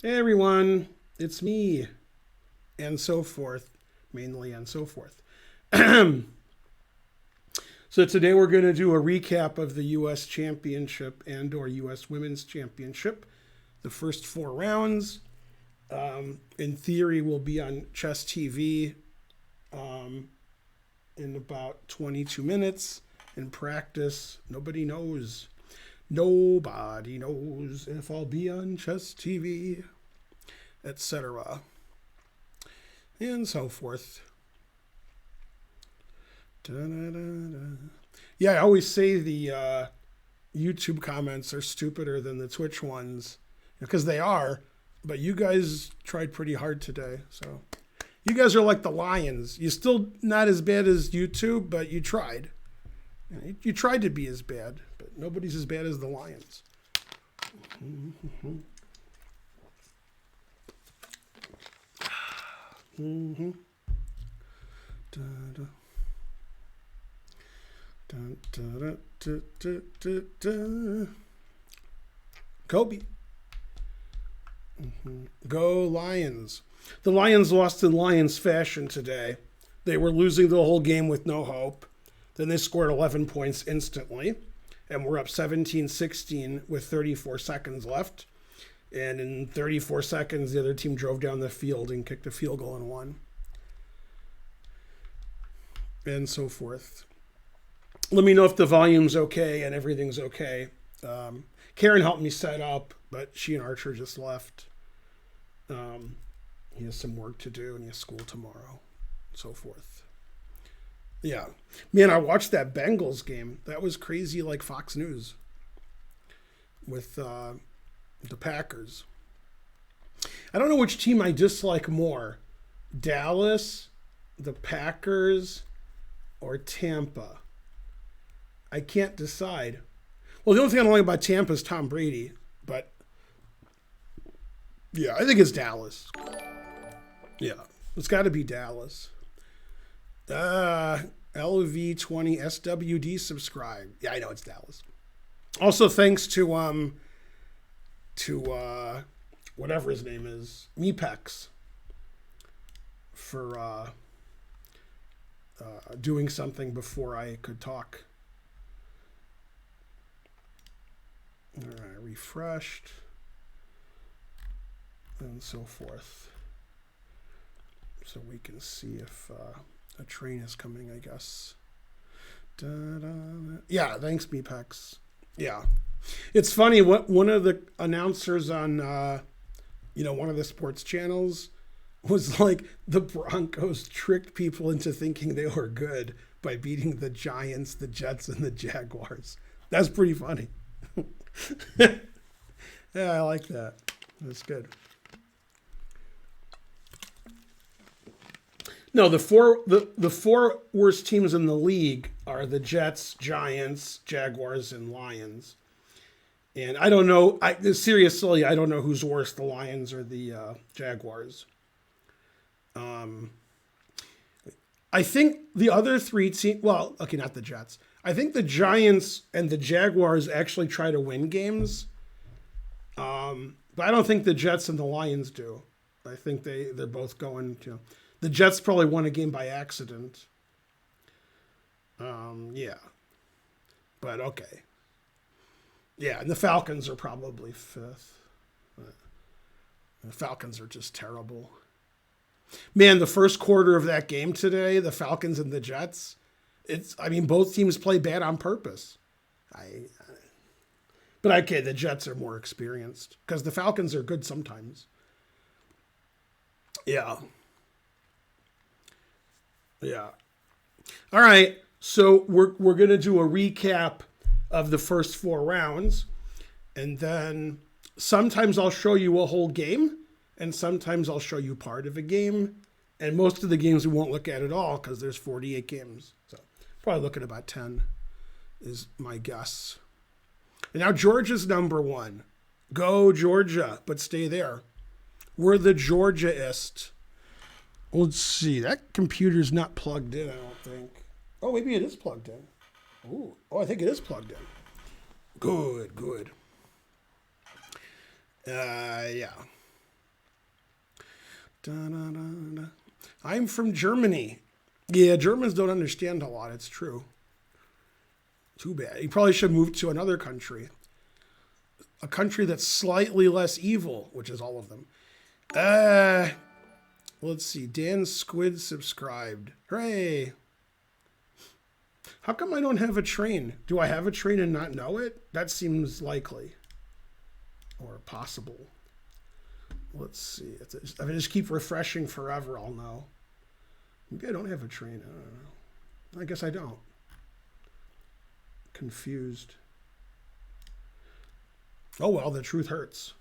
Hey everyone, it's me, and so forth, mainly and so forth. So today we're going to do a recap of the U.S. Championship and/or U.S. Women's Championship. The first four rounds, in theory, will be on Chess TV in about 22 minutes. In practice, nobody knows. Nobody knows if I'll be on Chess TV, etc., and so forth. Da-da-da-da. Yeah, I always say the YouTube comments are stupider than the Twitch ones because they are, but you guys tried pretty hard today. So you guys are like the Lions. You're still not as bad as YouTube, but you tried. You tried to be as bad, but nobody's as bad as the Lions. Mm-hmm. Mm-hmm. Da-da. Dun, dun, dun, dun, dun, dun. Kobe. Mm-hmm. Go Lions. The Lions lost in Lions fashion today. They were losing the whole game with no hope. Then they scored 11 points instantly. And we're up 17-16 with 34 seconds left. And in 34 seconds, the other team drove down the field and kicked a field goal and won. And so forth. Let me know if the volume's okay and everything's okay. Karen helped me set up, but she and Archer just left. He has some work to do and he has school tomorrow. So forth. Yeah. Man, I watched that Bengals game. That was crazy, like Fox News with the Packers. I don't know which team I dislike more. Dallas, the Packers, or Tampa. I can't decide. Well, the only thing I don't like about Tampa is Tom Brady, but yeah, I think it's Dallas. Yeah, it's got to be Dallas. LV20 SWD subscribe. Yeah, I know it's Dallas. Also, thanks to whatever his name is, Mepex, for doing something before I could talk. All right, refreshed, and so forth. So we can see if a train is coming, I guess. Da-da. Yeah, thanks, Mepex. Yeah. It's funny, what one of the announcers on, one of the sports channels was like, the Broncos tricked people into thinking they were good by beating the Giants, the Jets, and the Jaguars. That's pretty funny. Yeah, I like that. That's good. No, the four worst teams in the league are the Jets, Giants, Jaguars, and Lions. And I don't know. Seriously, I don't know who's worse, the Lions or the Jaguars. I think the other three teams. Well, okay, not the Jets. I think the Giants and the Jaguars actually try to win games. But I don't think the Jets and the Lions do. I think they're both going to. The Jets probably won a game by accident. Yeah. But okay. Yeah, and the Falcons are probably fifth. The Falcons are just terrible. Man, the first quarter of that game today, the Falcons and the Jets, both teams play bad on purpose. But okay, the Jets are more experienced because the Falcons are good sometimes. Yeah. Yeah. All right. So we're gonna do a recap of the first four rounds, and then sometimes I'll show you a whole game, and sometimes I'll show you part of a game, and most of the games we won't look at all because there's 48 games. So probably look at about 10 is my guess. And now Georgia's number one. Go Georgia, but stay there. We're the Georgiaist. Let's see. That computer's not plugged in, I don't think. Oh, maybe it is plugged in. Ooh. Oh, I think it is plugged in. Good. Yeah. Da-da-da-da. I'm from Germany. Yeah, Germans don't understand a lot. It's true. Too bad. You probably should move to another country. A country that's slightly less evil, which is all of them. Let's see. Dan Squid subscribed. Hooray. How come I don't have a train? Do I have a train and not know it? That seems likely. Or possible. Let's see. If I just keep refreshing forever, I'll know. Maybe I don't have a train. I don't know. I guess I don't. Confused. Oh well, the truth hurts.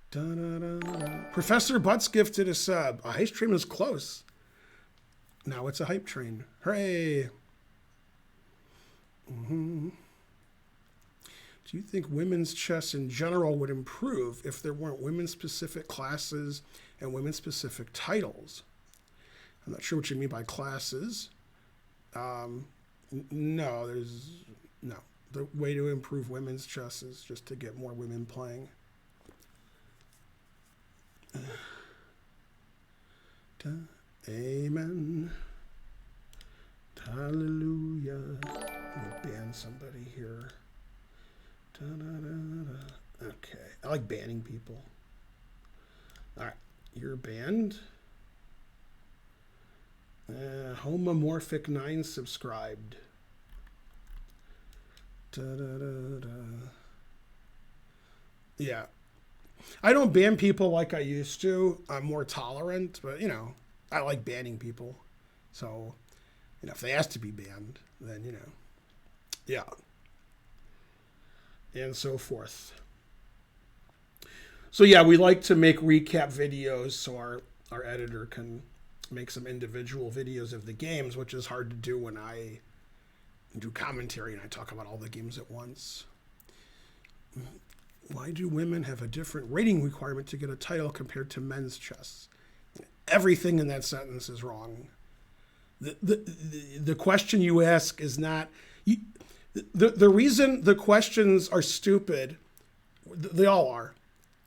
Da-da-da-da. Professor Butts gifted a sub. A hype train was close. Now it's a hype train. Hooray! Mm-hmm. Do you think women's chess in general would improve if there weren't women-specific classes and women-specific titles? I'm not sure what you mean by classes. No, no. The way to improve women's chess is just to get more women playing. Amen. Hallelujah. Let me ban somebody here. Okay. I like banning people. All right. You're banned. Homomorphic 9 subscribed. Yeah. I don't ban people like I used to. I'm more tolerant, but, you know, I like banning people. So, you know, if they ask to be banned, then, you know, yeah. And so forth. So, yeah, we like to make recap videos so our editor can make some individual videos of the games, which is hard to do when I do commentary and I talk about all the games at once. Why do women have a different rating requirement to get a title compared to men's chess? Everything in that sentence is wrong. The question you ask is not... The reason the questions are stupid, they all are.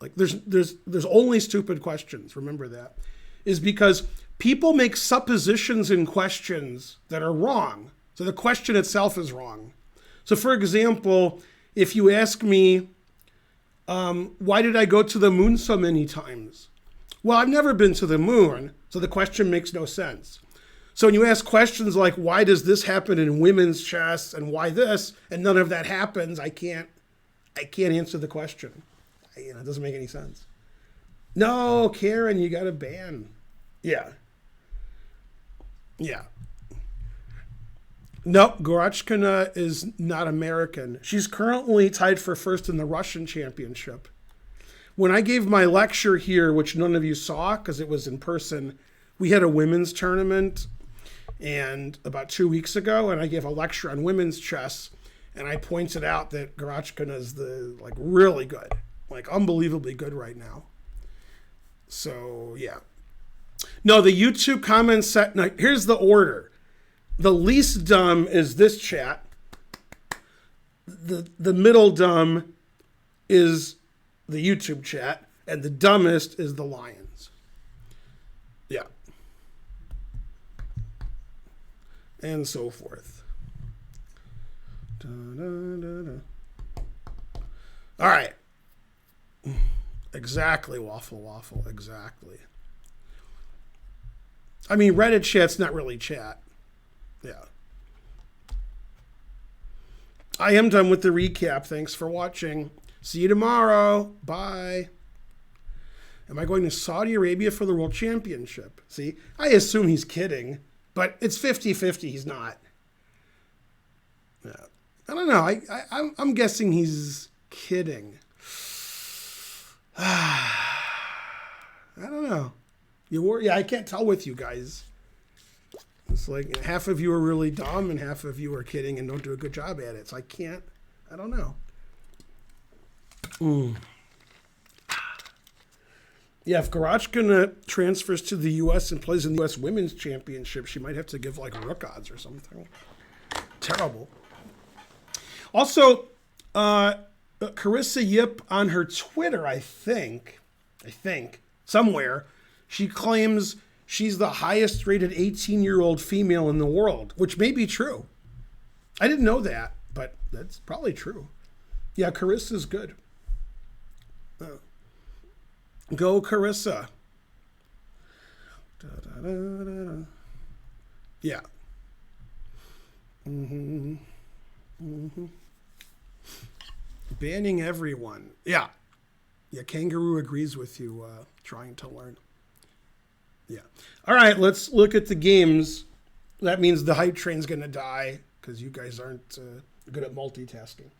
Like there's only stupid questions, remember that, is because people make suppositions in questions that are wrong. So the question itself is wrong. So for example, if you ask me, why did I go to the moon so many times? Well, I've never been to the moon, so the question makes no sense. So when you ask questions like, why does this happen in women's chess and why this, and none of that happens, I can't answer the question. It doesn't make any sense. No, Karen, you got a ban. Yeah. Yeah. Nope, Gorachkina is not American. She's currently tied for first in the Russian championship. When I gave my lecture here, which none of you saw because it was in person, we had a women's tournament and about 2 weeks ago, and I gave a lecture on women's chess, and I pointed out that Gorachkina is really good, like unbelievably good right now. So yeah. No, the YouTube comments set. Now, here's the order. The least dumb is this chat. The middle dumb is the YouTube chat, and the dumbest is the Lions. Yeah. And so forth. Da, da, da, da. All right. Exactly, Waffle. Exactly. I mean, Reddit chat's not really chat. Yeah. I am done with the recap. Thanks for watching. See you tomorrow. Bye. Am I going to Saudi Arabia for the World Championship? See, I assume he's kidding, but it's 50-50 he's not. Yeah. I don't know. I'm guessing he's kidding. I don't know. I can't tell with you guys. It's like half of you are really dumb and half of you are kidding and don't do a good job at it. So I don't know. Yeah, if Gorachkina transfers to the U.S. and plays in the U.S. Women's Championship, she might have to give like rook odds or something. Terrible. Also, Carissa Yip on her Twitter, I think, somewhere, she claims she's the highest rated 18-year-old female in the world, which may be true. I didn't know that, but that's probably true. Yeah, Carissa's good. Go, Carissa. Da, da, da, da, da. Yeah. Banning everyone. Yeah. Yeah, Kangaroo agrees with you, trying to learn. Yeah. All right, let's look at the games. That means the hype train's going to die because you guys aren't good at multitasking.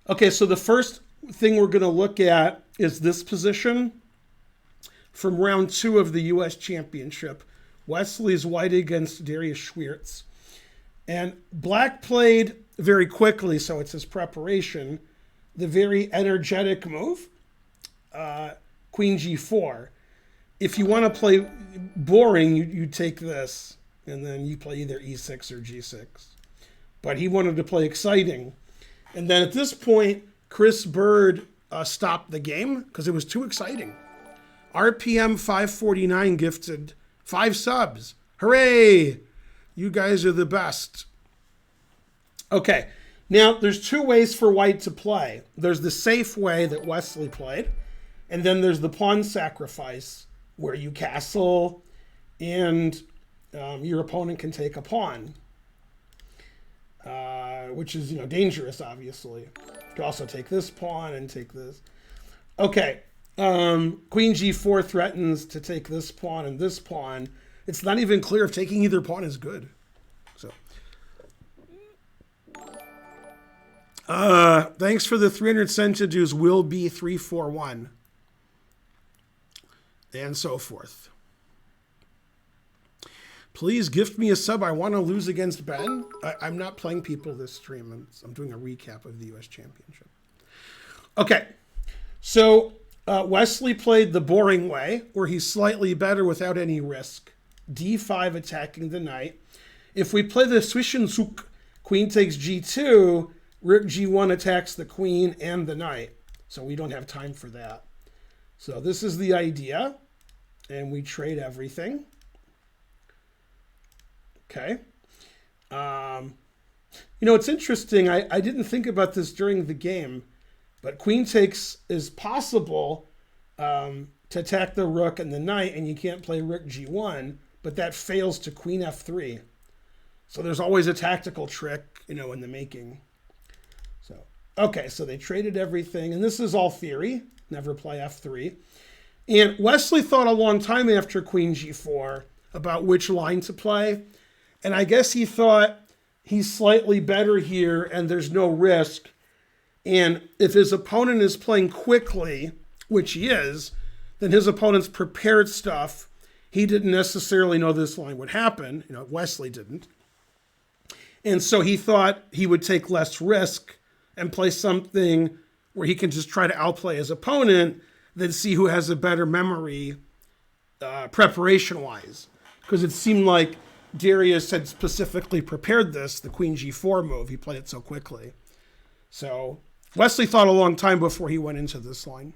Okay, so the first thing we're going to look at is this position from round 2 of the U.S. Championship. Wesley's white against Darius Schwiertz. And Black played very quickly, so it's his preparation, the very energetic move, Queen G4. If you want to play boring, you take this, and then you play either E6 or G6. But he wanted to play exciting. And then at this point, Chris Bird stopped the game because it was too exciting. RPM 549 gifted 5 subs. Hooray! You guys are the best. Okay, now there's 2 ways for white to play. There's the safe way that Wesley played, and then there's the pawn sacrifice where you castle and your opponent can take a pawn, which is, dangerous, obviously. You can also take this pawn and take this. Okay, Queen G4 threatens to take this pawn and this pawn. It's not even clear if taking either pawn is good. So, thanks for the 300 centidues. Will be 341, and so forth. Please gift me a sub. I want to lose against Ben. I'm not playing people this stream. I'm doing a recap of the U.S. Championship. Okay, so Wesley played the boring way, where he's slightly better without any risk. D5 attacking the knight. If we play the Zwischenzug, queen takes G2, Rook G1 attacks the queen and the knight. So we don't have time for that. So this is the idea, and we trade everything. Okay. It's interesting. I didn't think about this during the game, but queen takes is possible to attack the rook and the knight, and you can't play Rook G1, but that fails to queen F3. So there's always a tactical trick, in the making. So, okay, so they traded everything, and this is all theory. Never play F3. And Wesley thought a long time after Queen G4 about which line to play. And I guess he thought he's slightly better here and there's no risk. And if his opponent is playing quickly, which he is, then his opponent's prepared stuff. He didn't necessarily know this line would happen. Wesley didn't. And so he thought he would take less risk and play something where he can just try to outplay his opponent than see who has a better memory preparation-wise. Because it seemed like Darius had specifically prepared this, the Queen G4 move. He played it so quickly. So Wesley thought a long time before he went into this line.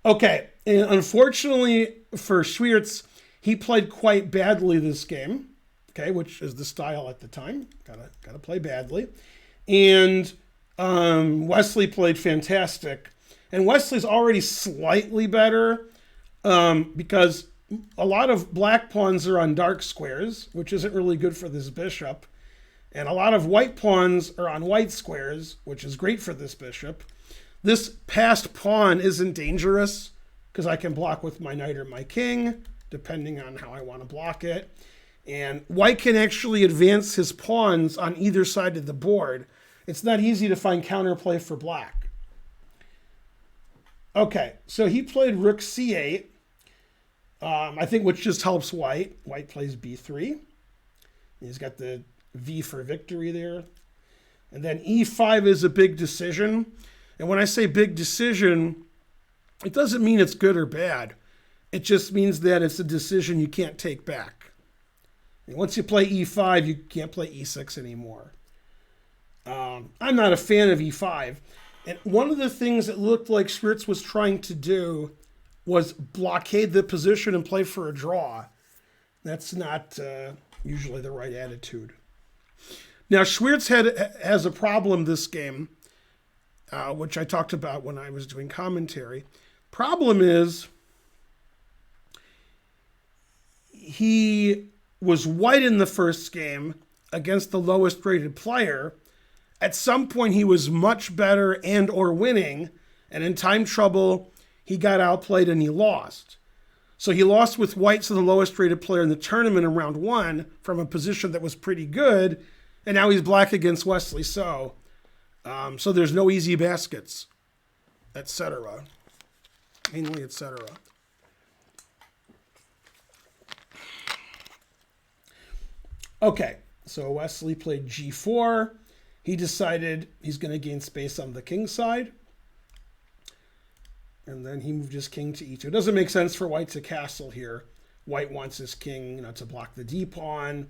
Okay, and unfortunately for Schwiertz, he played quite badly this game, okay, which is the style at the time. Gotta play badly. And Wesley played fantastic. And Wesley's already slightly better because a lot of black pawns are on dark squares, which isn't really good for this bishop. And a lot of white pawns are on white squares, which is great for this bishop. This passed pawn isn't dangerous because I can block with my knight or my king, depending on how I want to block it. And white can actually advance his pawns on either side of the board. It's not easy to find counterplay for black. Okay, so he played rook c8, I think, which just helps white. White plays b3. He's got the v for victory there. And then e5 is a big decision. And when I say big decision, it doesn't mean it's good or bad. It just means that it's a decision you can't take back. And once you play e5, you can't play e6 anymore. I'm not a fan of e5. And one of the things it looked like Schwiertz was trying to do was blockade the position and play for a draw. That's not usually the right attitude. Now, Schwiertz has a problem this game, which I talked about when I was doing commentary. Problem is, he was white in the first game against the lowest rated player. At some point, he was much better and or winning, and in time trouble, he got outplayed and he lost. So he lost with white to the lowest rated player in the tournament in round one from a position that was pretty good, and now he's black against Wesley So. So there's no easy baskets, etc. Mainly, etc. Okay, so Wesley played g4. He decided he's going to gain space on the king side. And then he moved his king to e2. It doesn't make sense for white to castle here. White wants his king, to block the d pawn,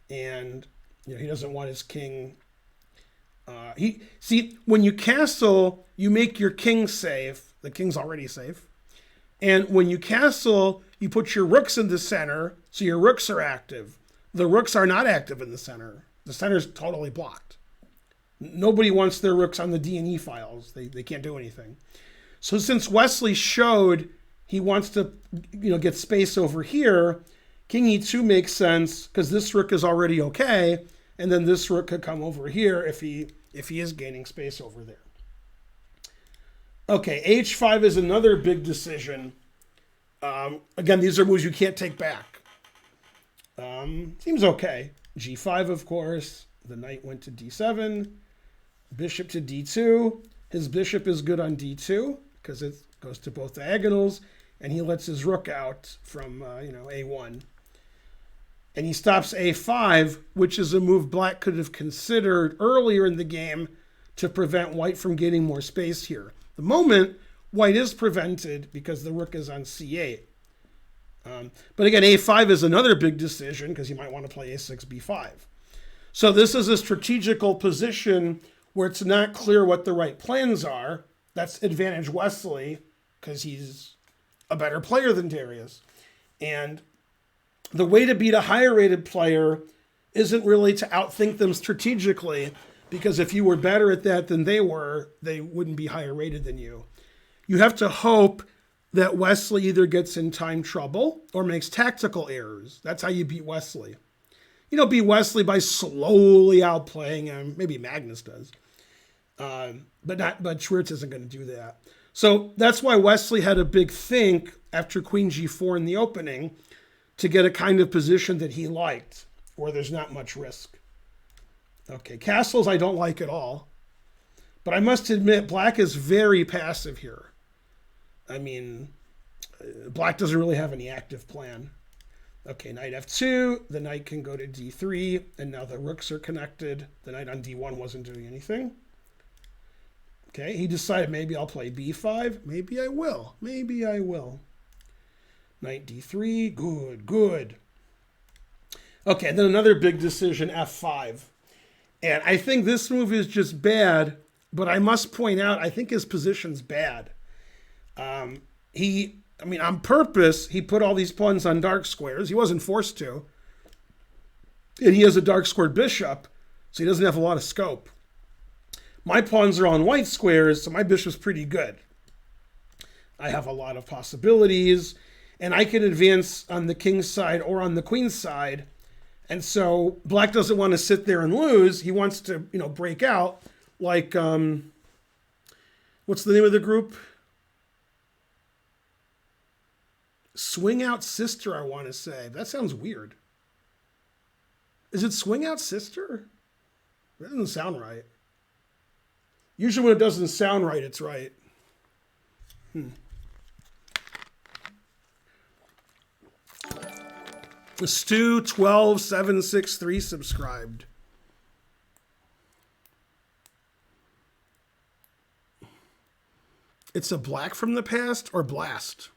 and he doesn't want his king. When you castle, you make your king safe. The king's already safe. And when you castle, you put your rooks in the center, so your rooks are active. The rooks are not active in the center. The center's totally blocked. Nobody wants their rooks on the D and E files. They can't do anything. So since Wesley showed he wants to, get space over here, king e2 makes sense because this rook is already okay, and then this rook could come over here if he is gaining space over there. Okay, h5 is another big decision. Again, these are moves you can't take back. Seems okay. g5, of course. The knight went to d7. Bishop to d2. His bishop is good on d2 because it goes to both diagonals, and he lets his rook out from, a1. And he stops a5, which is a move black could have considered earlier in the game to prevent white from gaining more space here. The moment, white is prevented because the rook is on c8. But again, a5 is another big decision because you might want to play a6, b5. So this is a strategical position where it's not clear what the right plans are. That's advantage Wesley because he's a better player than Darius. And the way to beat a higher rated player isn't really to outthink them strategically, because if you were better at that than they were, they wouldn't be higher rated than you. You have to hope that Wesley either gets in time trouble or makes tactical errors. That's how you beat Wesley. You don't beat Wesley by slowly outplaying him. Maybe Magnus does. But Schwiertz isn't going to do that. So that's why Wesley had a big think after queen g4 in the opening to get a kind of position that he liked, where there's not much risk. Okay, castles I don't like at all. But I must admit, black is very passive here. I mean, black doesn't really have any active plan. Okay, knight f2, the knight can go to d3, and now the rooks are connected. The knight on d1 wasn't doing anything. Okay, he decided maybe I'll play b5. Maybe I will. Maybe I will. Knight d3, good, good. Okay, then another big decision, f5. And I think this move is just bad, but I must point out, I think his position's bad. On purpose, he put all these pawns on dark squares. He wasn't forced to. And he has a dark squared bishop, so he doesn't have a lot of scope. My pawns are on white squares, so my bishop's pretty good. I have a lot of possibilities, and I can advance on the king's side or on the queen's side. And so black doesn't want to sit there and lose. He wants to, break out like, what's the name of the group? Swing Out Sister, I want to say. That sounds weird. Is it Swing Out Sister? That doesn't sound right. Usually when it doesn't sound right, it's right. Stu 12763 subscribed. It's a black from the past or blast?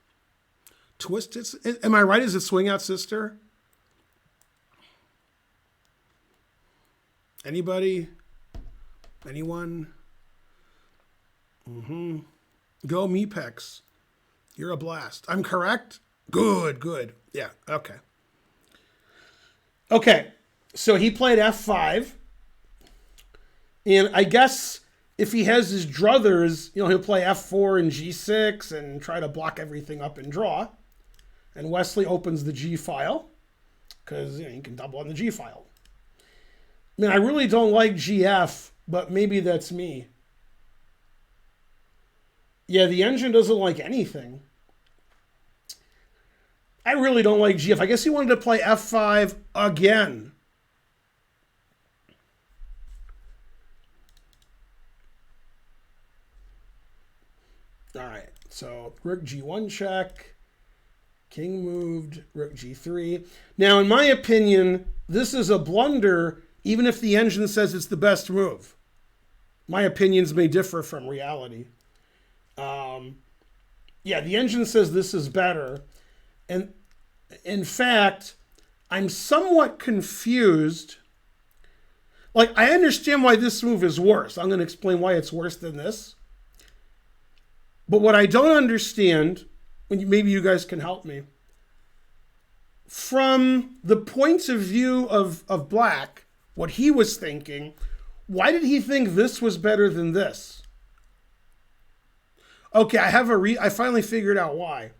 Twist. Am I right? Is it Swing Out Sister? Anybody? Anyone? Go Meepex. You're a blast. I'm correct? Good, good. Yeah, okay. Okay, so he played f5. And I guess if he has his druthers, he'll play f4 and g6 and try to block everything up and draw. And Wesley opens the g file because you can double on the g file. I mean, I really don't like gf, but maybe that's me. Yeah, the engine doesn't like anything. I really don't like gf. I guess he wanted to play f5 again. All right, so rook g1 check, king moved, rook g3. Now, in my opinion, this is a blunder, even if the engine says it's the best move. My opinions may differ from reality. Yeah, the engine says this is better. And in fact, I'm somewhat confused. Like, I understand why this move is worse. I'm going to explain why it's worse than this. But what I don't understand, maybe you guys can help me, from the points of view of Black, what he was thinking, why did he think this was better than this? Okay, I finally figured out why.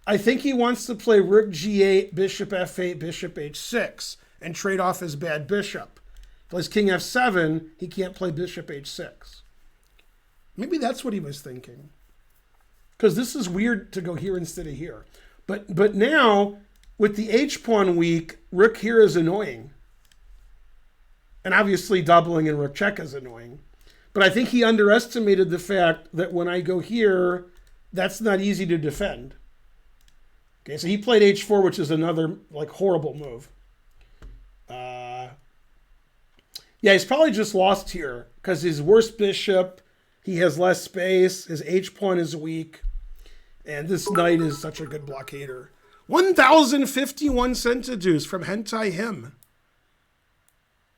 I think he wants to play rook g8, bishop f8, bishop h6, and trade off his bad bishop. If he plays king f7, he can't play bishop h6. Maybe that's what he was thinking. Because this is weird to go here instead of here. But now, with the h-pawn weak, rook here is annoying. And obviously doubling in rook check is annoying. But I think he underestimated the fact that when I go here, that's not easy to defend. Okay, so he played h4, which is another horrible move. Yeah, he's probably just lost here because his worst bishop, he has less space, his h-pawn is weak, and this knight is such a good blockader. 1,051 centidues from Hentai Him.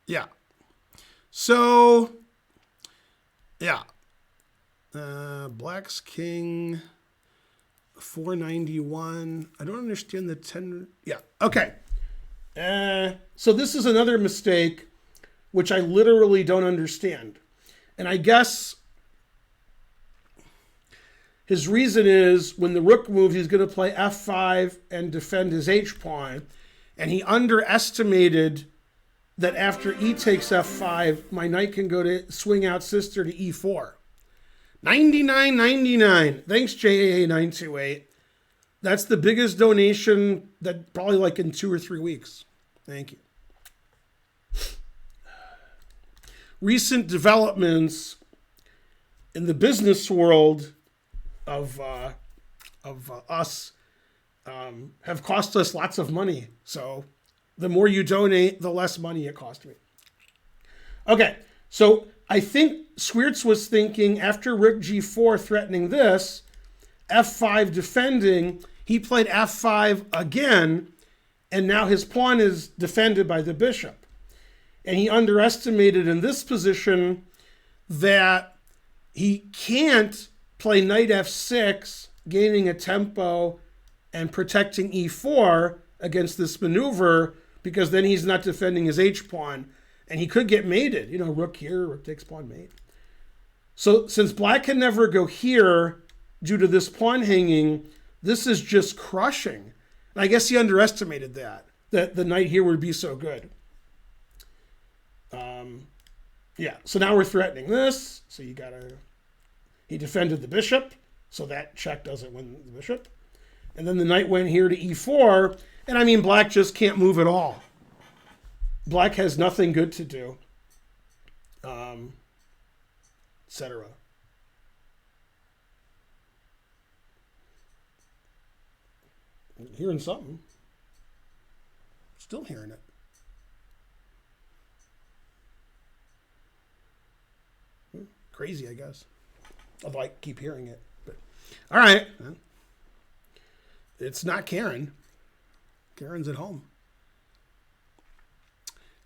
Yeah. So, yeah. Black's king, 491. I don't understand the 10. Yeah, okay. So this is another mistake which I literally don't understand. And I guess his reason is when the rook moves, he's going to play f5 and defend his h-pawn. And he underestimated that after e takes f5, my knight can go to swing out sister to e4. 99.99. Thanks, JAA928. That's the biggest donation that probably in 2 or 3 weeks. Thank you. Recent developments in the business world of us have cost us lots of money. So the more you donate, the less money it cost me. Okay, so I think Swiertz was thinking after rook g4 threatening this, f5 defending, he played f5 again, and now his pawn is defended by the bishop. And he underestimated in this position that he can't play knight f6, gaining a tempo and protecting e4 against this maneuver, because then he's not defending his h-pawn. And he could get mated. Rook here, rook takes pawn mate. So since Black can never go here due to this pawn hanging, this is just crushing. And I guess he underestimated that the knight here would be so good. Yeah, so now we're threatening this. So he defended the bishop, so that check doesn't win the bishop. And then the knight went here to e4, and I mean, Black just can't move at all. Black has nothing good to do, etc. Hearing something. Still hearing it. Crazy, I guess. Although I keep hearing it. But all right. It's not Karen. Karen's at home.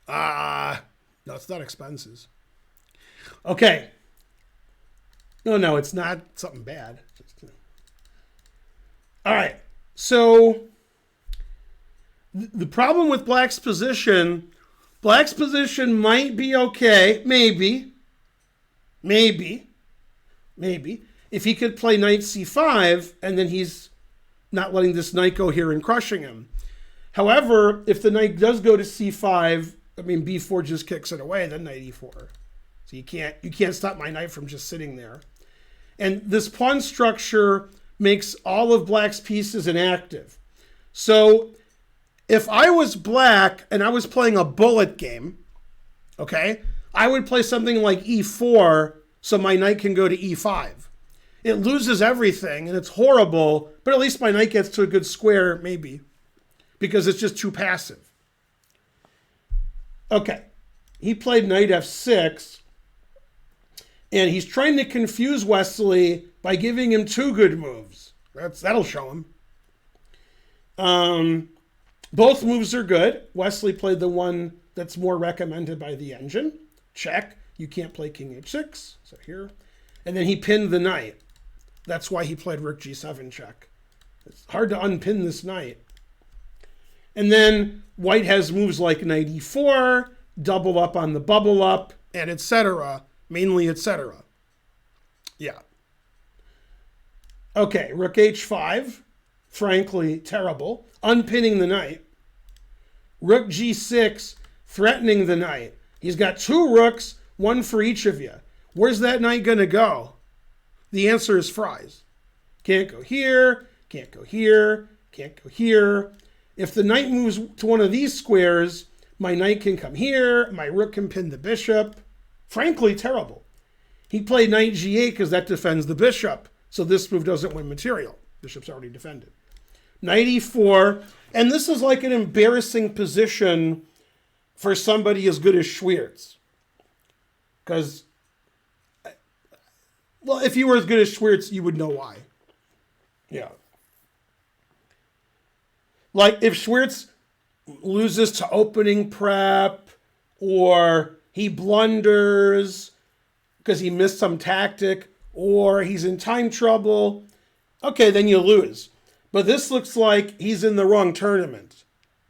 No, it's not expenses. Okay. No, it's not something bad. All right. So the problem with black's position might be okay. Maybe. If he could play knight c5, and then he's not letting this knight go here and crushing him. However, if the knight does go to c5, I mean, b4 just kicks it away, then knight e4. So you can't stop my knight from just sitting there. And this pawn structure makes all of black's pieces inactive. So if I was black and I was playing a bullet game, okay, I would play something like e4 so my knight can go to e5. It loses everything and it's horrible, but at least my knight gets to a good square, maybe, because it's just too passive. Okay, he played knight f6, and he's trying to confuse Wesley by giving him two good moves. That'll show him. Both moves are good. Wesley played the one that's more recommended by the engine. Check. You can't play king h6. So here. And then he pinned the knight. That's why he played rook g7 check. It's hard to unpin this knight. And then white has moves like knight e4, double up on the bubble up, and etc. Mainly etc. Yeah. Okay, rook h5. Frankly, terrible. Unpinning the knight. Rook g6, threatening the knight. He's got two rooks, one for each of you. Where's that knight going to go? The answer is fries. Can't go here, can't go here, can't go here. If the knight moves to one of these squares, my knight can come here, my rook can pin the bishop. Frankly, terrible. He played knight g8 because that defends the bishop. So this move doesn't win material. Bishop's already defended. Knight e4. And this is like an embarrassing position for somebody as good as Schwiertz. Because, well, if you were as good as Schwiertz, you would know why. Yeah. Like if Schwiertz loses to opening prep, or he blunders because he missed some tactic, or he's in time trouble, okay, then you lose. But this looks like he's in the wrong tournament.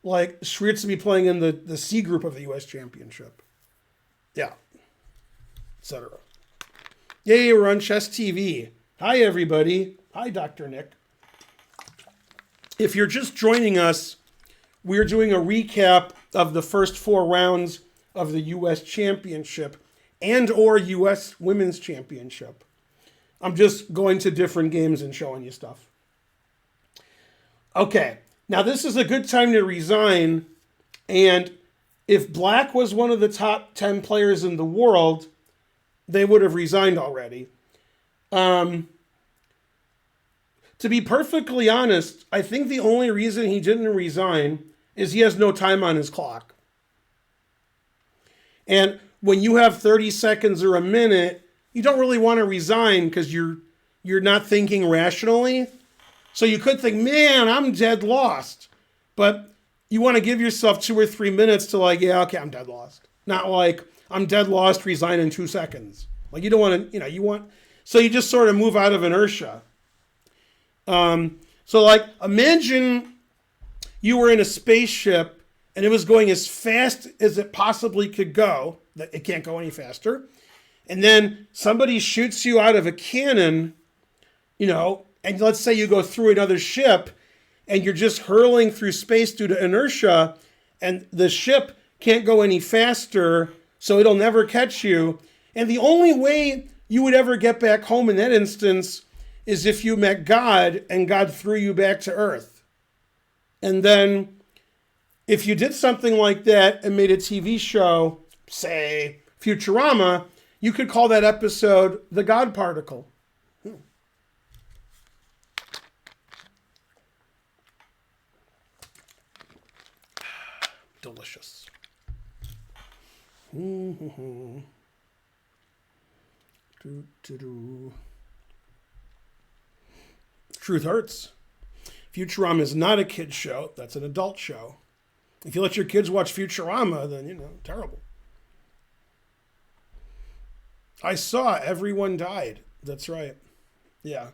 Like Schwiertz to be playing in the C group of the U.S. Championship. Yeah. Etc. Yay, we're on Chess TV. Hi, everybody. Hi, Dr. Nick. If you're just joining us, we're doing a recap of the first 4 rounds of the U.S. Championship and or U.S. Women's Championship. I'm just going to different games and showing you stuff. Okay, now this is a good time to resign, and if black was one of the top 10 players in the world, they would have resigned already. To be perfectly honest, I think the only reason he didn't resign is he has no time on his clock. And when you have 30 seconds or a minute, you don't really want to resign because you're not thinking rationally. So you could think, man, I'm dead lost. But you want to give yourself 2 or 3 minutes to like, yeah, okay, I'm dead lost. Not like, I'm dead lost, resign in 2 seconds. Like you don't want to, so you just sort of move out of inertia. So like, imagine you were in a spaceship and it was going as fast as it possibly could go. That it can't go any faster. And then somebody shoots you out of a cannon, and let's say you go through another ship and you're just hurling through space due to inertia, and the ship can't go any faster, so it'll never catch you. And the only way you would ever get back home in that instance is if you met God and God threw you back to Earth. And then if you did something like that and made a TV show, say Futurama, you could call that episode The God Particle. Delicious. Truth hurts. Futurama is not a kid's show. That's an adult show. If you let your kids watch Futurama, then, terrible. I saw everyone died. That's right. Yeah.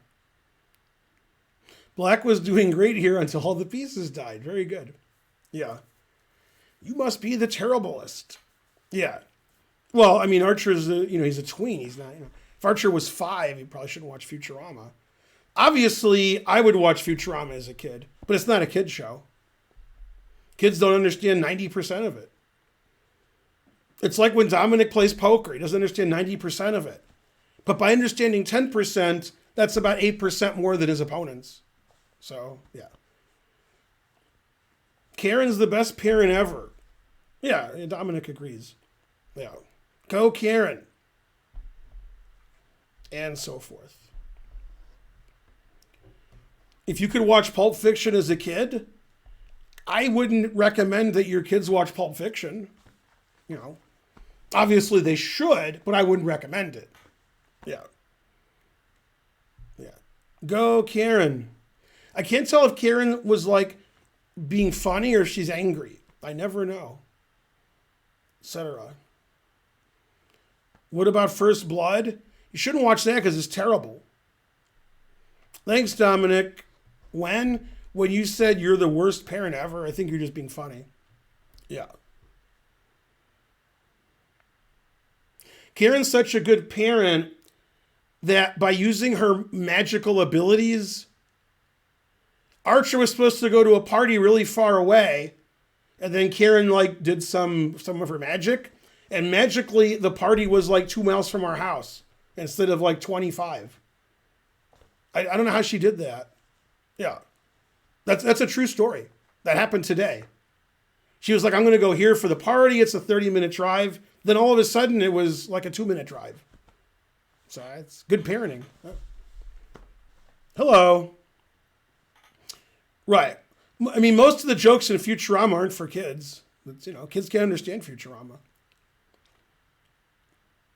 Black was doing great here until all the pieces died. Very good. Yeah. You must be the terriblest. Yeah. Well, I mean, Archer's, he's a tween. He's not, if Archer was 5, he probably shouldn't watch Futurama. Obviously, I would watch Futurama as a kid, but it's not a kid show. Kids don't understand 90% of it. It's like when Dominic plays poker. He doesn't understand 90% of it. But by understanding 10%, that's about 8% more than his opponents. So, yeah. Karen's the best parent ever. Yeah, Dominic agrees. Yeah. Go Karen. And so forth. If you could watch Pulp Fiction as a kid, I wouldn't recommend that your kids watch Pulp Fiction. Obviously they should, but I wouldn't recommend it. Yeah. Yeah. Go Karen. I can't tell if Karen was like being funny or if she's angry. I never know. Etc. What about First Blood? You shouldn't watch that because it's terrible. Thanks, Dominic. When you said you're the worst parent ever, I think you're just being funny. Yeah. Karen's such a good parent that by using her magical abilities, Archer was supposed to go to a party really far away, and then Karen did some of her magic, and magically the party was 2 miles from our house instead of 25. I don't know how she did that. Yeah. That's a true story. That happened today. She was like, I'm going to go here for the party. It's a 30-minute drive. Then all of a sudden it was like a 2-minute drive. So it's good parenting. Hello. Right. I mean, most of the jokes in Futurama aren't for kids. It's, kids can't understand Futurama.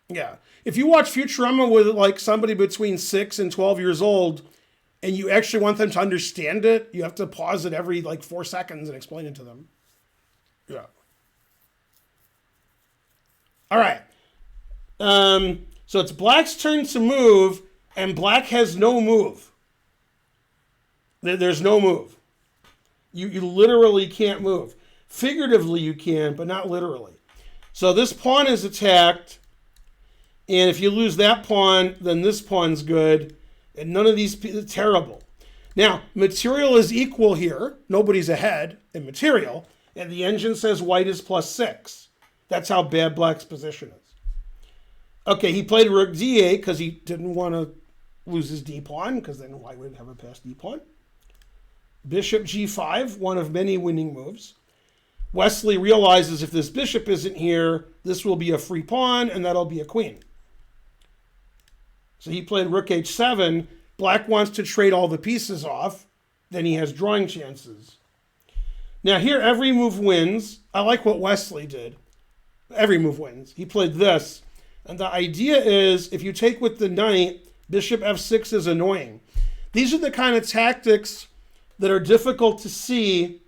Yeah. If you watch Futurama with somebody between 6 and 12 years old, and you actually want them to understand it, you have to pause it every 4 seconds and explain it to them. Yeah. All right. So it's Black's turn to move, and Black has no move. There's no move. You literally can't move. Figuratively you can, but not literally. So this pawn is attacked, and if you lose that pawn, then this pawn's good. And none of these, terrible. Now, material is equal here. Nobody's ahead in material. And the engine says white is +6. That's how bad Black's position is. Okay, he played Rook D8 because he didn't want to lose his D pawn, because then white would have a passed D pawn. Bishop G5, one of many winning moves. Wesley realizes if this bishop isn't here, this will be a free pawn, and that'll be a queen. So he played Rook H7. Black wants to trade all the pieces off. Then he has drawing chances. Now here, every move wins. I like what Wesley did. Every move wins. He played this. And the idea is, if you take with the knight, bishop F6 is annoying. These are the kind of tactics that are difficult to see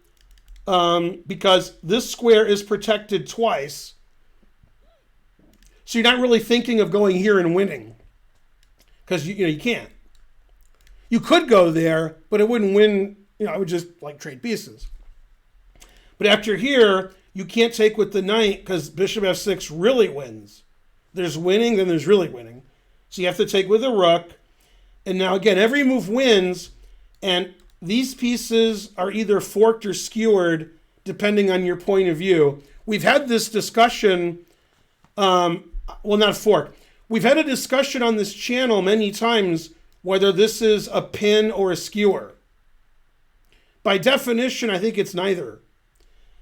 because this square is protected twice. So you're not really thinking of going here and winning. Because you can't. You could go there, but it wouldn't win. It would just trade pieces. But after here, you can't take with the knight because bishop f6 really wins. There's winning, then there's really winning. So you have to take with a rook. And now again, every move wins, and these pieces are either forked or skewered depending on your point of view. We've had this discussion. Well, not forked. We've had a discussion on this channel many times whether this is a pin or a skewer. By definition, I think it's neither.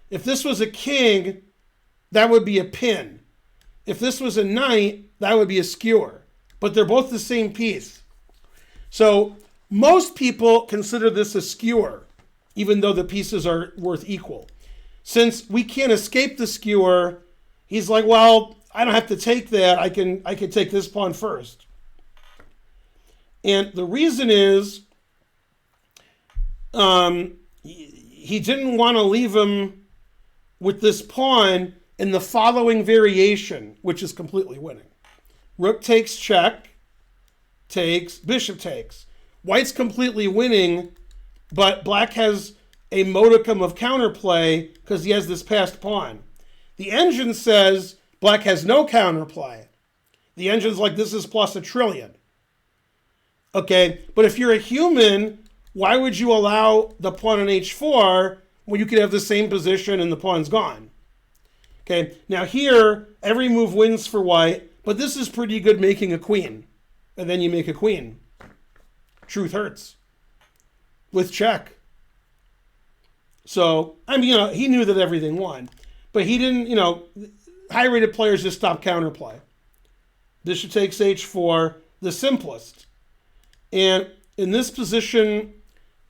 If this was a king, that would be a pin. If this was a knight, that would be a skewer. But they're both the same piece. So most people consider this a skewer, even though the pieces are worth equal. Since we can't escape the skewer, he's like, well, I don't have to take that. I can take this pawn first. And the reason is he didn't want to leave him with this pawn in the following variation, which is completely winning. Rook takes check, takes, bishop takes. White's completely winning but black has a modicum of counterplay because he has this passed pawn. The engine says black has no counterplay. The engine's like, this is plus 1,000,000,000,000. Okay, but if you're a human, why would you allow the pawn on h4 when you could have the same position and the pawn's gone? Okay, now here, every move wins for white, but this is pretty good making a queen. And then you make a queen. Truth hurts. With check. So, I mean, he knew that everything won. But he didn't, high-rated players just stop counterplay. Bishop takes h4, the simplest. And in this position,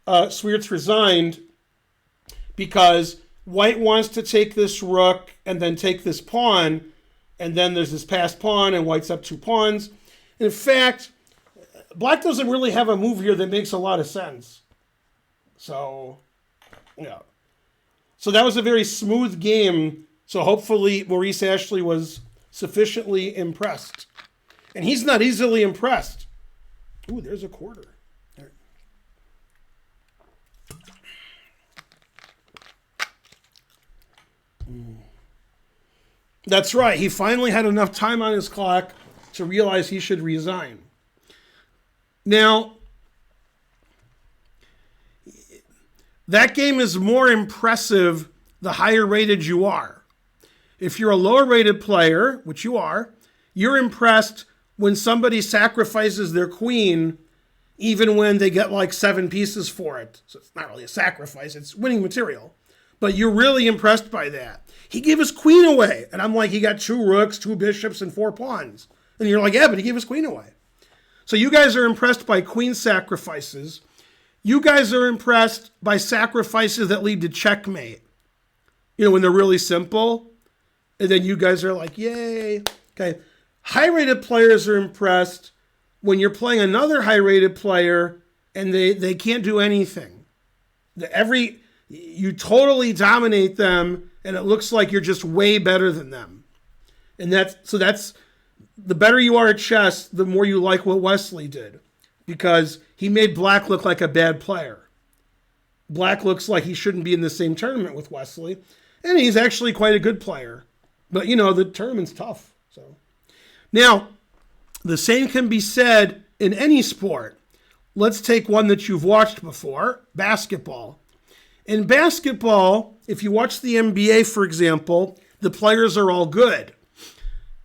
Sweerts resigned because white wants to take this rook and then take this pawn, and then there's this passed pawn, and white's up 2 pawns. In fact, black doesn't really have a move here that makes a lot of sense. So, yeah. So that was a very smooth game. So hopefully Maurice Ashley was sufficiently impressed. And he's not easily impressed. Ooh, there's a quarter. There. That's right. He finally had enough time on his clock to realize he should resign. Now, that game is more impressive the higher rated you are. If you're a lower rated player, which you are, you're impressed when somebody sacrifices their queen, even when they get like 7 pieces for it. So it's not really a sacrifice, it's winning material. But you're really impressed by that. He gave his queen away. And I'm like, he got 2 rooks, 2 bishops, and 4 pawns. And you're like, yeah, but he gave his queen away. So you guys are impressed by queen sacrifices. You guys are impressed by sacrifices that lead to checkmate. When they're really simple. And then you guys are like, yay. Okay. High-rated players are impressed when you're playing another high-rated player and they can't do anything. You totally dominate them and it looks like you're just way better than them. And that's the better you are at chess, the more you like what Wesley did. Because he made black look like a bad player. Black looks like he shouldn't be in the same tournament with Wesley. And he's actually quite a good player. But, the tournament's tough. So now, the same can be said in any sport. Let's take one that you've watched before, basketball. In basketball, if you watch the NBA, for example, the players are all good.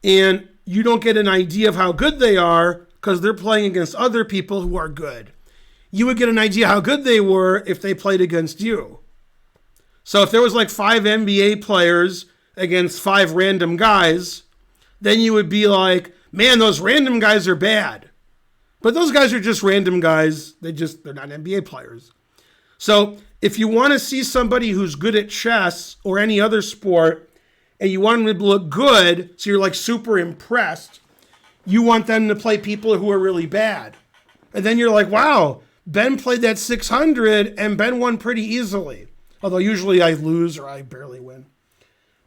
And you don't get an idea of how good they are because they're playing against other people who are good. You would get an idea how good they were if they played against you. So if there was like 5 NBA players against 5 random guys, then you would be like, man, those random guys are bad. But those guys are just random guys. They're not NBA players. So if you want to see somebody who's good at chess or any other sport, and you want them to look good, so you're like super impressed, you want them to play people who are really bad. And then you're like, wow, Ben played that 600 and Ben won pretty easily. Although usually I lose or I barely win.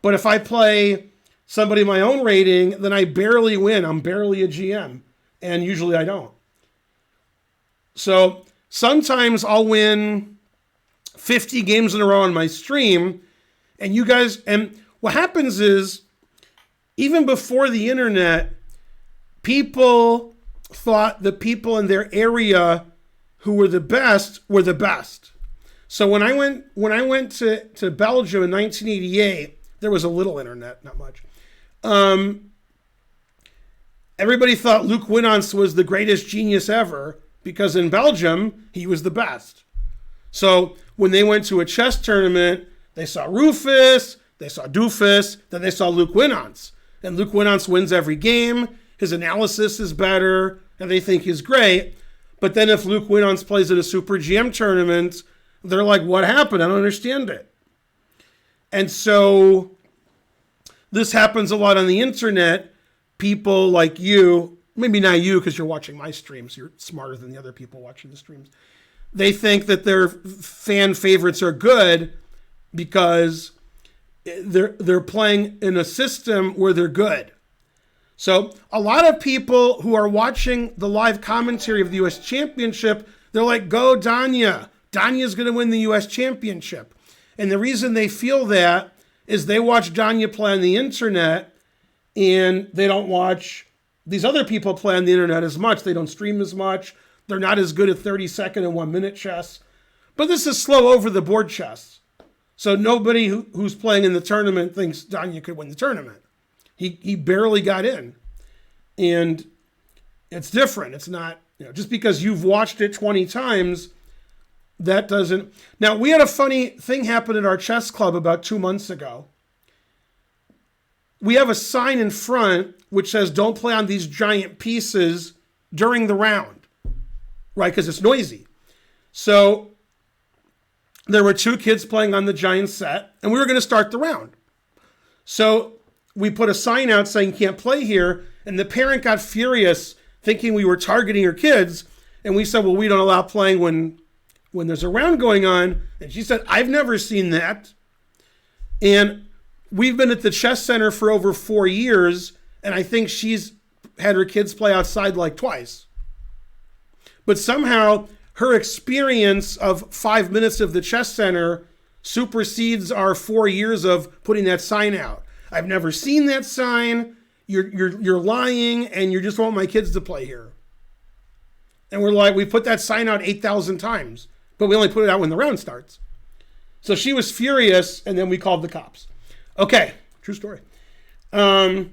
But if I play somebody my own rating, then I barely win. I'm barely a GM. And usually I don't. So sometimes I'll win 50 games in a row on my stream. And what happens is, even before the internet, people thought the people in their area who were the best were the best. So when I went to Belgium in 1988, there was a little internet, not much. Everybody thought Luc Winans was the greatest genius ever because in Belgium, he was the best. So when they went to a chess tournament, they saw Rufus, they saw Doofus, then they saw Luc Winans. And Luc Winans wins every game. His analysis is better, and they think he's great. But then if Luc Winans plays at a Super GM tournament, they're like, what happened? I don't understand it. And so this happens a lot on the internet. People like you, maybe not you because you're watching my streams, you're smarter than the other people watching the streams. They think that their fan favorites are good because they're playing in a system where they're good. So a lot of people who are watching the live commentary of the U.S. Championship, they're like, go Danya, Danya's going to win the U.S. championship. And the reason they feel that is they watch Danya play on the internet and they don't watch these other people play on the internet as much. They don't stream as much. They're not as good at 30-second and 1-minute chess. But this is slow over-the-board chess. So nobody who's playing in the tournament thinks Danya could win the tournament. He barely got in. And it's different. It's not, just because you've watched it 20 times, that doesn't... Now, we had a funny thing happen at our chess club about 2 months ago. We have a sign in front which says, don't play on these giant pieces during the round, right? Because it's noisy. So there were 2 kids playing on the giant set, and we were going to start the round. So we put a sign out saying, can't play here, and the parent got furious, thinking we were targeting her kids, and we said, well, we don't allow playing when there's a round going on. And she said, I've never seen that. And we've been at the chess center for over 4 years, and I think she's had her kids play outside like twice. But somehow her experience of 5 minutes of the chess center supersedes our 4 years of putting that sign out. I've never seen that sign. You're lying, and you just want my kids to play here. And we're like, we put that sign out 8,000 times, but we only put it out when the round starts. So she was furious, and then we called the cops. Okay, true story. And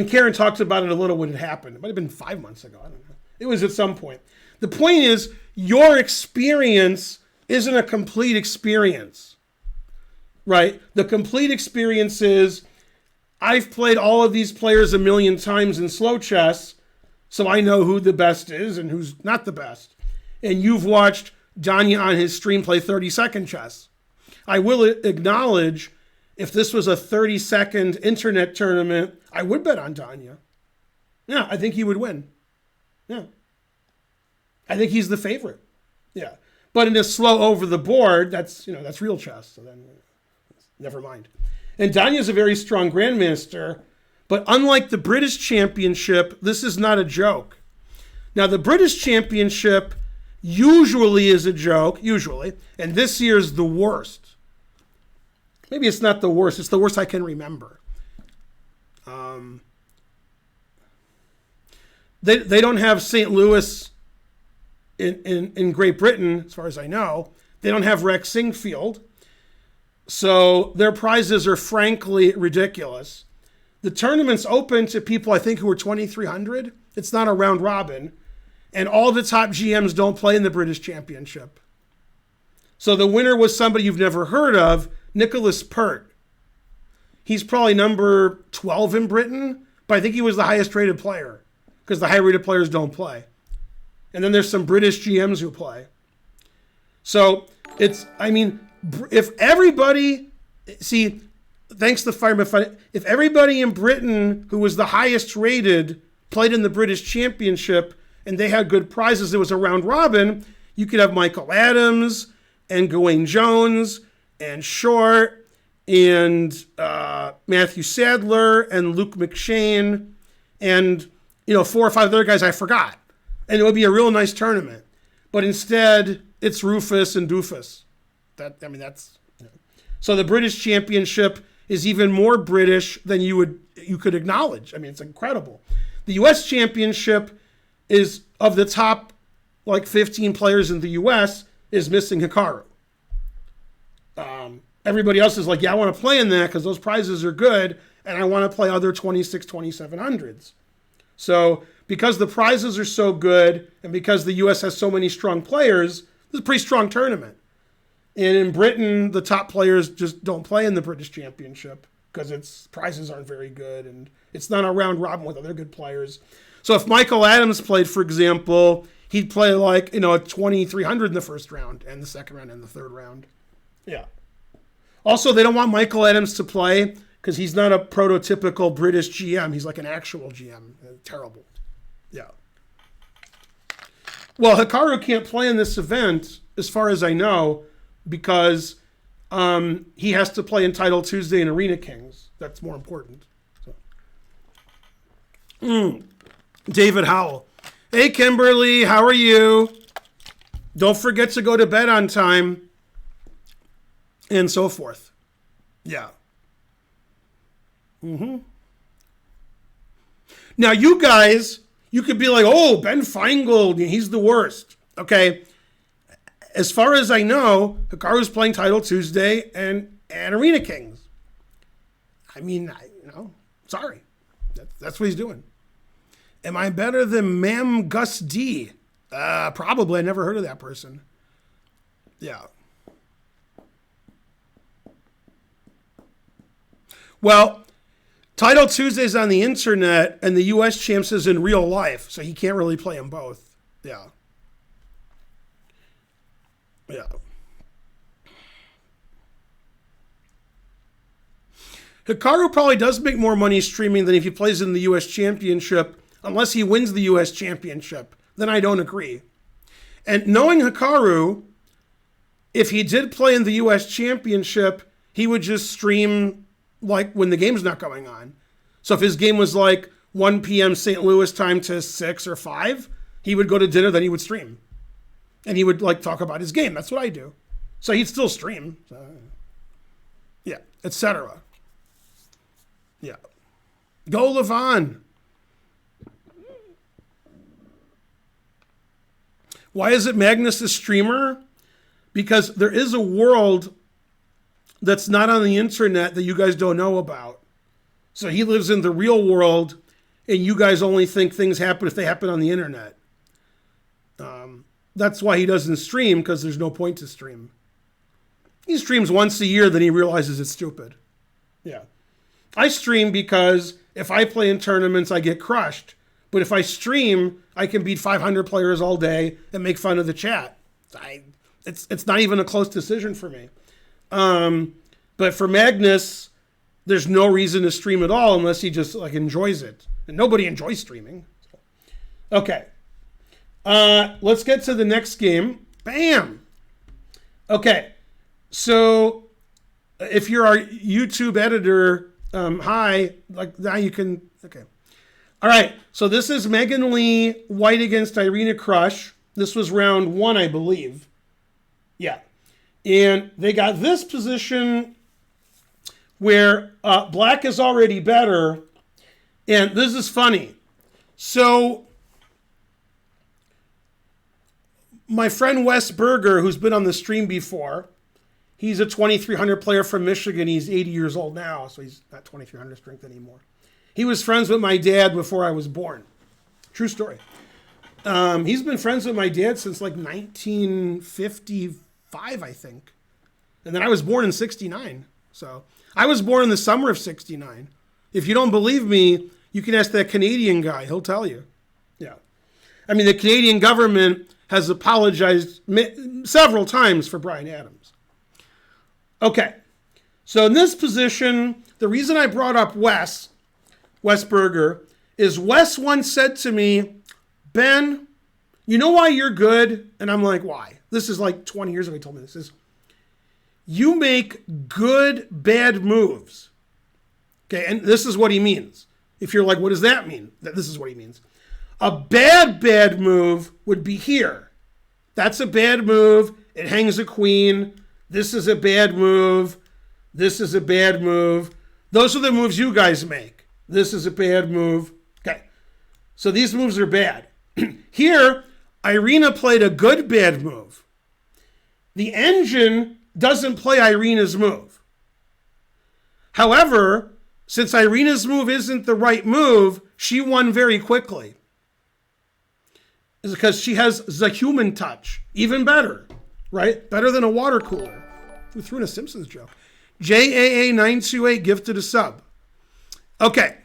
Karen talks about it a little when it happened. It might have been 5 months ago. I don't know. It was at some point. The point is, your experience isn't a complete experience, right? The complete experience is, I've played all of these players a million times in slow chess, so I know who the best is and who's not the best. And you've watched Danya on his stream play 30-second chess. I will acknowledge, if this was a 30-second internet tournament, I would bet on Danya. Yeah, I think he would win. Yeah. I think he's the favorite. Yeah. But in a slow over the board, that's real chess. So then, never mind. And Danya's a very strong grandmaster, but unlike the British Championship, this is not a joke. Now, the British Championship usually is a joke, and this year's the worst. Maybe it's not the worst, it's the worst I can remember. They don't have St. Louis in Great Britain, as far as I know. They don't have Rex Singfield. So their prizes are frankly ridiculous. The tournament's open to people, I think, who are 2,300. It's not a round robin. And all the top GMs don't play in the British Championship. So the winner was somebody you've never heard of, Nicholas Pert. He's probably number 12 in Britain, but I think he was the highest rated player because the high rated players don't play. And then there's some British GMs who play. So if everybody, thanks to Fireman Fun, if everybody in Britain who was the highest rated played in the British Championship and they had good prizes, it was a round robin, you could have Michael Adams and Gawain Jones and Short and Matthew Sadler and Luke McShane and 4 or 5 other guys I forgot. And it would be a real nice tournament. But instead, it's Rufus and Doofus. So the British Championship is even more British than you could acknowledge. It's incredible. The U.S. Championship is, of the top 15 players in the U.S., is missing Hikaru. Everybody else is like, yeah, I want to play in that because those prizes are good, and I want to play other 26, 2700s. So because the prizes are so good, and because the U.S. has so many strong players, this is a pretty strong tournament. And in Britain, the top players just don't play in the British Championship because its prizes aren't very good, and it's not a round robin with other good players. So if Michael Adams played, for example, he'd play a 2,300 in the first round, and the second round, and the third round. Yeah. Also, they don't want Michael Adams to play because he's not a prototypical British GM. He's like an actual GM. Terrible. Yeah. Well, Hikaru can't play in this event, as far as I know, because he has to play Untitled Tuesday in Arena Kings. That's more important. So. David Howell. Hey, Kimberly, how are you? Don't forget to go to bed on time, and so forth. Yeah. Now, you guys, you could be like, oh, Ben Feingold, he's the worst. Okay. As far as I know, Hikaru's playing Title Tuesday and Arena Kings. I mean, sorry. That's what he's doing. Am I better than Mam Gus D? Probably. I never heard of that person. Yeah. Well, Title Tuesday's on the internet, and the U.S. Champs is in real life, so he can't really play them both. Yeah. Yeah. Hikaru probably does make more money streaming than if he plays in the U.S. Championship, unless he wins the U.S. Championship. Then I don't agree. And knowing Hikaru, if he did play in the U.S. Championship, he would just stream like when the game's not going on. So if his game was like 1 p.m. St. Louis time to 6 or 5, he would go to dinner, then he would stream. And he would like talk about his game. That's what I do. So he'd still stream. So, yeah, etc. Yeah. Go Levon. Why is it Magnus a streamer? Because there is a world that's not on the internet that you guys don't know about. So he lives in the real world, and you guys only think things happen if they happen on the internet. That's why he doesn't stream, because there's no point to stream. He streams once a year, then he realizes it's stupid. Yeah. I stream because if I play in tournaments, I get crushed. But if I stream, I can beat 500 players all day and make fun of the chat. It's not even a close decision for me. But for Magnus, there's no reason to stream at all unless he just like enjoys it. And nobody enjoys streaming. Okay. Let's get to the next game. Bam! Okay. So if you're our YouTube editor, hi, like now you can, okay. All right. So this is Megan Lee White against Irina Krush. This was round 1, I believe. Yeah. And they got this position where black is already better. And this is funny. So my friend Wes Berger, who's been on the stream before, he's a 2,300 player from Michigan. He's 80 years old now, so he's not 2,300 strength anymore. He was friends with my dad before I was born. True story. He's been friends with my dad since like 1955, I think. And then I was born in 69. So I was born in the summer of 69. If you don't believe me, you can ask that Canadian guy. He'll tell you. Yeah. I mean, the Canadian government has apologized several times for Bryan Adams. Okay. So in this position, the reason I brought up Wes Berger, is Wes once said to me, Ben, you know why you're good? And I'm like, why? This is like 20 years ago he told me this. Is you make good, bad moves. Okay, and this is what he means. If you're like, what does that mean? This is what he means. A bad move would be here. That's a bad move. It hangs a queen. This is a bad move. This is a bad move. Those are the moves you guys make. This is a bad move. Okay. So these moves are bad. Here, Irina played a good bad move. The engine doesn't play Irina's move. However, since Irina's move isn't the right move, she won very quickly. It's because she has the human touch. Even better, right? Better than a water cooler. We threw in a Simpsons joke. JAA928 gifted a sub. Okay.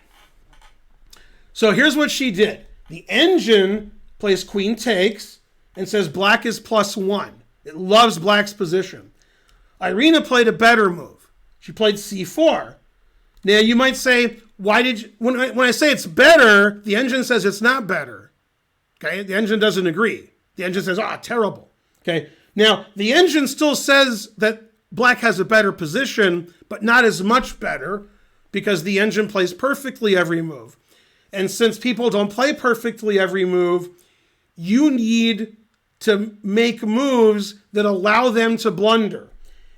So here's what she did. The engine plays queen takes and says black is +1. It loves black's position. Irina played a better move. She played c4. Now you might say, why did you, when I say it's better, the engine says it's not better. Okay, the engine doesn't agree. The engine says, terrible. Okay, now the engine still says that black has a better position, but not as much better because the engine plays perfectly every move. And since people don't play perfectly every move, you need to make moves that allow them to blunder.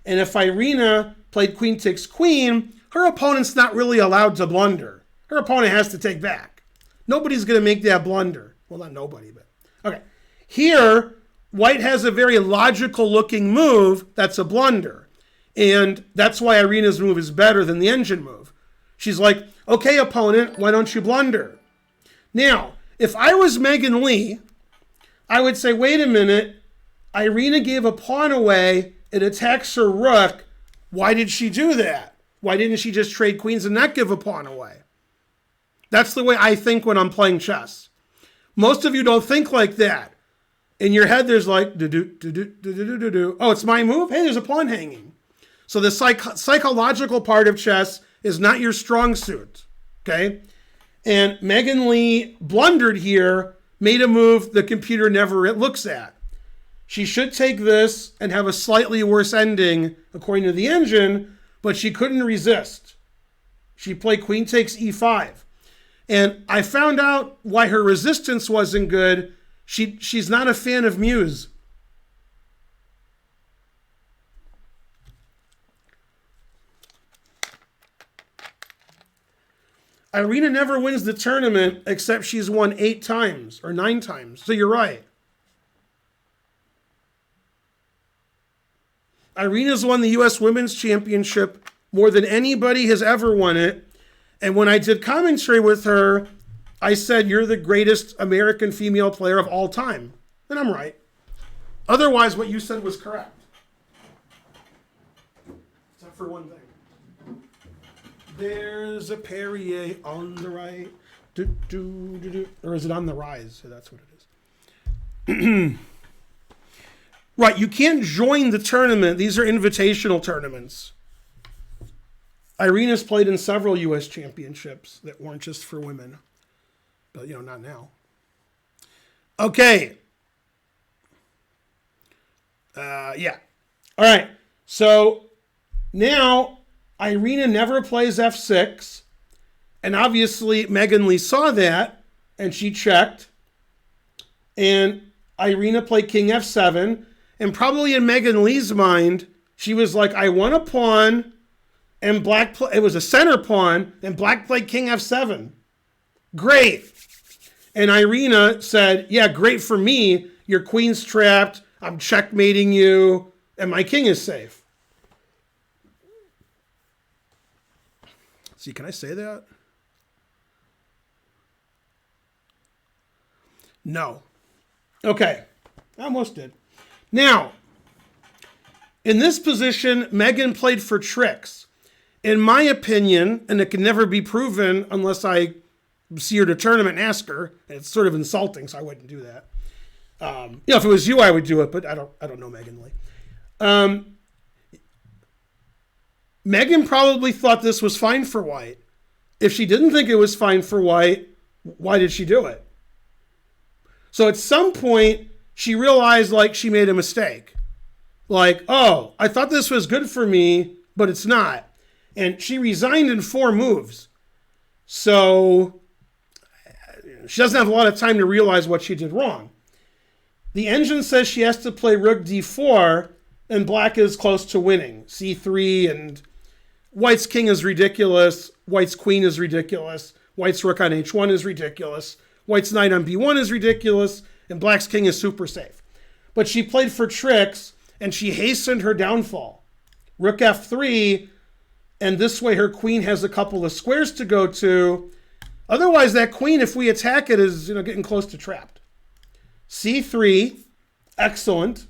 And if Irina played queen takes queen, her opponent's not really allowed to blunder. Her opponent has to take back. Nobody's going to make that blunder. Well, not nobody, but okay. Here, white has a very logical looking move that's a blunder. And that's why Irina's move is better than the engine move. She's like, okay, opponent, why don't you blunder? Now, if I was Megan Lee, I would say, wait a minute, Irina gave a pawn away, it attacks her rook. Why did she do that? Why didn't she just trade queens and not give a pawn away? That's the way I think when I'm playing chess. Most of you don't think like that. In your head, there's like, oh, it's my move? Hey, there's a pawn hanging. So the psychological part of chess is not your strong suit, okay? And Megan Lee blundered here, made a move the computer never looks at. She should take this and have a slightly worse ending, according to the engine, but she couldn't resist. She played queen takes e5. And I found out why her resistance wasn't good. She's not a fan of Muse. Irina never wins the tournament except she's won 8 times or 9 times. So you're right. Irina's won the U.S. Women's Championship more than anybody has ever won it. And when I did commentary with her, I said, you're the greatest American female player of all time. And I'm right. Otherwise, what you said was correct. Except for one thing. There's a Perrier on the right. Or is it on the rise? So that's what it is. Right, you can't join the tournament. These are invitational tournaments. Irina's played in several U.S. championships that weren't just for women. But, not now. Okay. Yeah. All right. So now Irina never plays f6. And obviously Megan Lee saw that and she checked. And Irina played king f7. And probably in Megan Lee's mind, she was like, I won a pawn. And it was a center pawn. And black played king f7. Great. And Irina said, yeah, great for me. Your queen's trapped. I'm checkmating you. And my king is safe. See, can I say that? No. Okay. I almost did. Now, in this position, Megan played for tricks. In my opinion, and it can never be proven unless I see her at a tournament and ask her, and it's sort of insulting, so I wouldn't do that. If it was you, I would do it, but I don't know Megan Lee. Megan probably thought this was fine for white. If she didn't think it was fine for white, why did she do it? So at some point, she realized like she made a mistake. Like, oh, I thought this was good for me, but it's not. And she resigned in 4 moves. So she doesn't have a lot of time to realize what she did wrong. The engine says she has to play rook d4, and black is close to winning. c3, and white's king is ridiculous. White's queen is ridiculous. White's rook on h1 is ridiculous. White's knight on b1 is ridiculous. And black's king is super safe. But she played for tricks, and she hastened her downfall. Rook f3, and this way her queen has a couple of squares to go to. Otherwise, that queen, if we attack it, is getting close to trapped. c3, excellent.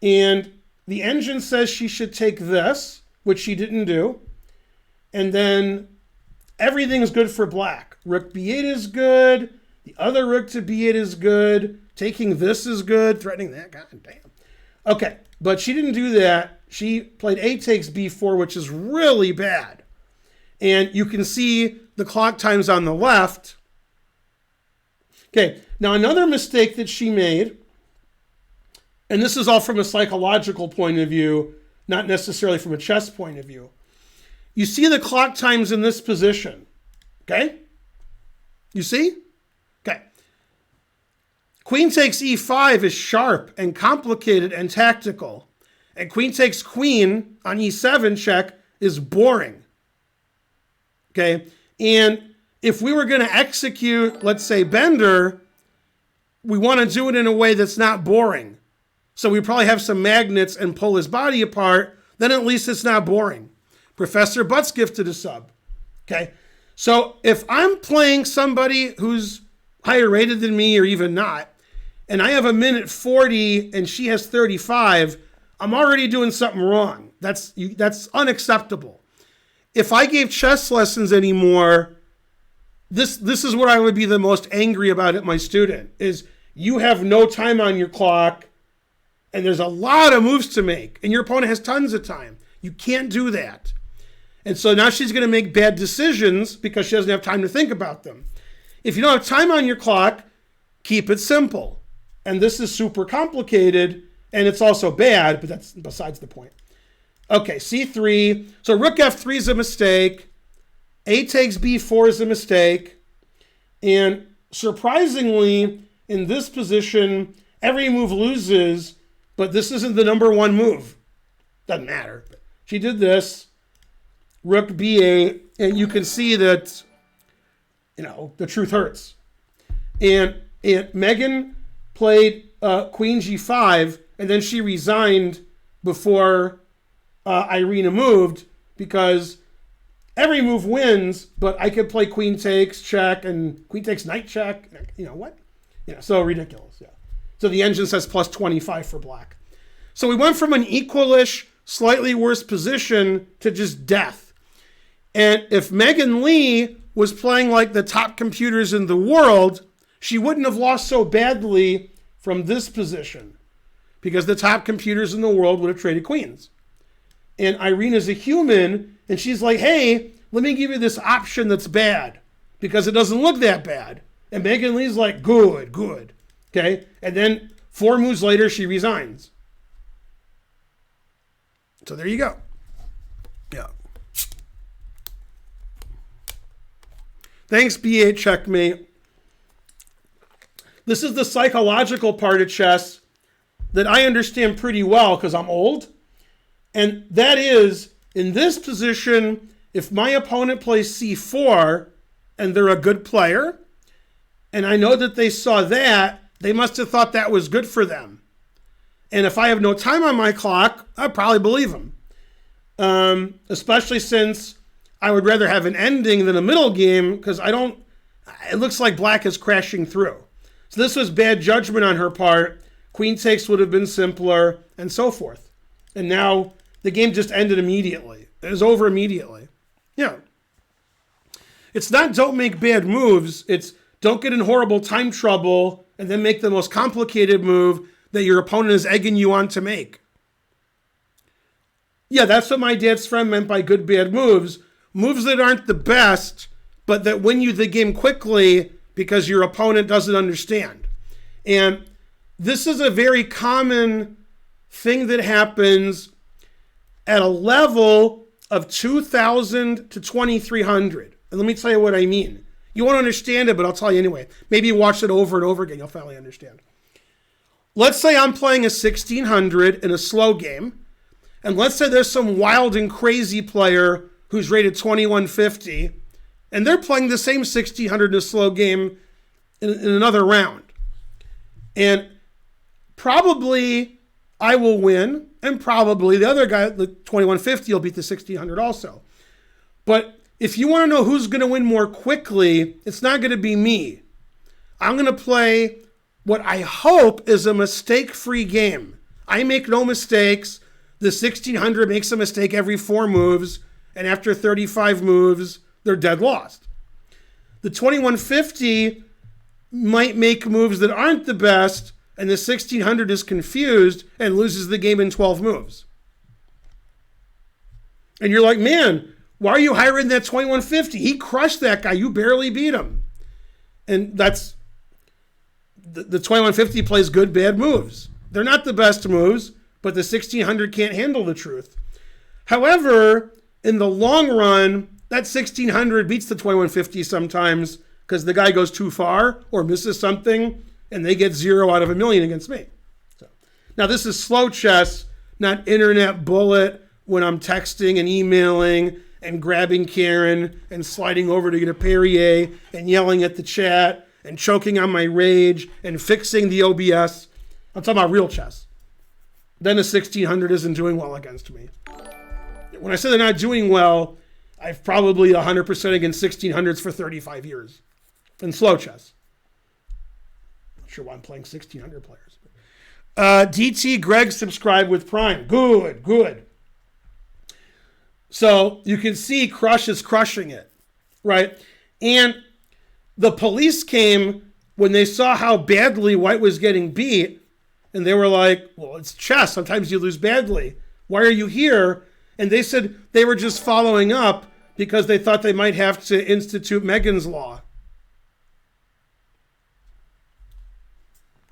And the engine says she should take this, which she didn't do. And then everything is good for black. Rook b8 is good. The other rook to b8 is good. Taking this is good. Threatening that. God damn. Okay, but she didn't do that. She played a takes b4, which is really bad. And you can see the clock times on the left. Okay, now another mistake that she made, and this is all from a psychological point of view, not necessarily from a chess point of view. You see the clock times in this position, okay? You see? Okay. Queen takes e5 is sharp and complicated and tactical. And queen takes queen on e7 check is boring. Okay? And if we were going to execute, let's say, Bender, we want to do it in a way that's not boring. So we probably have some magnets and pull his body apart. Then at least it's not boring. Professor Butts gifted a sub. Okay? So if I'm playing somebody who's higher rated than me or even not, and I have a minute 40 and she has 35, I'm already doing something wrong. That's unacceptable. If I gave chess lessons anymore, this is what I would be the most angry about at my student, is you have no time on your clock and there's a lot of moves to make and your opponent has tons of time. You can't do that. And so now she's going to make bad decisions because she doesn't have time to think about them. If you don't have time on your clock, keep it simple. And this is super complicated, and it's also bad, but that's besides the point. Okay, c3. So rook f3 is a mistake. A takes b4 is a mistake. And surprisingly, in this position, every move loses, but this isn't the number one move. Doesn't matter. She did this. Rook b8, and you can see that, the truth hurts. And Megan played queen g5, and then she resigned before Irina moved, because every move wins, but I could play queen takes check and queen takes knight check. What? So ridiculous. Yeah. So the engine says plus 25 for black. So we went from an equalish, slightly worse position to just death. And if Megan Lee was playing like the top computers in the world, she wouldn't have lost so badly from this position, because the top computers in the world would have traded queens. And Irina's a human, and she's like, hey, let me give you this option that's bad, because it doesn't look that bad. And Megan Lee's like, good. Okay? And then 4 moves later, she resigns. So there you go. Yeah. Thanks, B8 Checkmate. This is the psychological part of chess that I understand pretty well because I'm old. And that is, in this position, if my opponent plays c4 and they're a good player, and I know that they saw that, they must have thought that was good for them. And if I have no time on my clock, I'd probably believe them. Especially since I would rather have an ending than a middle game, because it looks like black is crashing through. So this was bad judgment on her part. Queen takes would have been simpler, and so forth. And now the game just ended immediately. It was over immediately. Yeah. It's not don't make bad moves. It's don't get in horrible time trouble and then make the most complicated move that your opponent is egging you on to make. Yeah, that's what my dad's friend meant by good bad moves. Moves that aren't the best, but that win you the game quickly because your opponent doesn't understand. And this is a very common thing that happens at a level of 2,000 to 2,300. And let me tell you what I mean. You won't understand it, but I'll tell you anyway. Maybe you watch it over and over again, you'll finally understand. Let's say I'm playing a 1,600 in a slow game, and let's say there's some wild and crazy player who's rated 2,150, and they're playing the same 1,600 in a slow game in another round. And probably I will win, and probably the other guy, the 2,150, will beat the 1,600 also. But if you want to know who's going to win more quickly, it's not going to be me. I'm going to play what I hope is a mistake-free game. I make no mistakes. The 1,600 makes a mistake every 4 moves, and after 35 moves, they're dead lost. The 2,150 might make moves that aren't the best, and the 1,600 is confused and loses the game in 12 moves. And you're like, man, why are you hiring that 2,150? He crushed that guy. You barely beat him. And that's, the 2,150 plays good, bad moves. They're not the best moves, but the 1,600 can't handle the truth. However, in the long run, that 1,600 beats the 2,150 sometimes because the guy goes too far or misses something. and they get 0 out of a million against me. So now this is slow chess, not internet bullet when I'm texting and emailing and grabbing Karen and sliding over to get a Perrier and yelling at the chat and choking on my rage and fixing the OBS. I'm talking about real chess. Then a 1600 isn't doing well against me. When I say they're not doing well, I've probably 100% against 1600s for 35 years in slow chess. Not sure why I'm playing 1600 players. DT Greg subscribed with Prime. Good. So you can see Crush is crushing it, right? And the police came when they saw how badly White was getting beat, and they were like, well, it's chess. Sometimes you lose badly. Why are you here? And they said they were just following up because they thought they might have to institute Megan's Law.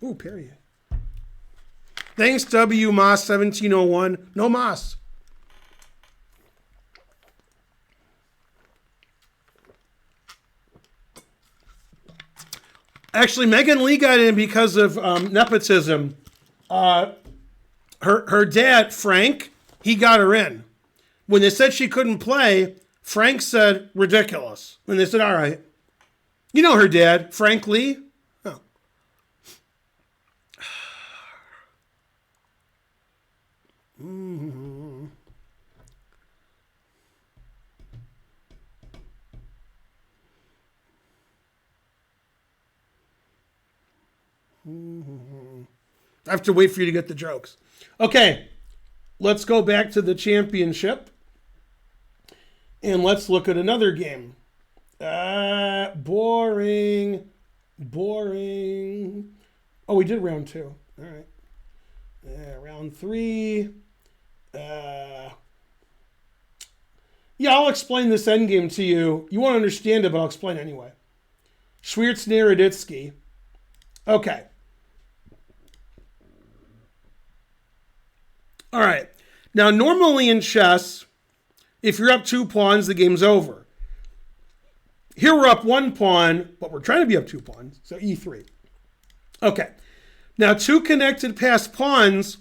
Ooh, period. Thanks, W. Moss 1701. No Moss. Actually, Megan Lee got in because of nepotism. Her dad, Frank, he got her in. When they said she couldn't play, Frank said, ridiculous. And they said, all right. You know her dad, Frank Lee? Oh. Mm-hmm. I have to wait for you to get the jokes. Okay, let's go back to the championship. And let's look at another game. Boring. Oh, we did round 2. All right. Round 3. Yeah, I'll explain this endgame to you. You won't understand it, but I'll explain anyway. Schwiertz-Naroditsky. Okay. All right. Now, normally in chess, if you're up 2 pawns, the game's over. Here we're up 1 pawn, but we're trying to be up 2 pawns, so e3. Okay. Now, 2 connected passed pawns,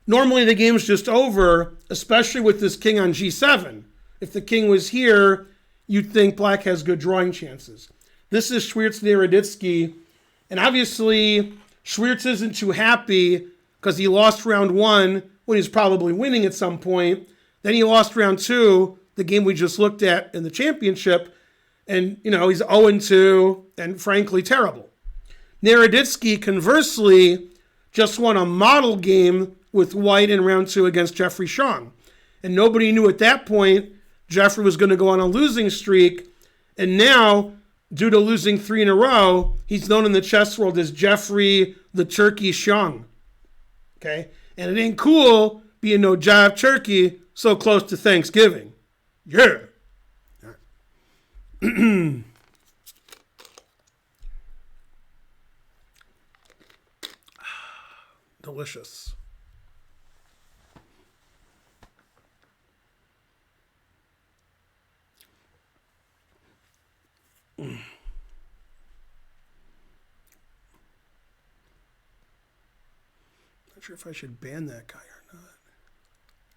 normally the game's just over, especially with this king on g7. If the king was here, you'd think black has good drawing chances. This is Schwiertz-Naroditsky, and obviously Schwiertz isn't too happy because he lost round 1 when he's probably winning at some point. Then he lost round 2, the game we just looked at in the championship, and he's 0-2 and frankly terrible. Naroditsky, conversely, just won a model game with White in round 2 against Jeffrey Shong. And nobody knew at that point Jeffrey was going to go on a losing streak. And now, due to losing 3 in a row, he's known in the chess world as Jeffrey the Turkey Shong. Okay? And it ain't cool being no jive turkey so close to Thanksgiving. Yeah. Delicious. Not sure if I should ban that guy or not.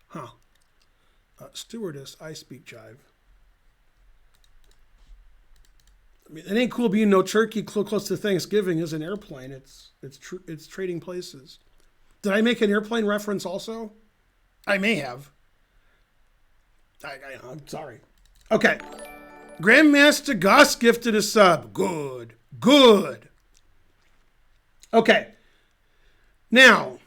Huh. Stewardess, I speak jive. I mean, it ain't cool being no turkey close to Thanksgiving as an airplane. It's trading places. Did I make an airplane reference also? I may have. I'm sorry. Okay. Grandmaster Gus gifted a sub. Good. Okay. Now,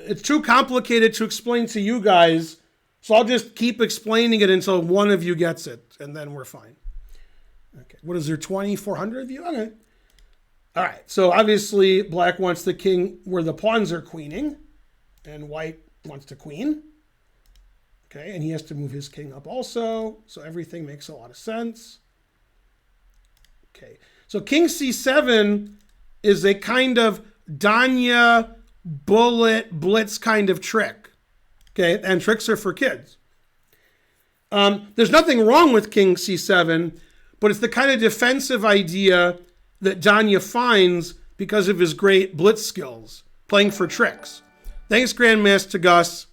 it's too complicated to explain to you guys, so I'll just keep explaining it until one of you gets it, and then we're fine. Okay. What is there, 2,400 of you? Okay. All right. So obviously, black wants the king where the pawns are queening, and white wants to queen. Okay, and he has to move his king up also, so everything makes a lot of sense. Okay, so king c7 is a kind of Danya bullet blitz kind of trick. Okay, and tricks are for kids. There's nothing wrong with king c7, but it's the kind of defensive idea that Danya finds because of his great blitz skills, playing for tricks. Thanks, Grandmaster Gus.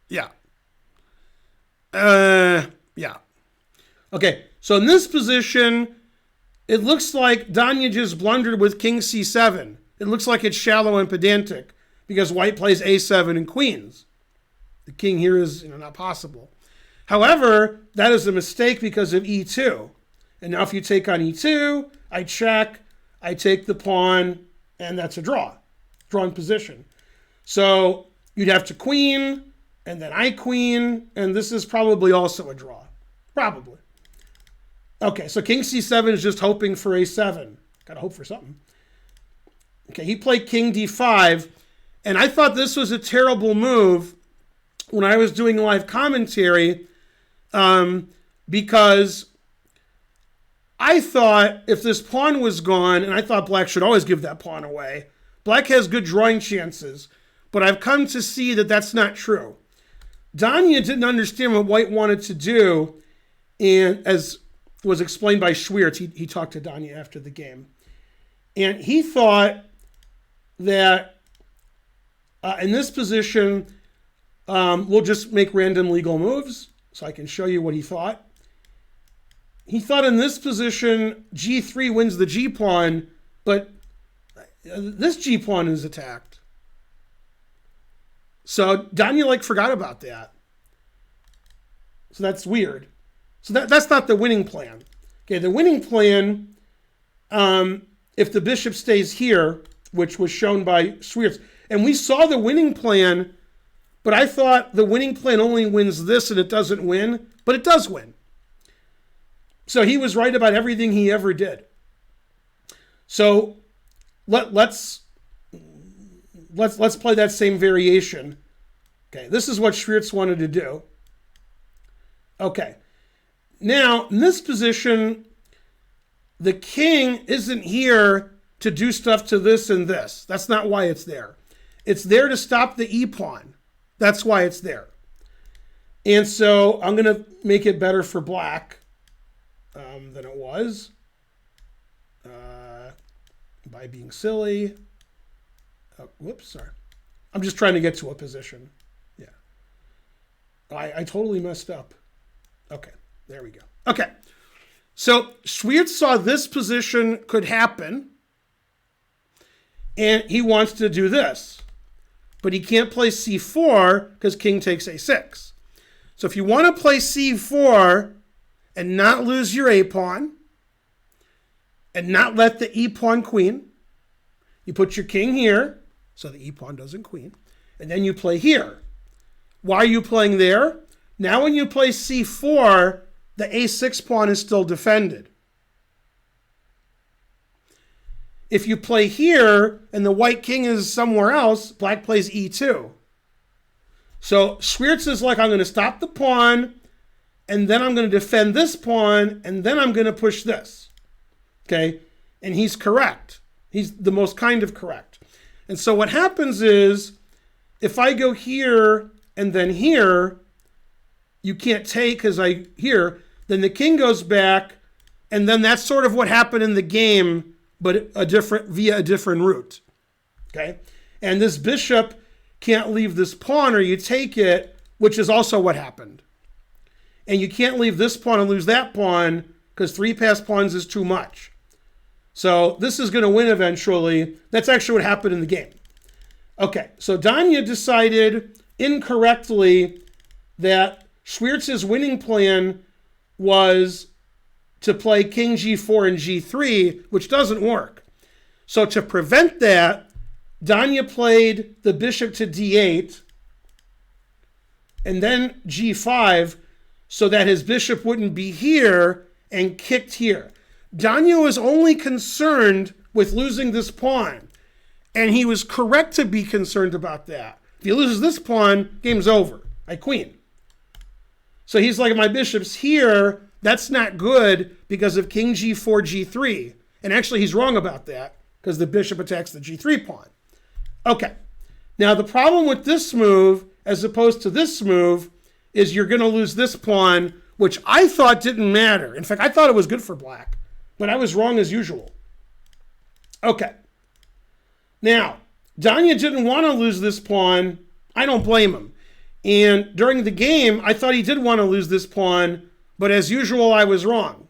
Yeah. Yeah. Okay, so in this position, it looks like Danya just blundered with king c7. It looks like it's shallow and pedantic because white plays a7 and queens. The king here is not possible. However, that is a mistake because of e2. And now if you take on e2, I check, I take the pawn, and that's a draw. Drawn position. So you'd have to queen, and then I queen, and this is probably also a draw. Probably. Okay, so king c7 is just hoping for a7. Gotta hope for something. Okay, he played king d5, and I thought this was a terrible move when I was doing live commentary because I thought if this pawn was gone, and I thought black should always give that pawn away, black has good drawing chances, but I've come to see that that's not true. Danya didn't understand what white wanted to do, and as was explained by Schwiertz, he talked to Danya after the game, and he thought that in this position, we'll just make random legal moves, so I can show you what he thought. He thought in this position, g3 wins the g-pawn, but this g-pawn is attacked. So Danya forgot about that. So that's weird. So that's not the winning plan. Okay, the winning plan, if the bishop stays here, which was shown by Schwiertz, and we saw the winning plan, but I thought the winning plan only wins this and it doesn't win, but it does win. So he was right about everything he ever did. So let's play that same variation. Okay, this is what Schwiertz wanted to do. Okay, now in this position, the king isn't here to do stuff to this and this. That's not why it's there. It's there to stop the e-pawn. That's why it's there. And so I'm going to make it better for black than it was by being silly. Oh, whoops, sorry. I'm just trying to get to a position. Yeah. I totally messed up. Okay, there we go. Okay, so Schwiertz saw this position could happen, and he wants to do this. But he can't play c4 because king takes a6. So if you want to play c4 and not lose your a-pawn, and not let the e-pawn queen, you put your king here, so the e-pawn doesn't queen, and then you play here. Why are you playing there? Now when you play c4, the a6 pawn is still defended. If you play here and the white king is somewhere else, black plays e2. So Schwiertz is like, I'm going to stop the pawn, and then I'm going to defend this pawn, and then I'm going to push this. Okay? And he's correct. He's the most kind of correct. And so what happens is, if I go here and then here, you can't take because here, then the king goes back, and then that's sort of what happened in the game, but via a different route. Okay? And this bishop can't leave this pawn, or you take it, which is also what happened. And you can't leave this pawn and lose that pawn because 3 passed pawns is too much. So this is going to win eventually. That's actually what happened in the game. Okay, so Danya decided incorrectly that Schwiertz's winning plan was to play king g4 and g3, which doesn't work. So to prevent that, Danya played the bishop to d8 and then g5 so that his bishop wouldn't be here and kicked here. Danya was only concerned with losing this pawn, and he was correct to be concerned about that. If he loses this pawn, game's over. I queen. So he's like, my bishop's here. That's not good because of king g4, g3. And actually, he's wrong about that because the bishop attacks the g3 pawn. Okay. Now, the problem with this move, as opposed to this move, is you're going to lose this pawn, which I thought didn't matter. In fact, I thought it was good for black, but I was wrong as usual. Okay. Now, Danya didn't want to lose this pawn. I don't blame him. And during the game, I thought he did want to lose this pawn, but as usual, I was wrong.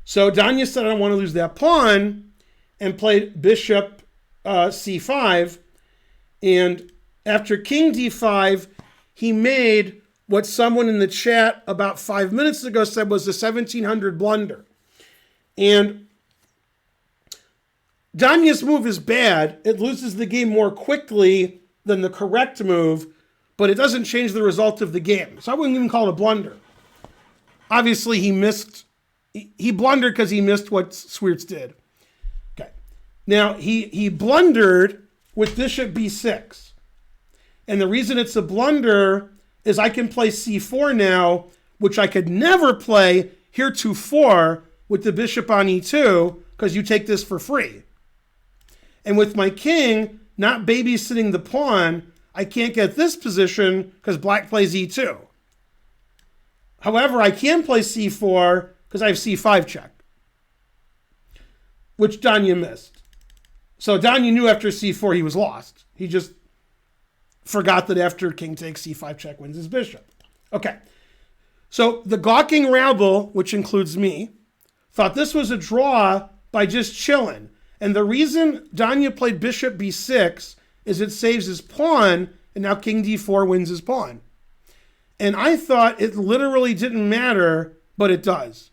So Danya said, I don't want to lose that pawn, and played bishop c5. And after king d5, he made what someone in the chat about 5 minutes ago said was the 1700 blunder. And Danya's move is bad. It loses the game more quickly than the correct move, but it doesn't change the result of the game. So I wouldn't even call it a blunder. Obviously, he missed. He blundered because he missed what Sweerts did. Okay. Now, he blundered with bishop b6. And the reason it's a blunder is I can play c4 now, which I could never play heretofore with the bishop on e2, because you take this for free. And with my king not babysitting the pawn, I can't get this position because black plays e2. However, I can play c4 because I have c5 check, which Danya missed. So Danya knew after c4 he was lost. He just forgot that after king takes c5 check wins his bishop. Okay, so the gawking rabble, which includes me, thought this was a draw by just chilling. And the reason Danya played bishop b6 is it saves his pawn, and now king d4 wins his pawn. And I thought it literally didn't matter, but it does.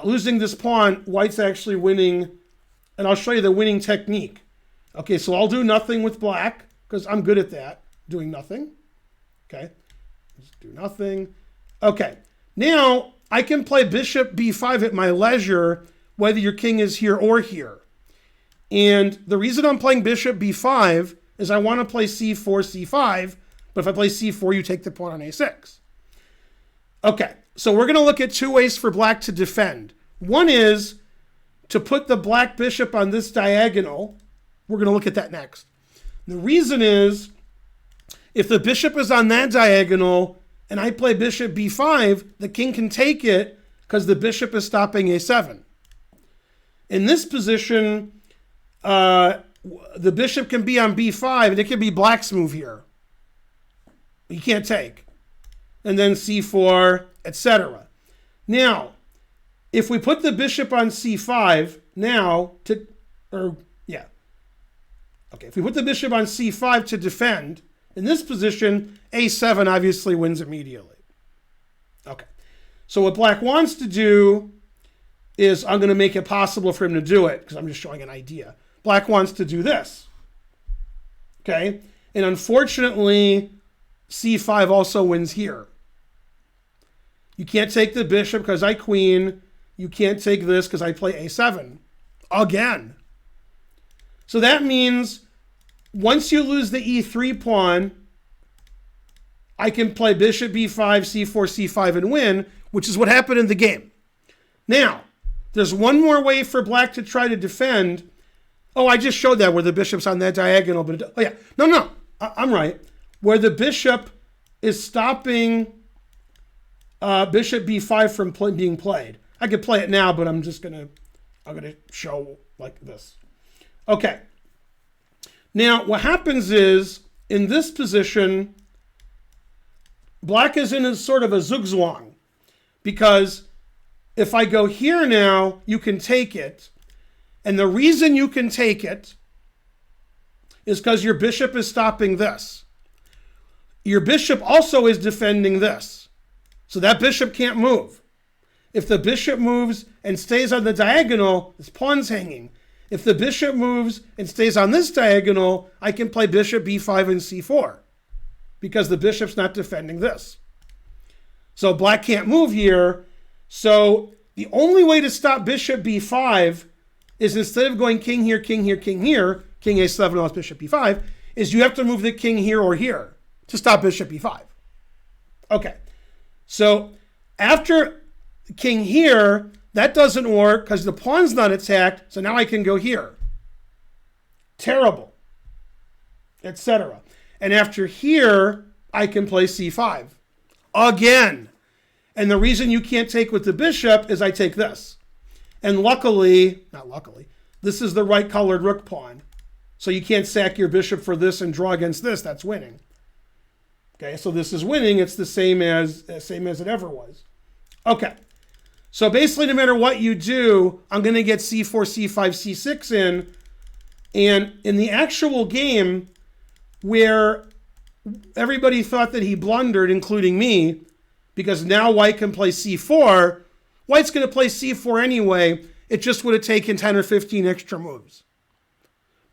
Losing this pawn, white's actually winning, and I'll show you the winning technique. Okay, so I'll do nothing with black, because I'm good at that, doing nothing. Okay, just do nothing. Okay, now I can play bishop b5 at my leisure, whether your king is here or here. And the reason I'm playing bishop b5 is I want to play c4, c5, but if I play c4, you take the pawn on a6. Okay, so we're going to look at two ways for black to defend. One is to put the black bishop on this diagonal. We're going to look at that next. The reason is, if the bishop is on that diagonal and I play bishop b5, the king can take it because the bishop is stopping a7. In this position, the bishop can be on b5, and it can be black's move here. He can't take. And then c4, etc. Now, if we put the bishop on c5 now if we put the bishop on c5 to defend, in this position, a7 obviously wins immediately. Okay, so what black wants to do is I'm going to make it possible for him to do it, because I'm just showing an idea. Black wants to do this. Okay, and unfortunately, c5 also wins here. You can't take the bishop because I queen. You can't take this because I play a7. Again. So that means once you lose the e3 pawn, I can play bishop b5, c4, c5 and win, which is what happened in the game. Now, there's one more way for black to try to defend. Oh, I just showed that where the bishop's on that diagonal. But I'm right. Where the bishop is stopping bishop b5 from being played. I could play it now, but I'm going to show like this. Okay. Now, what happens is, in this position, black is in a sort of a zugzwang, because if I go here now, you can take it. And the reason you can take it is because your bishop is stopping this. Your bishop also is defending this. So that bishop can't move. If the bishop moves and stays on the diagonal, this pawn's hanging. If the bishop moves and stays on this diagonal, I can play bishop b5 and c4 because the bishop's not defending this. So black can't move here. So the only way to stop bishop b5 is, instead of going king here, king here, king here, king a7 lost bishop b5, is you have to move the king here or here to stop bishop b5. Okay, so after king here, that doesn't work because the pawn's not attacked, so now I can go here. Terrible, etc. And after here, I can play c5 again. And the reason you can't take with the bishop is I take this. And luckily, not luckily, this is the right colored rook pawn. So you can't sack your bishop for this and draw against this. That's winning. Okay, so this is winning. It's the same as it ever was. Okay, so basically no matter what you do, I'm going to get c4, c5, c6 in. And in the actual game where everybody thought that he blundered, including me, because now white can play c4, white's going to play c4 anyway. It just would have taken 10 or 15 extra moves.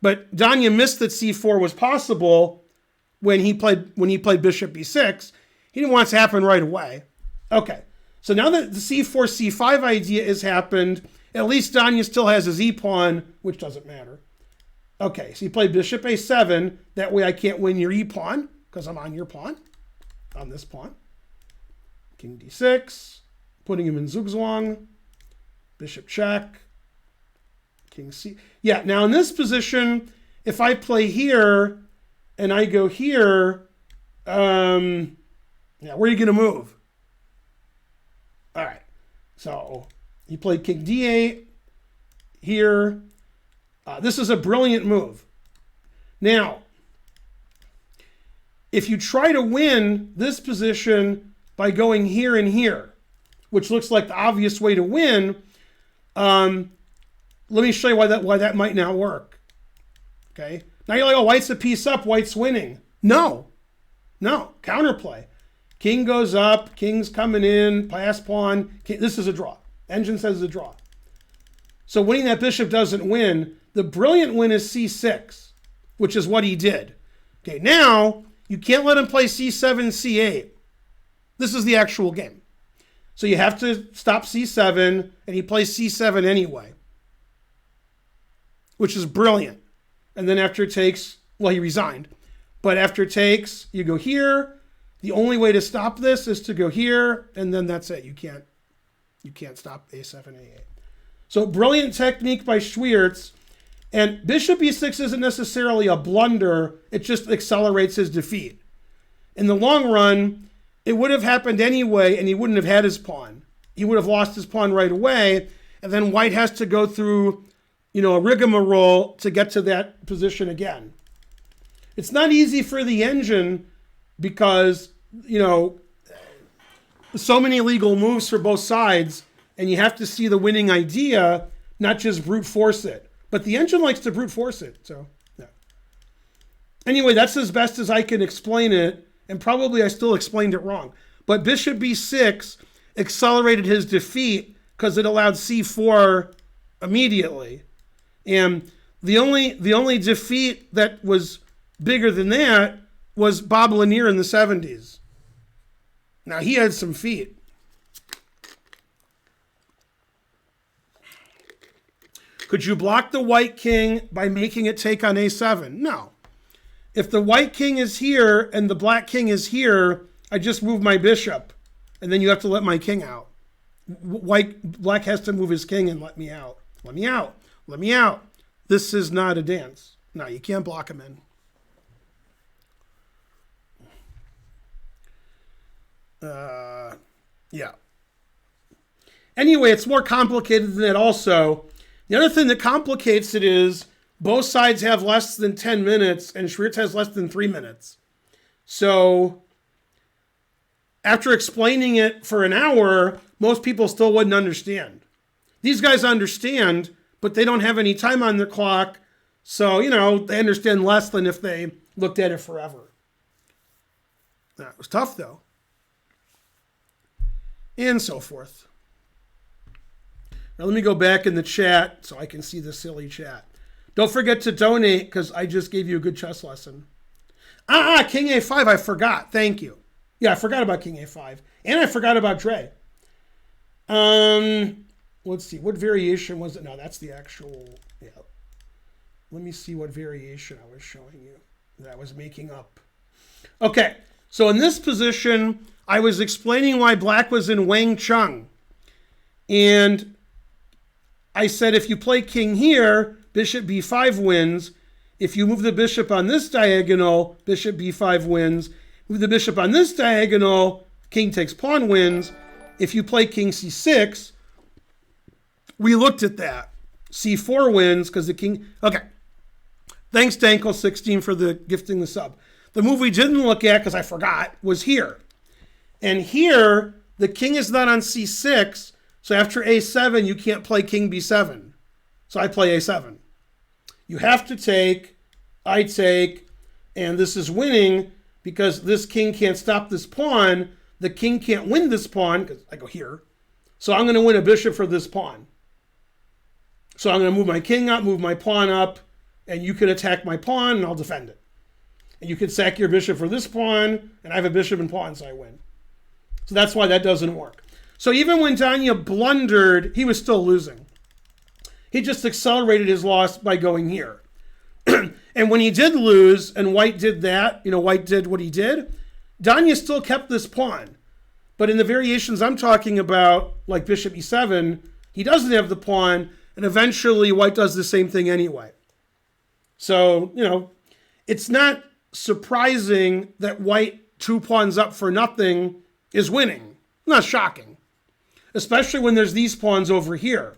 But Danya missed that c4 was possible when he played bishop b6. He didn't want it to happen right away. Okay, so now that the c4, c5 idea has happened, at least Danya still has his e-pawn, which doesn't matter. Okay, so he played bishop a7. That way I can't win your e-pawn because I'm on your pawn, on this pawn. King d6, putting him in zugzwang. Bishop check. King c. Yeah, now in this position, if I play here and I go here, where are you going to move? All right, so he played king d8 here. This is a brilliant move. Now, if you try to win this position by going here and here, which looks like the obvious way to win, let me show you why that might not work. Okay. Now you're like, oh, white's a piece up, white's winning. No, counterplay. King goes up, king's coming in, pass pawn. This is a draw. Engine says it's a draw. So winning that bishop doesn't win. The brilliant win is c6, which is what he did. Okay, now you can't let him play c7, c8. This is the actual game. So you have to stop c7, and he plays c7 anyway, which is brilliant. And then after takes, well, he resigned. But after takes, you go here. The only way to stop this is to go here, and then that's it. You can't stop a7, a8. So brilliant technique by Schwiertz. And bishop e6 isn't necessarily a blunder. It just accelerates his defeat. In the long run, it would have happened anyway, and he wouldn't have had his pawn. He would have lost his pawn right away, and then white has to go through, a rigmarole to get to that position again. It's not easy for the engine because, so many legal moves for both sides, and you have to see the winning idea, not just brute force it. But the engine likes to brute force it, so yeah. Anyway, that's as best as I can explain it, and probably I still explained it wrong. But bishop b6 accelerated his defeat because it allowed c4 immediately. And the only defeat that was bigger than that was Bob Lanier in the 70s. Now, he had some feet. Could you block the white king by making it take on a7? No. If the white king is here and the black king is here, I just move my bishop, and then you have to let my king out. Black has to move his king and let me out. Let me out. Let me out. This is not a dance. No, you can't block him in. Yeah. Anyway, it's more complicated than that also. The other thing that complicates it is both sides have less than 10 minutes and Schwiertz has less than 3 minutes. So after explaining it for an hour, most people still wouldn't understand. These guys understand, but they don't have any time on their clock. So, they understand less than if they looked at it forever. That was tough, though. And so forth. Now let me go back in the chat so I can see the silly chat. Don't forget to donate because I just gave you a good chess lesson. King a5, I forgot. Thank you. Yeah, I forgot about King a5. And I forgot about Dre. Let's see. What variation was it? No, that's the actual... Yeah. Let me see what variation I was showing you that I was making up. Okay. So in this position, I was explaining why black was in Wang Chung. And I said if you play king here, bishop b5 wins. If you move the bishop on this diagonal, bishop b5 wins. Move the bishop on this diagonal, king takes pawn wins. if you play king c6, we looked at that. c4 wins because the king... Okay. Thanks, Danko16, for the gifting the sub. The move we didn't look at, because I forgot, was here. And here, the king is not on c6, so after a7, you can't play king b7. So I play a7. You have to take, I take, and this is winning because this king can't stop this pawn. The king can't win this pawn, because I go here. So I'm going to win a bishop for this pawn. So I'm going to move my king up, move my pawn up, and you can attack my pawn, and I'll defend it. And you can sack your bishop for this pawn, and I have a bishop and pawn, so I win. So that's why that doesn't work. So even when Danya blundered, he was still losing. He just accelerated his loss by going here. And when he did lose, and White did that, White did what he did, Danya still kept this pawn. But in the variations I'm talking about, like bishop e7, he doesn't have the pawn, and eventually White does the same thing anyway. So, it's not surprising that White 2 pawns up for nothing is winning. Not shocking. Especially when there's these pawns over here.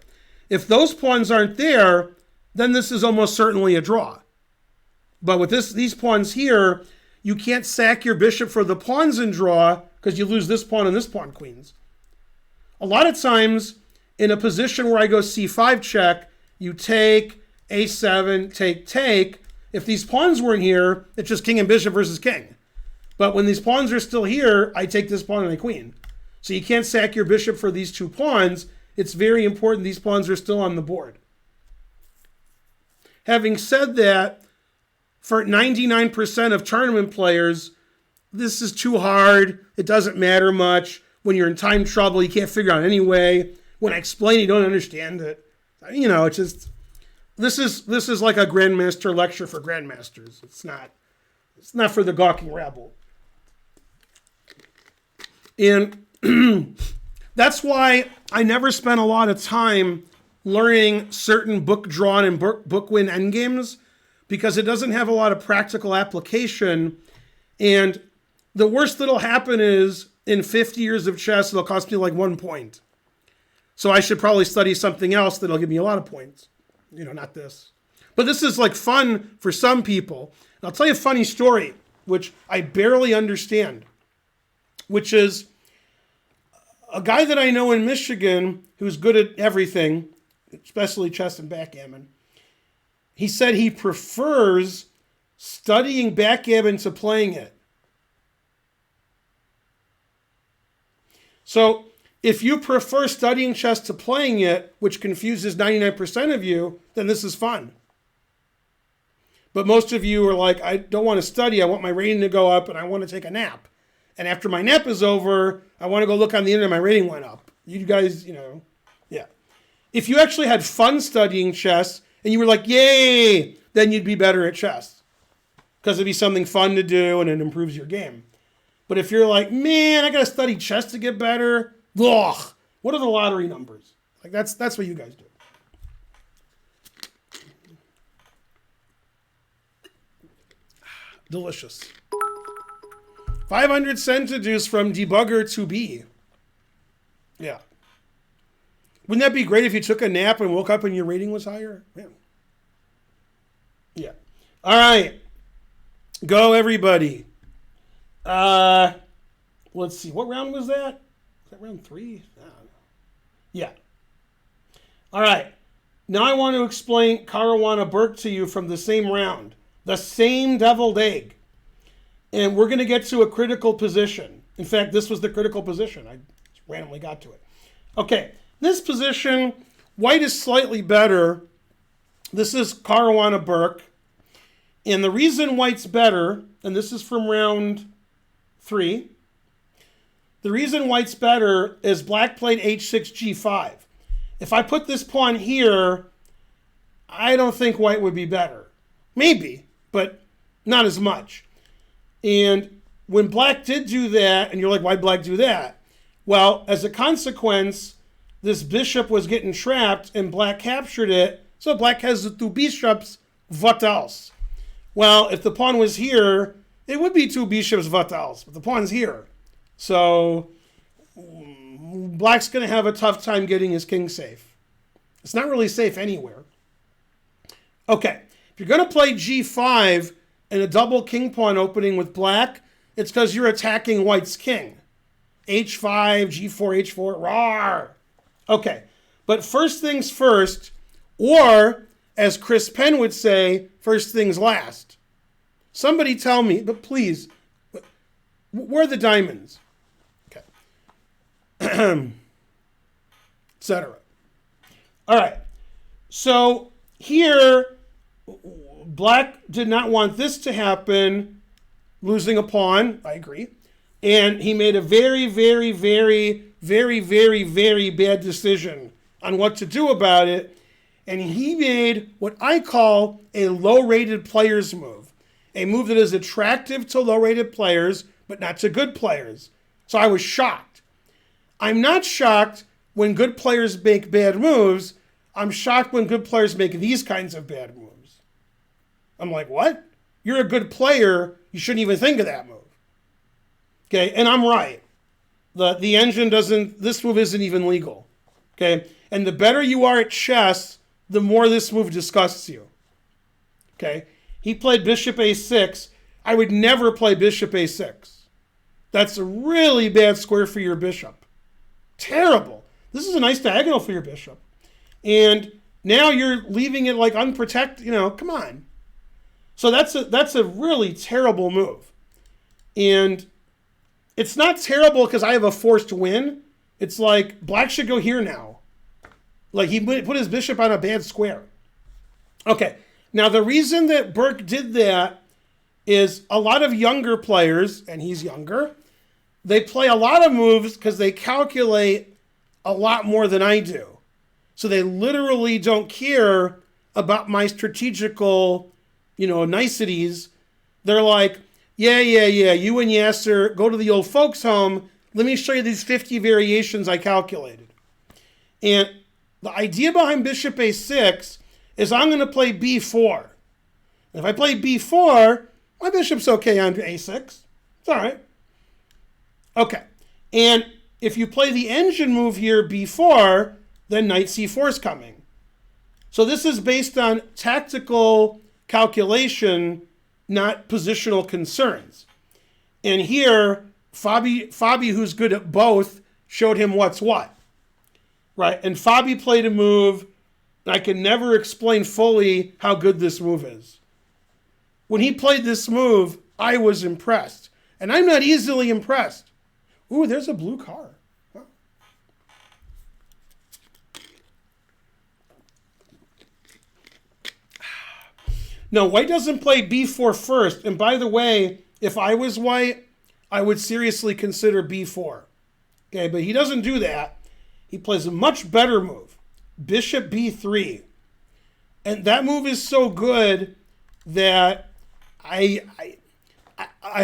If those pawns aren't there, then this is almost certainly a draw. But with these pawns here, you can't sack your bishop for the pawns and draw because you lose this pawn and this pawn queens. A lot of times, in a position where I go c5 check, you take a7, take. If these pawns weren't here, it's just king and bishop versus king. But when these pawns are still here, I take this pawn and a queen. So you can't sack your bishop for these 2 pawns. It's very important these pawns are still on the board. Having said that, for 99% of tournament players, this is too hard. It doesn't matter much. When you're in time trouble, you can't figure out anyway. When I explain, you don't understand it. It's just... This is like a grandmaster lecture for grandmasters. It's not for the gawking rabble. And that's why I never spent a lot of time learning certain book-drawn and book-win endgames, because it doesn't have a lot of practical application. And the worst that'll happen is, in 50 years of chess, it'll cost me like 1 point. So I should probably study something else that'll give me a lot of points. Not this. But this is like fun for some people. And I'll tell you a funny story, which I barely understand, which is a guy that I know in Michigan who's good at everything, especially chess and backgammon. He said he prefers studying backgammon to playing it. So if you prefer studying chess to playing it, which confuses 99% of you, then this is fun. But most of you are like, I don't want to study. I want my rating to go up and I want to take a nap. And after my nap is over, I want to go look on the internet. My rating went up. You guys, yeah. If you actually had fun studying chess and you were like, yay, then you'd be better at chess. Because it'd be something fun to do and it improves your game. But if you're like, man, I got to study chess to get better. Ugh, what are the lottery numbers? Like that's what you guys do. Delicious. 500 centimeters from debugger to B. Yeah. Wouldn't that be great if you took a nap and woke up and your rating was higher? Man. Yeah. All right. Go, everybody. Let's see. What round was that? Was that round 3? Yeah. All right. Now I want to explain Caruana Burke to you from the same round. The same deviled egg. And we're going to get to a critical position. In fact, this was the critical position. I just randomly got to it. Okay. This position, white is slightly better. This is Caruana Burke. And the reason white's better, and this is from round 3, the reason white's better is black played h6, g5. If I put this pawn here, I don't think white would be better. Maybe, but not as much. And when black did do that, and you're like, why'd black do that? Well, as a consequence, this bishop was getting trapped and black captured it. So black has the 2 bishops, what else? Well, if the pawn was here, it would be 2 bishops, what else? But the pawn's here. So black's going to have a tough time getting his king safe. It's not really safe anywhere. Okay, if you're going to play g5 and a double king pawn opening with black, it's because you're attacking white's king. h5, g4, h4, rawr. Okay, but first things first, or as Chris Penn would say, first things last. Somebody tell me, but please, where are the diamonds? Okay. Etc. All right. So here, black did not want this to happen, losing a pawn. I agree. And he made a very, very, very, very, very, very bad decision on what to do about it. And he made what I call a low-rated players move. A move that is attractive to low-rated players, but not to good players. So I was shocked. I'm not shocked when good players make bad moves. I'm shocked when good players make these kinds of bad moves. I'm like, what? You're a good player. You shouldn't even think of that move. Okay, and I'm right. The engine doesn't, this move isn't even legal. Okay, and the better you are at chess, the more this move disgusts you. Okay, he played bishop a6. I would never play bishop a6. That's a really bad square for your bishop. Terrible. This is a nice diagonal for your bishop. And now you're leaving it like unprotected, come on. So that's a really terrible move. And it's not terrible because I have a forced win. It's like black should go here now. Like he put his bishop on a bad square. Okay, now the reason that Burke did that is a lot of younger players, and he's younger, they play a lot of moves because they calculate a lot more than I do. So they literally don't care about my strategical, niceties. They're like, yeah, you and Yasser, go to the old folks' home. Let me show you these 50 variations I calculated. And the idea behind bishop a6 is I'm going to play b4. And if I play b4, my bishop's okay on a6. It's all right. Okay. And if you play the engine move here, b4, then knight c4 is coming. So this is based on tactical calculation, not positional concerns. And here, Fabi, who's good at both, showed him what's what. Right? And Fabi played a move, and I can never explain fully how good this move is. When he played this move, I was impressed. And I'm not easily impressed. Ooh, there's a blue car. Wow. No, white doesn't play b4 first. And by the way, if I was white, I would seriously consider b4. Okay, but he doesn't do that. He plays a much better move, bishop b3. And that move is so good that I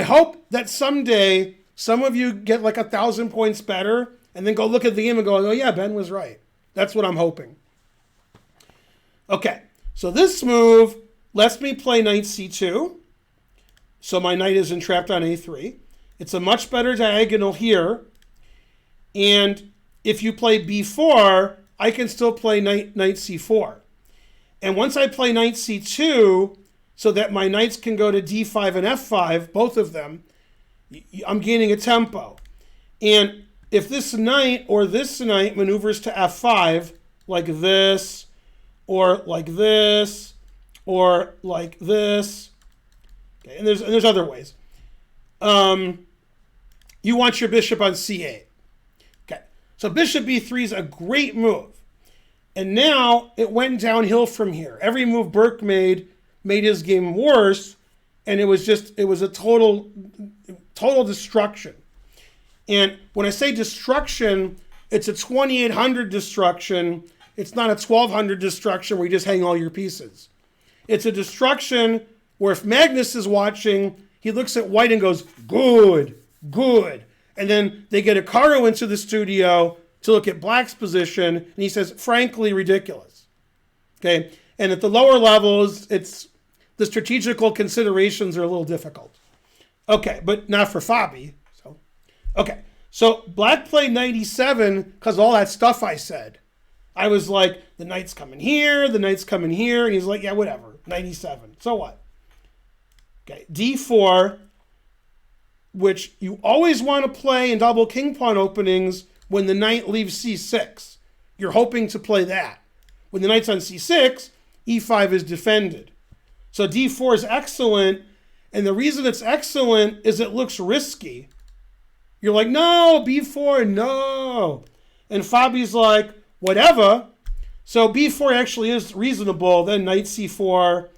hope that someday some of you get like 1,000 points better and then go look at the game and go, oh yeah, Ben was right. That's what I'm hoping. Okay, so this move lets me play knight c2. So my knight is entrapped on a3. It's a much better diagonal here. And if you play b4, I can still play knight c4. And once I play knight c2, so that my knights can go to d5 and f5, both of them, I'm gaining a tempo. And if this knight or this knight maneuvers to f5, like this, or like this, or like this, okay, and there's other ways. You want your bishop on c8. Okay, so bishop b3 is a great move. And now it went downhill from here. Every move Burke made his game worse, and it was a total destruction. And when I say destruction, it's a 2800 destruction. It's not a 1200 destruction where you just hang all your pieces. It's a destruction where if Magnus is watching, he looks at white and goes, good. And then they get Hikaru into the studio to look at black's position, and he says, frankly, ridiculous. Okay, and at the lower levels, the strategical considerations are a little difficult. Okay, but not for Fabi. Okay, So black played knight e7 because all that stuff I said. I was like, the knight's coming here, the knight's coming here. And he's like, yeah, whatever, knight e7. So what? Okay, d4, which you always want to play in double king pawn openings when the knight leaves c6. You're hoping to play that. When the knight's on c6, e5 is defended. So d4 is excellent, and the reason it's excellent is it looks risky. You're like, no, b4, no. And Fabi's like, whatever. So b4 actually is reasonable. Then knight c4,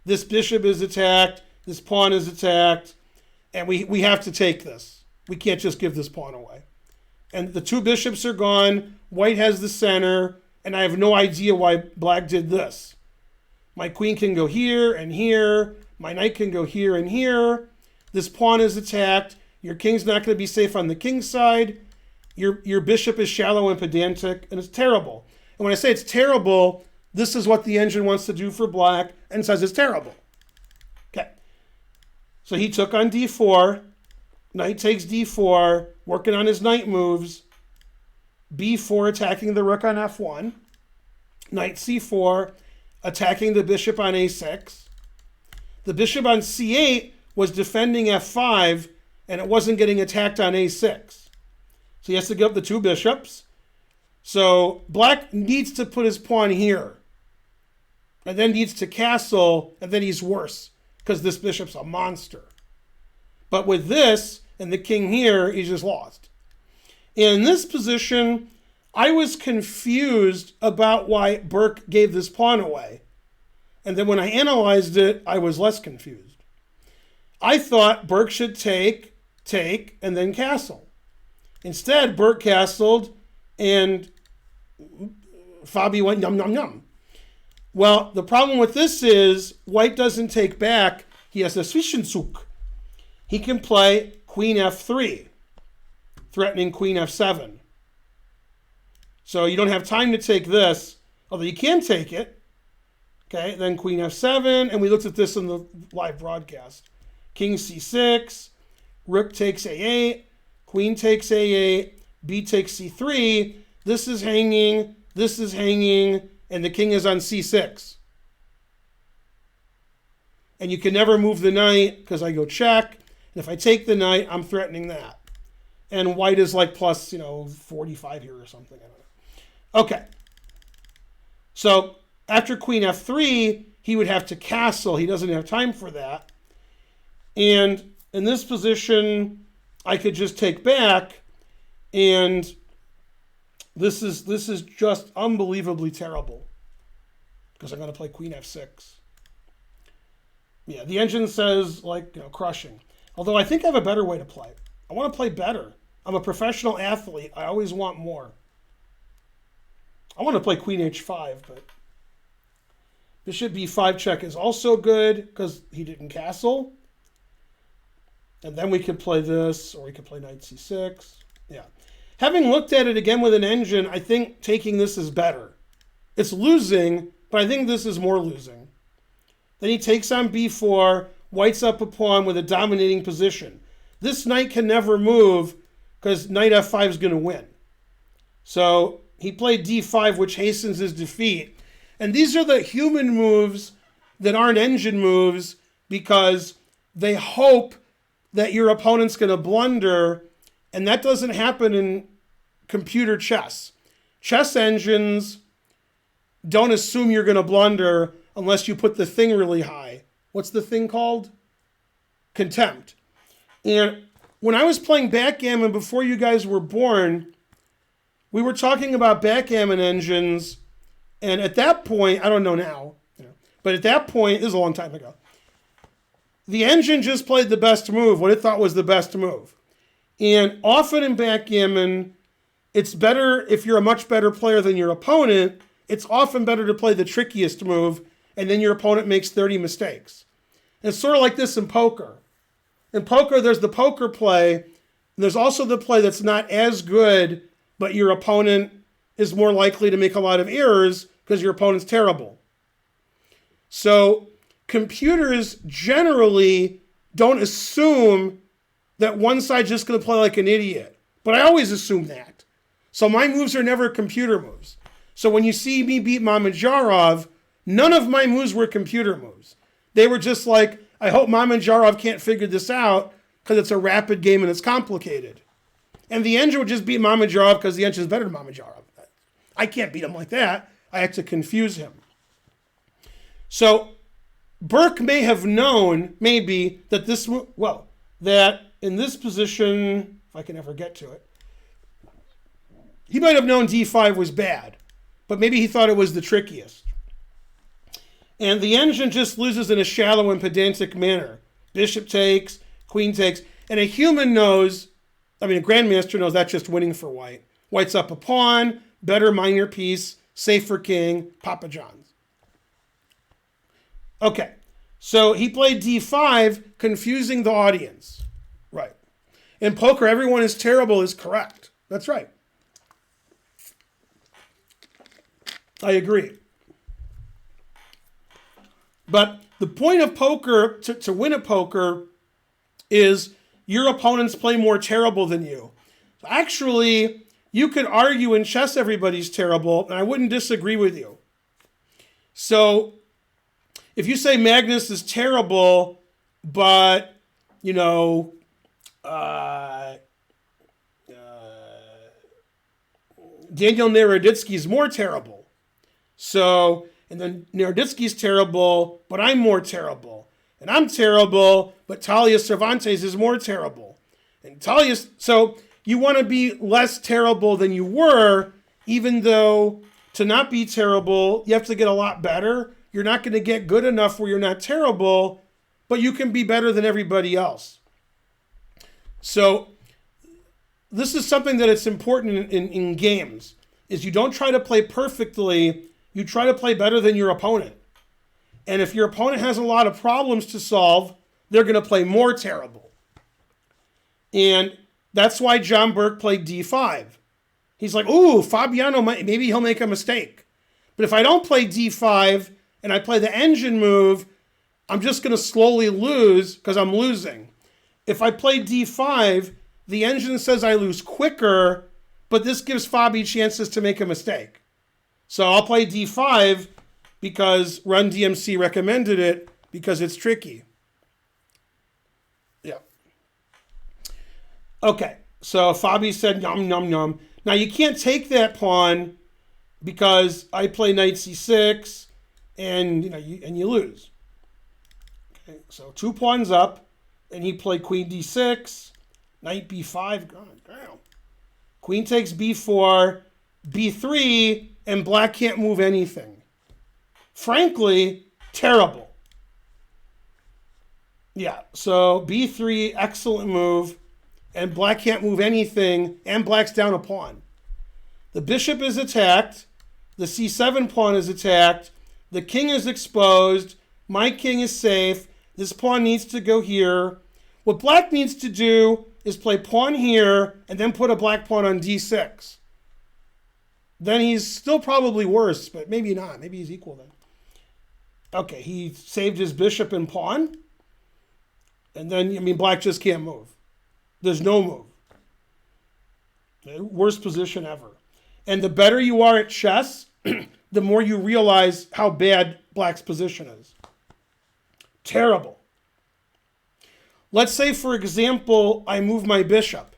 this bishop is attacked, this pawn is attacked, and we have to take this. We can't just give this pawn away. And the two bishops are gone, white has the center, and I have no idea why black did this. My queen can go here and here. My knight can go here and here. This pawn is attacked. Your king's not going to be safe on the king's side. Your bishop is shallow and pedantic, and it's terrible. And when I say it's terrible, this is what the engine wants to do for black and says it's terrible. Okay. So he took on d4. Knight takes d4, working on his knight moves. b4 attacking the rook on f1. Knight c4 attacking the bishop on a6. The bishop on c8 was defending f5, and it wasn't getting attacked on a6. So he has to give up the two bishops. So black needs to put his pawn here, and then needs to castle, and then he's worse, because this bishop's a monster. But with this, and the king here, he's just lost. In this position, I was confused about why Burke gave this pawn away. And then when I analyzed it, I was less confused. I thought Burke should take, and then castle. Instead, Burke castled, and Fabi went yum, yum, yum. Well, the problem with this is white doesn't take back. He has a Zwischenzug. He can play queen f3, threatening queen f7. So you don't have time to take this, although you can take it. Okay, then queen f7, and we looked at this in the live broadcast. King c6, rook takes a8, queen takes a8, b takes c3. This is hanging, and the king is on c6. And you can never move the knight because I go check. And if I take the knight, I'm threatening that. And white is like plus, 45 here or something. I don't know. Okay. So after queen f3, he would have to castle. He doesn't have time for that. And in this position, I could just take back. And this is just unbelievably terrible, because I'm going to play queen f6. Yeah, the engine says, crushing. Although I think I have a better way to play. I want to play better. I'm a professional athlete. I always want more. I want to play queen h5, but bishop b5 check is also good because he didn't castle. And then we could play this, or we could play knight c6. Yeah. Having looked at it again with an engine, I think taking this is better. It's losing, but I think this is more losing. Then he takes on b4, white's up a pawn with a dominating position. This knight can never move because knight f5 is going to win. So he played d5, which hastens his defeat. And these are the human moves that aren't engine moves, because they hope that your opponent's going to blunder, and that doesn't happen in computer chess. Chess engines don't assume you're going to blunder unless you put the thing really high. What's the thing called? Contempt. And when I was playing backgammon before you guys were born, we were talking about backgammon engines, and at that point, I don't know now, but at that point, this is a long time ago, the engine just played the best move, what it thought was the best move. And often in backgammon, it's better, if you're a much better player than your opponent, it's often better to play the trickiest move, and then your opponent makes 30 mistakes. And it's sort of like this in poker. In poker, there's the poker play, and there's also the play that's not as good, but your opponent is more likely to make a lot of errors because your opponent's terrible. So computers generally don't assume that one side's just going to play like an idiot. But I always assume that. So my moves are never computer moves. So when you see me beat Mamedyarov, none of my moves were computer moves. They were just like, I hope Mamedyarov can't figure this out because it's a rapid game and it's complicated. And the engine would just beat Mamedyarov because the engine is better than Mamedyarov. I can't beat him like that. I have to confuse him. So Burke may have known, maybe, that that in this position, if I can ever get to it, he might have known d5 was bad, but maybe he thought it was the trickiest. And the engine just loses in a shallow and pedantic manner. Bishop takes, queen takes, and a human knows, a grandmaster knows that's just winning for white. White's up a pawn, better minor piece, safer king, Papa John's. Okay, so he played d5, confusing the audience. Right. In poker, everyone is terrible is correct. That's right. I agree. But the point of poker, to win at poker, is your opponents play more terrible than you. Actually, you could argue in chess everybody's terrible, and I wouldn't disagree with you. So if you say Magnus is terrible, but, Daniel Naroditsky is more terrible. So, and then Naroditsky's terrible, but I'm more terrible. And I'm terrible, but Talia Cervantes is more terrible. And so you want to be less terrible than you were, even though to not be terrible, you have to get a lot better. You're not going to get good enough where you're not terrible, but you can be better than everybody else. So this is something that it's important in games, is you don't try to play perfectly, you try to play better than your opponent. And if your opponent has a lot of problems to solve, they're going to play more terrible. And that's why John Burke played d5. He's like, ooh, Fabiano, maybe he'll make a mistake. But if I don't play d5 and I play the engine move, I'm just going to slowly lose because I'm losing. If I play d5, the engine says I lose quicker, but this gives Fabi chances to make a mistake. So I'll play d5 because Run DMC recommended it because it's tricky. Yeah. Okay, so Fabi said yum, yum, yum. Now you can't take that pawn because I play knight c6 and you lose. Okay, so 2 pawns up, and he played queen d6, knight b5. God damn. Queen takes b4, b3, and black can't move anything. Frankly, terrible. Yeah, so b3, excellent move, and black can't move anything, and black's down a pawn. The bishop is attacked, the c7 pawn is attacked, the king is exposed, my king is safe, this pawn needs to go here. What black needs to do is play pawn here, and then put a black pawn on d6. Then he's still probably worse, but maybe not. Maybe he's equal then. Okay, he saved his bishop and pawn. And then, black just can't move. There's no move. Worst position ever. And the better you are at chess, the more you realize how bad black's position is. Terrible. Let's say, for example, I move my bishop.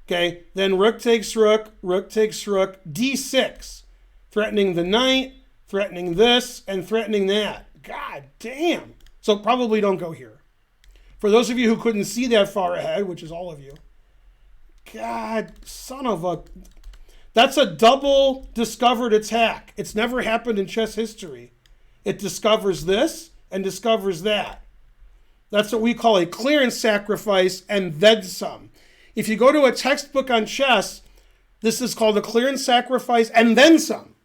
Okay, then rook takes rook, d6, threatening the knight, threatening this, and threatening that. God damn. So probably don't go here. For those of you who couldn't see that far ahead, which is all of you, God, son of a... That's a double discovered attack. It's never happened in chess history. It discovers this and discovers that. That's what we call a clearance sacrifice and then some. If you go to a textbook on chess, this is called a clearance sacrifice and then some.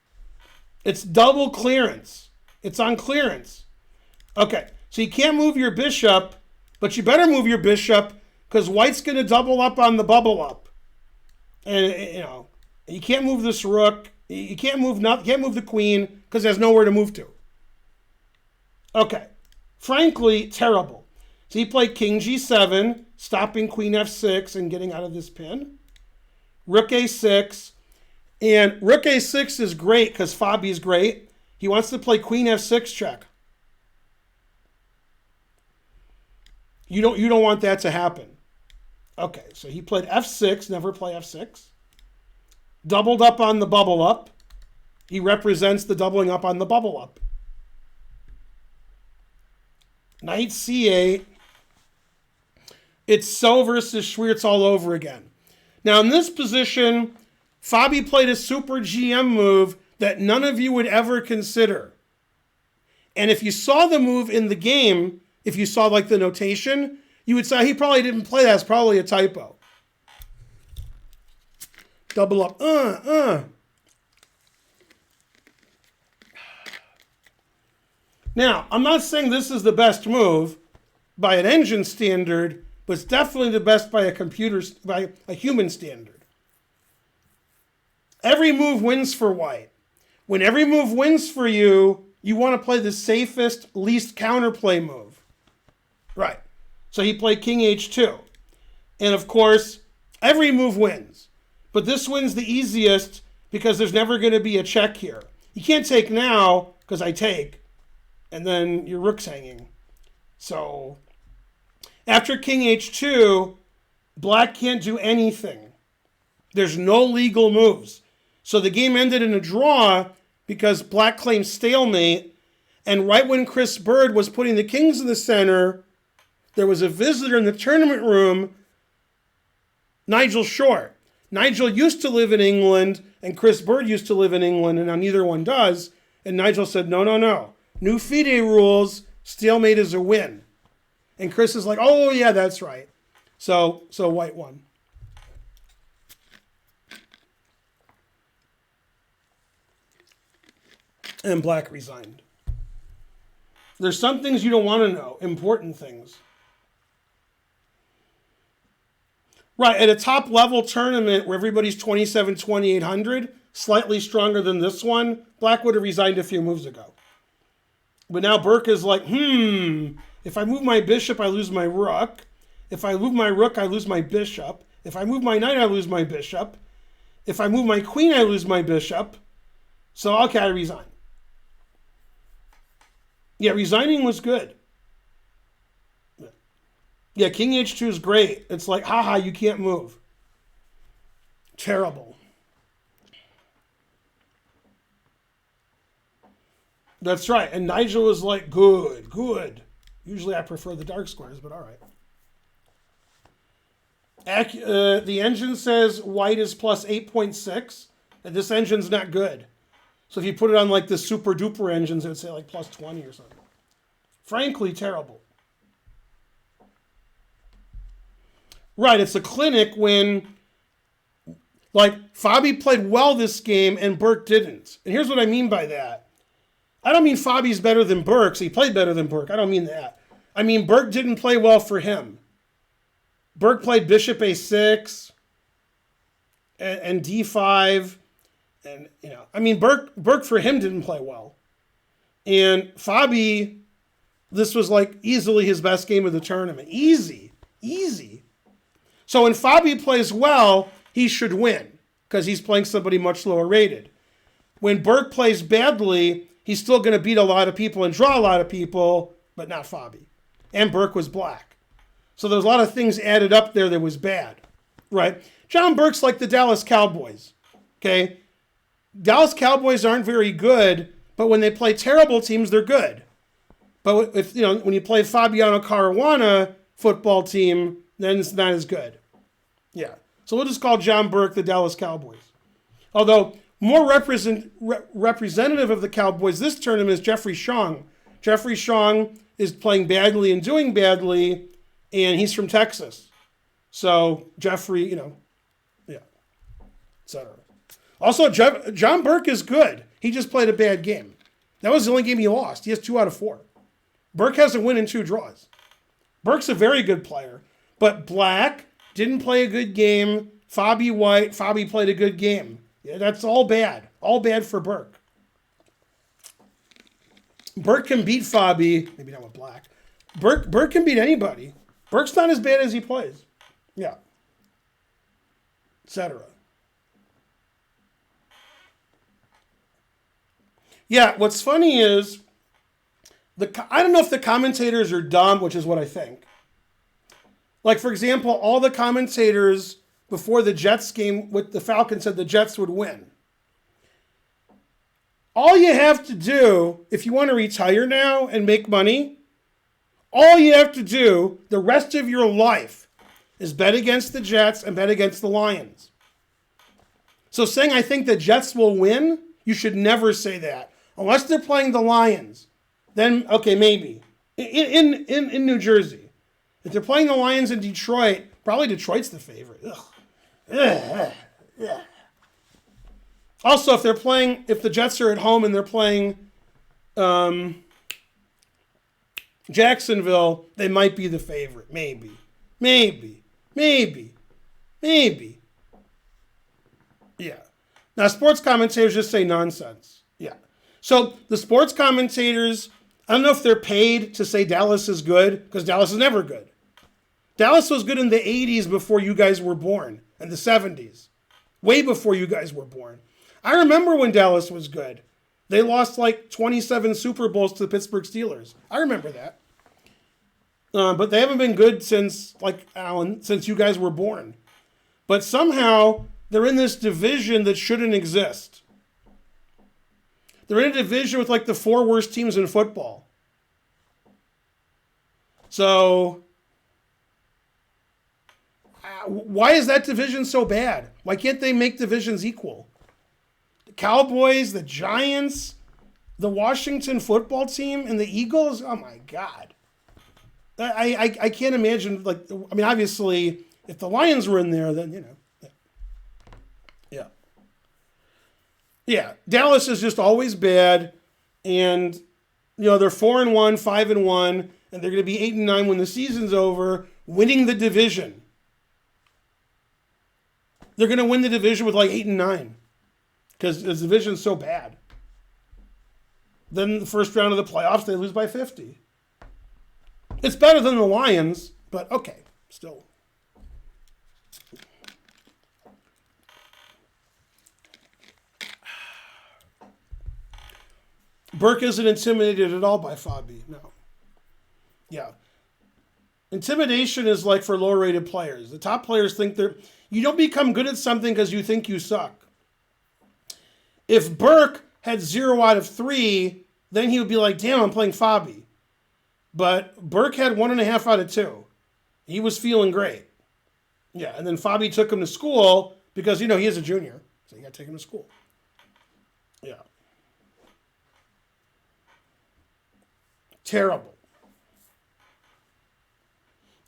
It's double clearance. It's on clearance. Okay, so you can't move your bishop, but you better move your bishop because white's going to double up on the bubble up. And, you can't move this rook. You can't move the queen because there's nowhere to move to. Okay, frankly, terrible. So he played king g7, stopping queen f6 and getting out of this pin. Rook a6. And Rook a6 is great because Fabi's great. He wants to play Queen f6 check. You don't want that to happen. Okay, so he played f6, never play f6. Doubled up on the bubble up. He represents the doubling up on the bubble up. Knight c8. It's So versus Schwiertz all over again. Now in this position, Fabi played a super GM move that none of you would ever consider. And if you saw the move in the game, if you saw like the notation, you would say he probably didn't play that. It's probably a typo. Double up. Now, I'm not saying this is the best move by an engine standard, but it's definitely the best by a human standard. Every move wins for white. When every move wins for you, you want to play the safest, least counterplay move. Right. So he played king h2. And of course, every move wins. But this wins the easiest because there's never going to be a check here. You can't take now because I take. And then your rook's hanging. So after king h2, black can't do anything. There's no legal moves. So the game ended in a draw because black claimed stalemate. And right when Chris Bird was putting the kings in the center, there was a visitor in the tournament room, Nigel Short. Nigel used to live in England, and Chris Bird used to live in England, and now neither one does. And Nigel said, no. New FIDE rules, stalemate is a win. And Chris is like, oh, yeah, that's right. So white won. And black resigned. There's some things you don't want to know, important things. Right, at a top level tournament where everybody's 27, 2800, slightly stronger than this one, black would have resigned a few moves ago. But now Burke is like, if I move my bishop, I lose my rook. If I move my rook, I lose my bishop. If I move my knight, I lose my bishop. If I move my queen, I lose my bishop. So, okay, I resign. Yeah, resigning was good. Yeah, king h2 is great. It's like, haha, you can't move. Terrible. That's right. And Nigel was like, good. Usually I prefer the dark squares, but all right. The engine says white is plus 8.6, and this engine's not good. So if you put it on like the super duper engines, it would say like plus 20 or something. Frankly, terrible. Right, it's a clinic when, like, Fabi played well this game and Burke didn't. And here's what I mean by that. I don't mean Fabi's better than Burke, so he played better than Burke. I don't mean that. I mean Burke didn't play well for him. Burke played bishop a6 and d5. And, I mean, Burke for him didn't play well. And Fabi, this was like easily his best game of the tournament. Easy. So when Fabi plays well, he should win because he's playing somebody much lower rated. When Burke plays badly, he's still going to beat a lot of people and draw a lot of people, but not Fabi. And Burke was black. So there's a lot of things added up there that was bad, right? John Burke's like the Dallas Cowboys, okay? Dallas Cowboys aren't very good, but when they play terrible teams, they're good. But if when you play Fabiano Caruana football team, then it's not as good. Yeah. So we'll just call John Burke the Dallas Cowboys. Although more representative of the Cowboys this tournament is Jeffrey Shong. Jeffrey Shong is playing badly and doing badly, and he's from Texas. So Jeffrey, etc. Also, John Burke is good. He just played a bad game. That was the only game he lost. He has 2 out of 4. Burke has a win and 2 draws. Burke's a very good player. But black didn't play a good game. Fabi played a good game. Yeah, that's all bad. All bad for Burke. Burke can beat Fabi. Maybe not with black. Burke can beat anybody. Burke's not as bad as he plays. Yeah. Etc. Yeah, what's funny is, I don't know if the commentators are dumb, which is what I think. Like, for example, all the commentators before the Jets game with the Falcons said the Jets would win. All you have to do, if you want to retire now and make money, all you have to do the rest of your life is bet against the Jets and bet against the Lions. So saying I think the Jets will win, you should never say that. Unless they're playing the Lions. Then, okay, maybe. In New Jersey. If they're playing the Lions in Detroit, probably Detroit's the favorite. Ugh. Also, if the Jets are at home and they're playing Jacksonville, they might be the favorite. Maybe. Yeah. Now, sports commentators just say nonsense. Yeah. So the sports commentators, I don't know if they're paid to say Dallas is good, because Dallas is never good. Dallas was good in the 80s before you guys were born, and the 70s. Way before you guys were born. I remember when Dallas was good. They lost like 27 Super Bowls to the Pittsburgh Steelers. I remember that. But they haven't been good since you guys were born. But somehow they're in this division that shouldn't exist. They're in a division with like the 4 worst teams in football. So why is that division so bad? Why can't they make divisions equal? The Cowboys, the Giants, the Washington football team, and the Eagles? Oh my God. I can't imagine, obviously, if the Lions were in there, then, Yeah. Yeah. Dallas is just always bad, and, they're 4-1, 5-1, and they're going to be 8-9 when the season's over, winning the division. They're going to win the division with 8-9 because the division's so bad. Then the first round of the playoffs, they lose by 50. It's better than the Lions, but okay, still. Burke isn't intimidated at all by Fabi, no. Yeah. Intimidation is like for lower-rated players. The top players think you don't become good at something because you think you suck. If Burke had 0 out of 3, then he would be like, damn, I'm playing Fabi. But Burke had 1.5 out of 2. He was feeling great. Yeah, and then Fabi took him to school because, he is a junior. So you got to take him to school. Yeah. Terrible.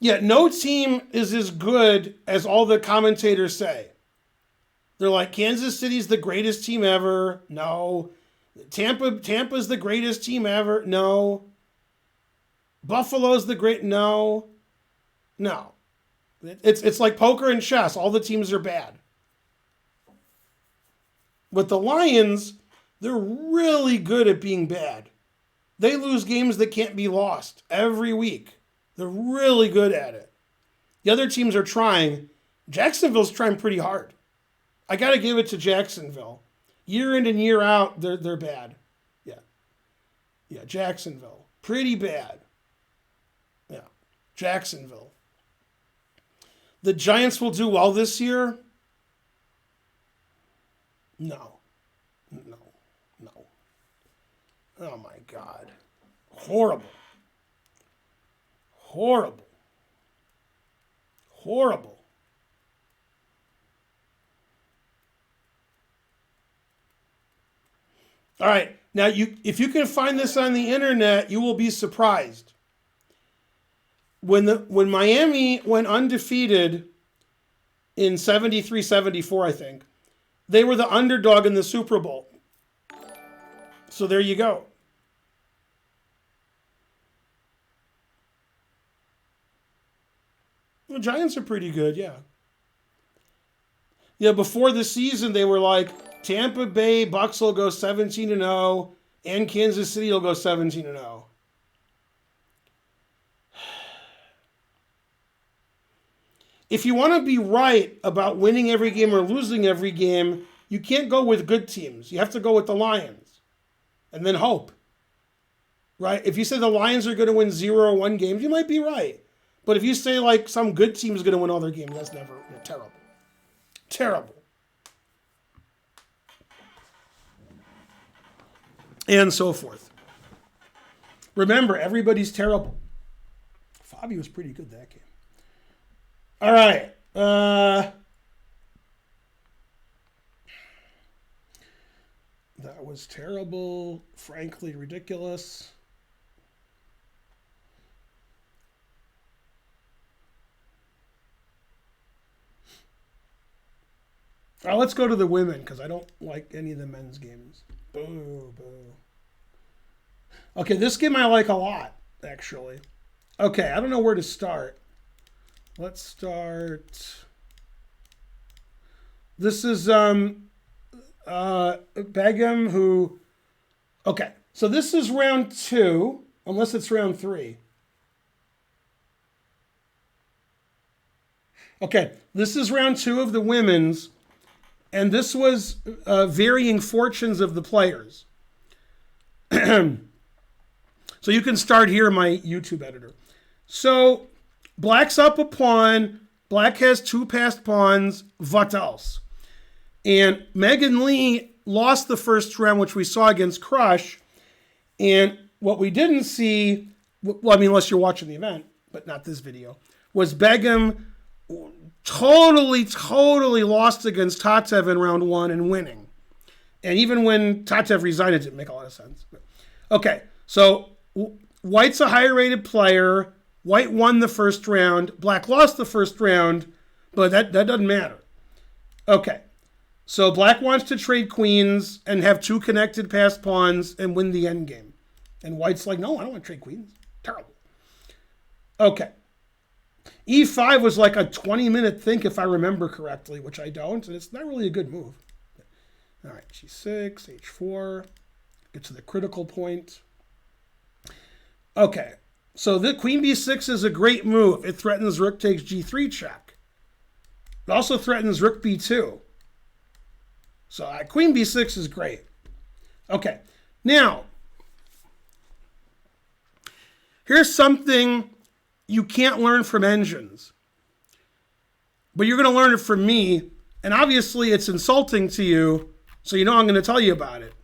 Yeah, no team is as good as all the commentators say. They're like, Kansas City's the greatest team ever. No. Tampa's the greatest team ever. No. Buffalo's the great. No. It's like poker and chess. All the teams are bad. With the Lions, they're really good at being bad. They lose games that can't be lost every week. They're really good at it. The other teams are trying. Jacksonville's trying pretty hard. I got to give it to Jacksonville. Year in and year out, they're bad. Yeah, Jacksonville. Pretty bad. Yeah, Jacksonville. The Giants will do well this year? No. Oh my God. Horrible. All right. Now, if you can find this on the internet, you will be surprised. When Miami went undefeated in 73-74, I think, they were the underdog in the Super Bowl. So there you go. The Giants are pretty good, yeah. Yeah, before the season, they were like, Tampa Bay Bucks will go 17-0, and Kansas City will go 17-0. If you want to be right about winning every game or losing every game, you can't go with good teams. You have to go with the Lions. and then hope. Right? If you say the Lions are going to win 0-1 games, you might be right. But if you say like some good team is going to win all their games, that's never terrible. Terrible. And so forth. Remember, everybody's terrible. Fabi was pretty good that game. All right. That was terrible. Frankly, ridiculous. Let's go to the women because I don't like any of the men's games. Boo, boo. Okay, this game I like a lot, actually. Okay, I don't know where to start. Let's start. This is Begum who. Okay, so this is round 2, unless it's round 3. Okay, this is round 2 of the women's. And this was varying fortunes of the players. So you can start here in my YouTube editor. So black's up a pawn. Black has 2 passed pawns. What else? And Megan Lee lost the first round, which we saw against Crush. And what we didn't see, well, I mean, unless you're watching the event, but not this video, was Begum totally lost against Tatev in round 1 and winning. And even when Tatev resigned, it didn't make a lot of sense. Okay, so White's a higher rated player. White won the first round. Black lost the first round, but that doesn't matter. Okay, so Black wants to trade queens and have 2 connected passed pawns and win the endgame. And White's like, no, I don't want to trade queens. Terrible. Okay. E5 was like a 20-minute think, if I remember correctly, which I don't, and it's not really a good move. All right, G6, H4, get to the critical point. Okay, so the Queen B6 is a great move. It threatens Rook takes G3 check. It also threatens Rook B2. So Queen B6 is great. Okay, now, here's something you can't learn from engines. But you're going to learn it from me. And obviously it's insulting to you. So you know I'm going to tell you about it.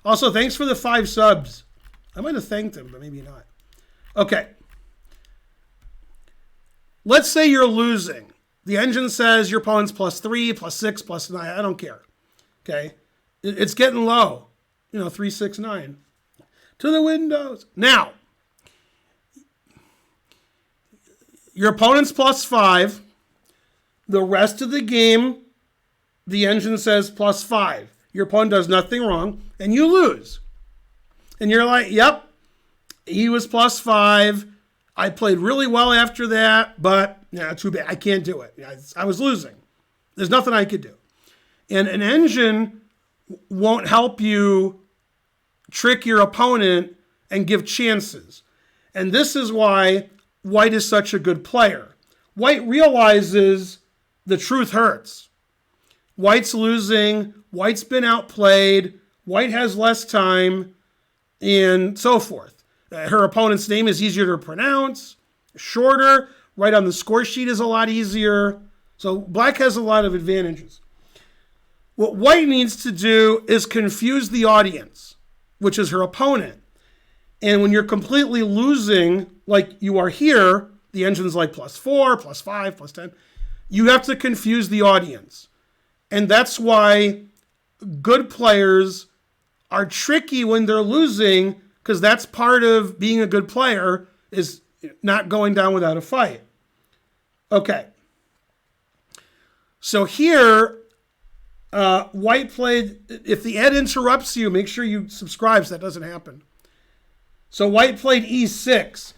Also, thanks for the 5 subs. I might have thanked them, but maybe not. Okay. Let's say you're losing. The engine says your opponent's +3, +6, +9. I don't care. Okay. It's getting low. 3, 6, 9. To the windows. Now, your opponent's +5. The rest of the game, the engine says +5. Your opponent does nothing wrong, and you lose. And you're like, yep, he was +5. I played really well after that, but too bad. I can't do it. I was losing. There's nothing I could do. And an engine won't help you trick your opponent and give chances. And this is why White is such a good player. White realizes the truth hurts. White's losing. White's been outplayed. White has less time, and so forth. Her opponent's name is easier to pronounce, shorter. Right on the score sheet is a lot easier. So Black has a lot of advantages. What White needs to do is confuse the audience, which is her opponent. And when you're completely losing, like you are here, the engine's like +4, +5, +10. You have to confuse the audience. And that's why good players are tricky when they're losing, because that's part of being a good player, is not going down without a fight. Okay. So here, White played, if the ad interrupts you, make sure you subscribe so that doesn't happen. So White played E6.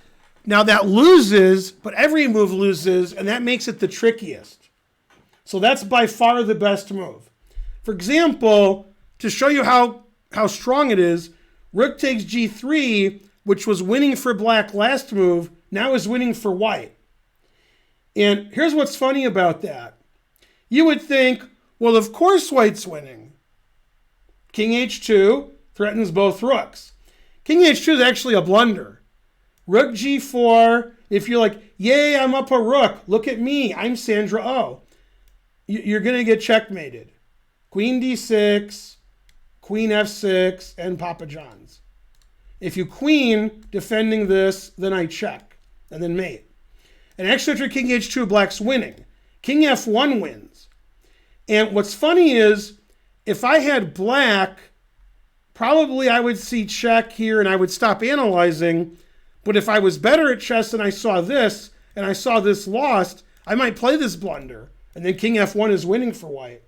Now that loses, but every move loses, and that makes it the trickiest. So that's by far the best move. For example, to show you how strong it is, Rook takes G3, which was winning for Black last move, now is winning for White. And here's what's funny about that. You would think, well, of course White's winning. King h2 threatens both rooks. King h2 is actually a blunder. Rook g4, if you're like, yay, I'm up a rook. Look at me. I'm Sandra Oh. You're going to get checkmated. Queen d6, queen f6, and Papa John's. If you queen defending this, then I check, and then mate. And actually after king h2, black's winning. King f1 wins. And what's funny is, if I had black, probably I would see check here and I would stop analyzing. But if I was better at chess and I saw this lost, I might play this blunder. And then king f1 is winning for white.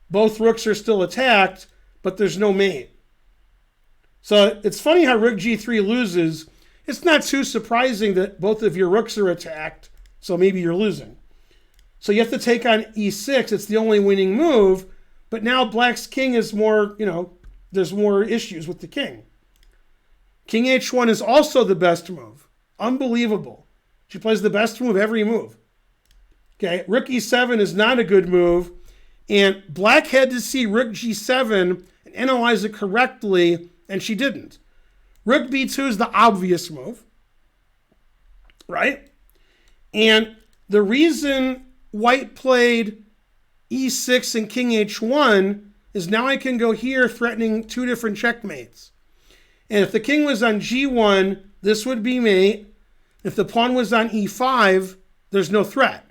Both rooks are still attacked, but there's no mate. So it's funny how rook g3 loses. It's not too surprising that both of your rooks are attacked, so maybe you're losing. So you have to take on e6. It's the only winning move, but now black's king is more, there's more issues with the king. King h1 is also the best move. Unbelievable. She plays the best move every move. Okay, rook e7 is not a good move, and black had to see rook g7 and analyze it correctly, and she didn't. Rook b2 is the obvious move, right? And the reason white played e6 and king h1 is now I can go here threatening two different checkmates. And if the king was on g1, this would be mate. If the pawn was on e5, there's no threat.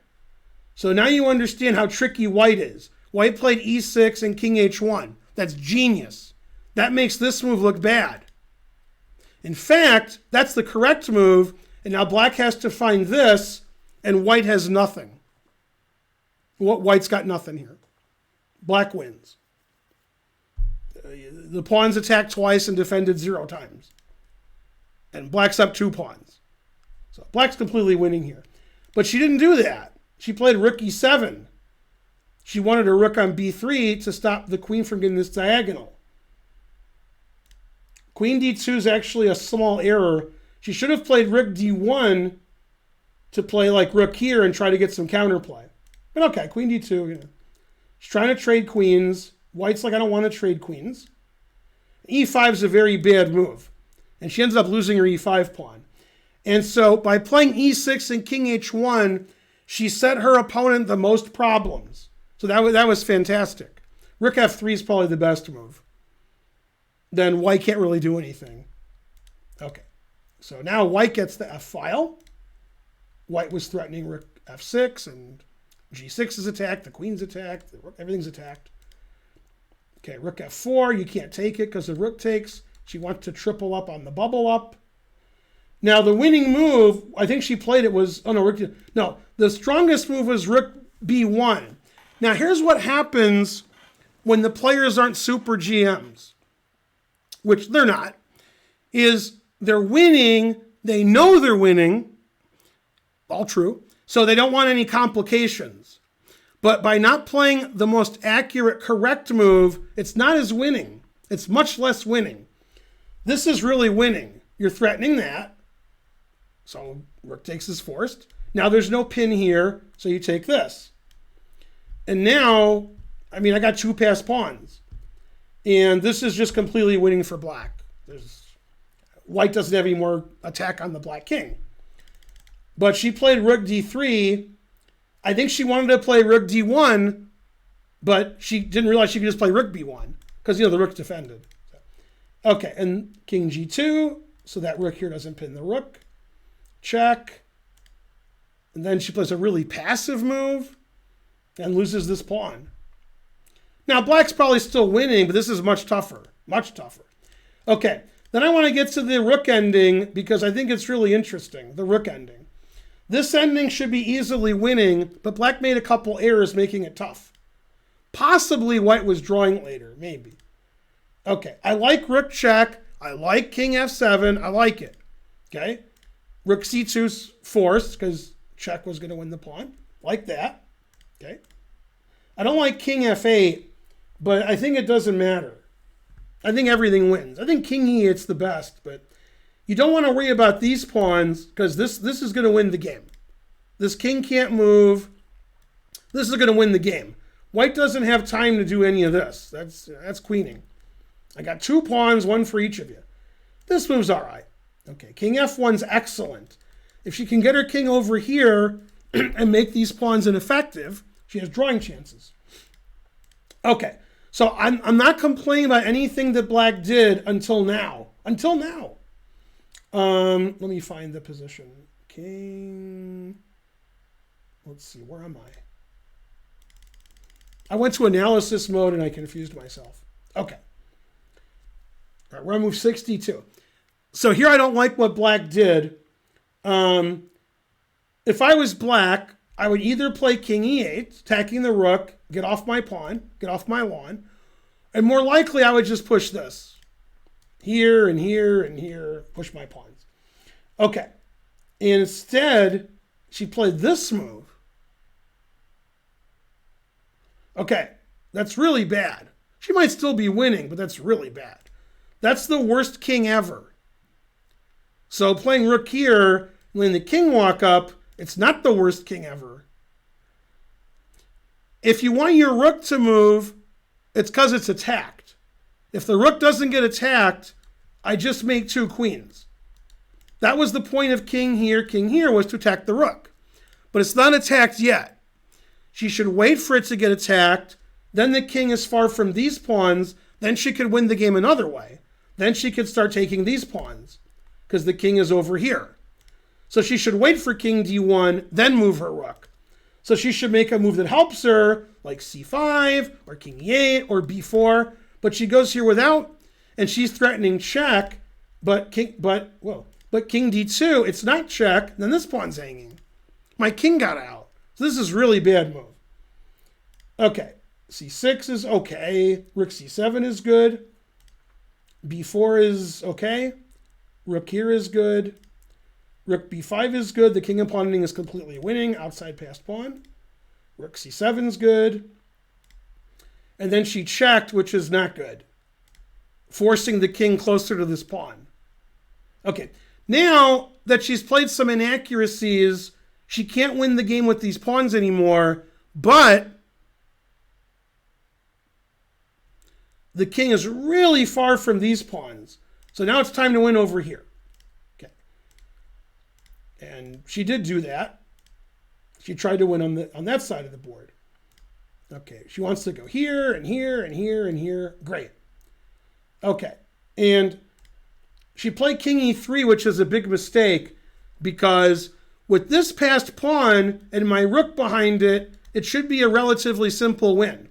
So now you understand how tricky white is. White played e6 and king h1. That's genius. That makes this move look bad. In fact, that's the correct move, and now black has to find this, and white has nothing. White's got nothing here. Black wins. The pawn's attacked twice and defended 0 times. And black's up 2 pawns. So black's completely winning here. But she didn't do that. She played rook e7. She wanted a rook on b3 to stop the queen from getting this diagonal. Queen d2 is actually a small error. She should have played rook d1 to play like rook here and try to get some counterplay. But okay, queen d2. She's trying to trade queens. White's like, I don't want to trade queens. e5 is a very bad move. And she ends up losing her e5 pawn. And so by playing e6 and king h1, she set her opponent the most problems. So that was fantastic. Rook f3 is probably the best move. Then white can't really do anything. Okay, so now white gets the f file. White was threatening rook f6, and g6 is attacked, the queen's attacked, everything's attacked. Okay, rook f4, you can't take it because the rook takes. She wants to triple up on the bubble up. Now the winning move, I think she played it was, the strongest move was rook b1. Now here's what happens when the players aren't super GMs, which they're not, is they're winning, they know they're winning, all true, so they don't want any complications. But by not playing the most accurate, correct move, it's not as winning. It's much less winning. This is really winning. You're threatening that. So rook takes is forced. Now there's no pin here, so you take this. And now, I got 2 passed pawns. And this is just completely winning for black. White doesn't have any more attack on the black king. But she played rook d3. I think she wanted to play rook d1, but she didn't realize she could just play rook b1 because, the rook's defended. Okay, and king g2, so that rook here doesn't pin the rook. Check. And then she plays a really passive move and loses this pawn. Now, black's probably still winning, but this is much tougher. Much tougher. Okay, then I want to get to the rook ending because I think it's really interesting, the rook ending. This ending should be easily winning, but black made a couple errors making it tough. Possibly white was drawing later, maybe. Okay, I like rook check. I like king f7. I like it. Okay, rook c2's forced because check was going to win the pawn. Like that. Okay. I don't like king f8, but I think it doesn't matter. I think everything wins. I think king e8's the best, but you don't want to worry about these pawns because this is going to win the game. This king can't move. This is going to win the game. White doesn't have time to do any of this. That's queening. I got 2 pawns, 1 for each of you. This move's all right. Okay, king f1's excellent. If she can get her king over here and make these pawns ineffective, she has drawing chances. Okay, so I'm not complaining about anything that black did until now. Until now. Let me find the position. King. Let's see, where am I? I went to analysis mode and I confused myself. Okay. All right, we're on move 62. So here I don't like what black did. If I was black, I would either play king e8, attacking the rook, get off my pawn, get off my lawn, and more likely I would just push this. Here and here and here, push my pawns. Okay. Instead, she played this move. Okay, that's really bad. She might still be winning, but that's really bad. That's the worst king ever. So playing rook here, letting the king walk up, it's not the worst king ever. If you want your rook to move, it's because it's attacked. If the rook doesn't get attacked, I just make 2 queens. That was the point of king here was to attack the rook. But it's not attacked yet. She should wait for it to get attacked. Then the king is far from these pawns. Then she could win the game another way. Then she could start taking these pawns because the king is over here. So she should wait for king d1, then move her rook. So she should make a move that helps her, like c5 or king e8 or b4. But she goes here without, and she's threatening check. But king d2, it's not check. Then this pawn's hanging. My king got out. So this is really bad move. Okay, c6 is okay. Rook c7 is good. b4 is okay. Rook here is good. Rook b5 is good. The king and pawn ending is completely winning. Outside passed pawn. Rook c7 is good. And then she checked, which is not good. Forcing the king closer to this pawn. Okay, now that she's played some inaccuracies, she can't win the game with these pawns anymore, but the king is really far from these pawns. So now it's time to win over here. Okay. And she did do that. She tried to win on that side of the board. Okay, she wants to go here and here and here and here. Great. Okay, and she played king e3, which is a big mistake because with this passed pawn and my rook behind it, it should be a relatively simple win.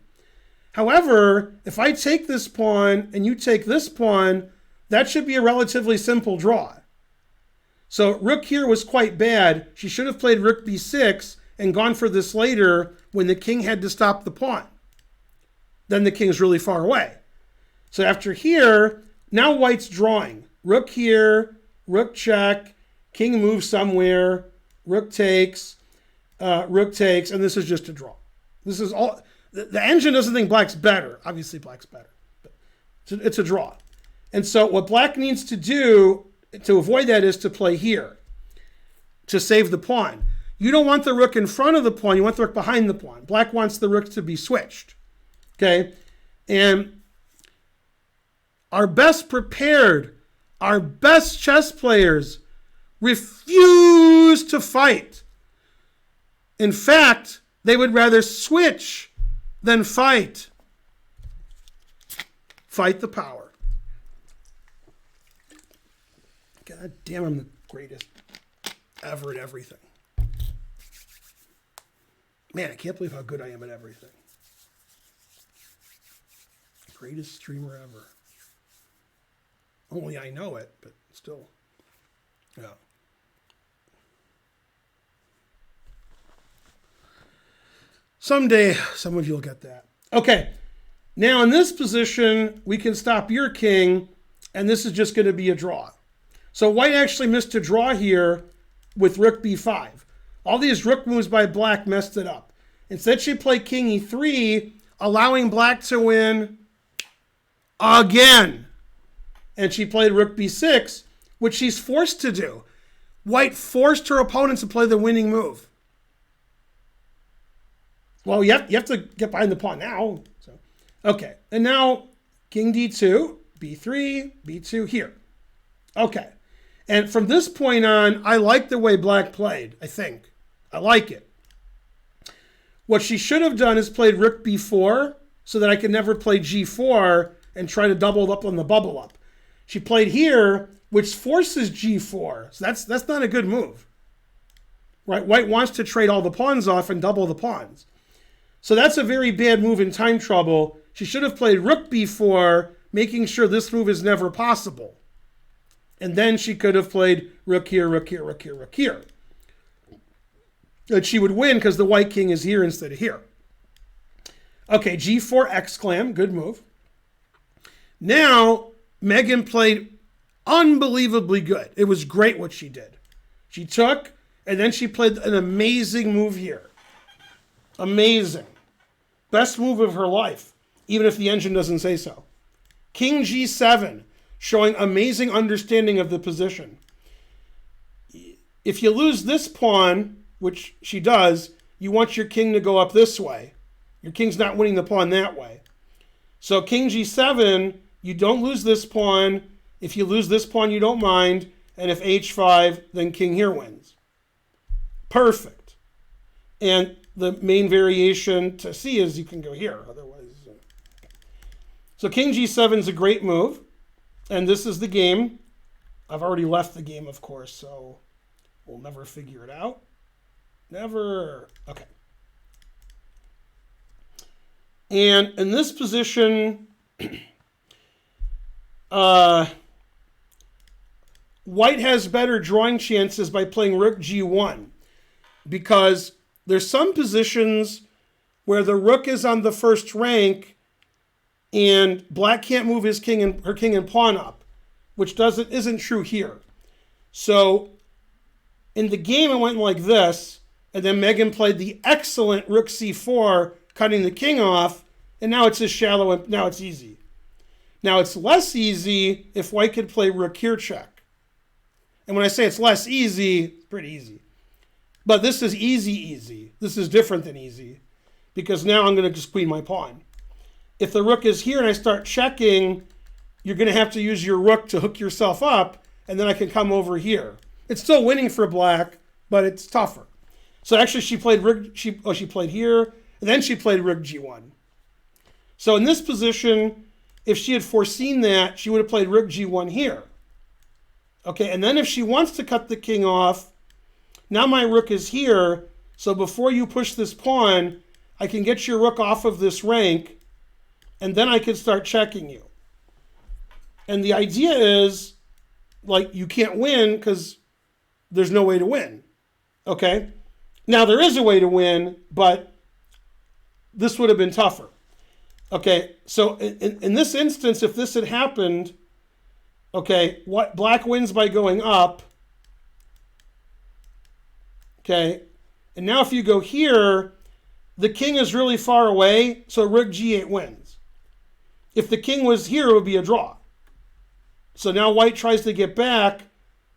However, if I take this pawn and you take this pawn, that should be a relatively simple draw. So rook here was quite bad. She should have played rook b6 and gone for this later when the king had to stop the pawn. Then the king's really far away. So after here, now white's drawing. Rook here, rook check, king moves somewhere, rook takes, and this is just a draw. This is all. The engine doesn't think black's better. Obviously, black's better. But it's a draw. And so what black needs to do to avoid that is to play here to save the pawn. You don't want the rook in front of the pawn. You want the rook behind the pawn. Black wants the rook to be switched. Okay? And our best prepared, our best chess players refuse to fight. In fact, they would rather switch than fight. Fight the power. God damn, I'm the greatest ever at everything. Man, I can't believe how good I am at everything. Greatest streamer ever. Only I know it, but still. Yeah. Someday, some of you will get that. Okay. Now, in this position, we can stop your king, and this is just going to be a draw. So white actually missed a draw here with rook b5. All these rook moves by black messed it up. Instead, she played king e3, allowing black to win again. And she played rook b6, which she's forced to do. White forced her opponents to play the winning move. Well, you have to get behind the pawn now. So, okay, and now king d2, b3, b2 here. Okay. And from this point on, I like the way black played, I think. I like it. What she should have done is played rook b4 so that I could never play g4 and try to double up on the bubble up. She played here, which forces g4. So that's not a good move. Right? White wants to trade all the pawns off and double the pawns. So that's a very bad move in time trouble. She should have played rook b4, making sure this move is never possible. And then she could have played rook here, rook here, rook here, rook here. And she would win because the white king is here instead of here. Okay, g4 exclam, good move. Now, Megan played unbelievably good. It was great what she did. She took, and then she played an amazing move here. Amazing. Best move of her life, even if the engine doesn't say so. King g7, showing amazing understanding of the position. If you lose this pawn, which she does, you want your king to go up this way. Your king's not winning the pawn that way. So king g7, you don't lose this pawn. If you lose this pawn, you don't mind. And if h5, then king here wins. Perfect. And the main variation to see is you can go here. Otherwise, so king g7 is a great move. And this is the game. I've already left the game, of course, so we'll never figure it out. Never. Okay. And in this position, white has better drawing chances by playing rook g1 because there's some positions where the rook is on the first rank and black can't move his king and her king and pawn up, which isn't true here. So in the game, it went like this, and then Megan played the excellent rook c4, cutting the king off, and now it's just shallow, and now it's easy. Now it's less easy if white could play rook here check. And when I say it's less easy, it's pretty easy. But this is easy. This is different than easy, because now I'm going to just queen my pawn. If the rook is here and I start checking, you're going to have to use your rook to hook yourself up, and then I can come over here. It's still winning for black, but it's tougher. So actually she played rook, she played here, and then she played rook g1. So in this position, if she had foreseen that, she would have played rook g1 here. Okay, and then if she wants to cut the king off, now my rook is here, so before you push this pawn, I can get your rook off of this rank, and then I can start checking you. And the idea is, like, you can't win because there's no way to win. Okay? Now, there is a way to win, but this would have been tougher. Okay, so in this instance, if this had happened, okay, what black wins by going up. Okay, and now if you go here, the king is really far away, so rook g8 wins. If the king was here, it would be a draw. So now white tries to get back,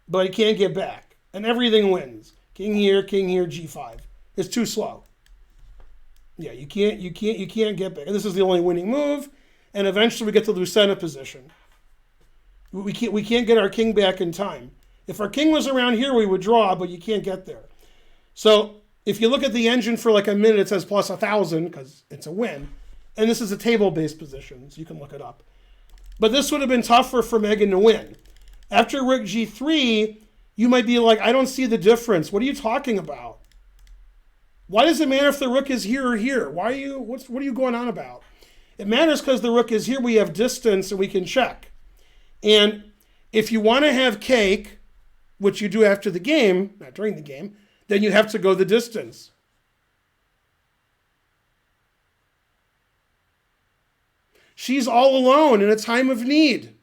but he can't get back. And everything wins. King here, g5. It's too slow. Yeah, you can't get back. And this is the only winning move. And eventually we get to Lucena position. We can't get our king back in time. If our king was around here, we would draw, but you can't get there. So if you look at the engine for like a minute, it says plus 1,000 because it's a win. And this is a table-based position, so you can look it up. But this would have been tougher for Megan to win. After rook g3, you might be like, I don't see the difference. What are you talking about? Why does it matter if the rook is here or here? What are you going on about? It matters because the rook is here, we have distance, and we can check. And if you want to have cake, which you do after the game, not during the game, then you have to go the distance. She's all alone in a time of need.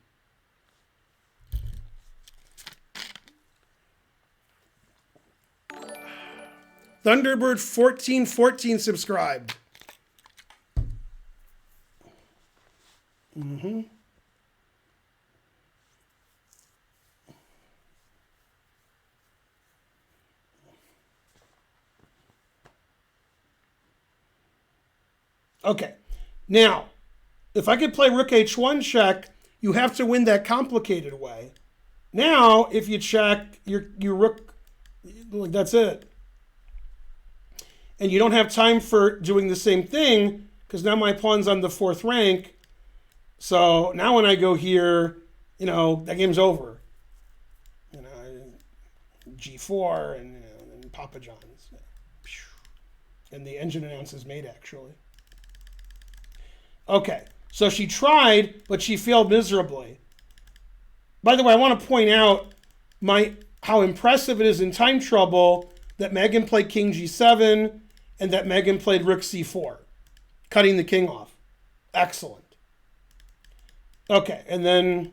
Thunderbird 1414 subscribed. Okay, now, if I could play rook h1 check, you have to win that complicated way. Now, if you check your rook, that's it. And you don't have time for doing the same thing because now my pawn's on the 4th rank. So now when I go here, that game's over. G4 and Papa John's. And the engine announces mate, actually. Okay, so she tried, but she failed miserably. By the way, I want to point out how impressive it is in time trouble that Megan played King G7 and that Megan played Rook C4, cutting the king off. Excellent. Okay, and then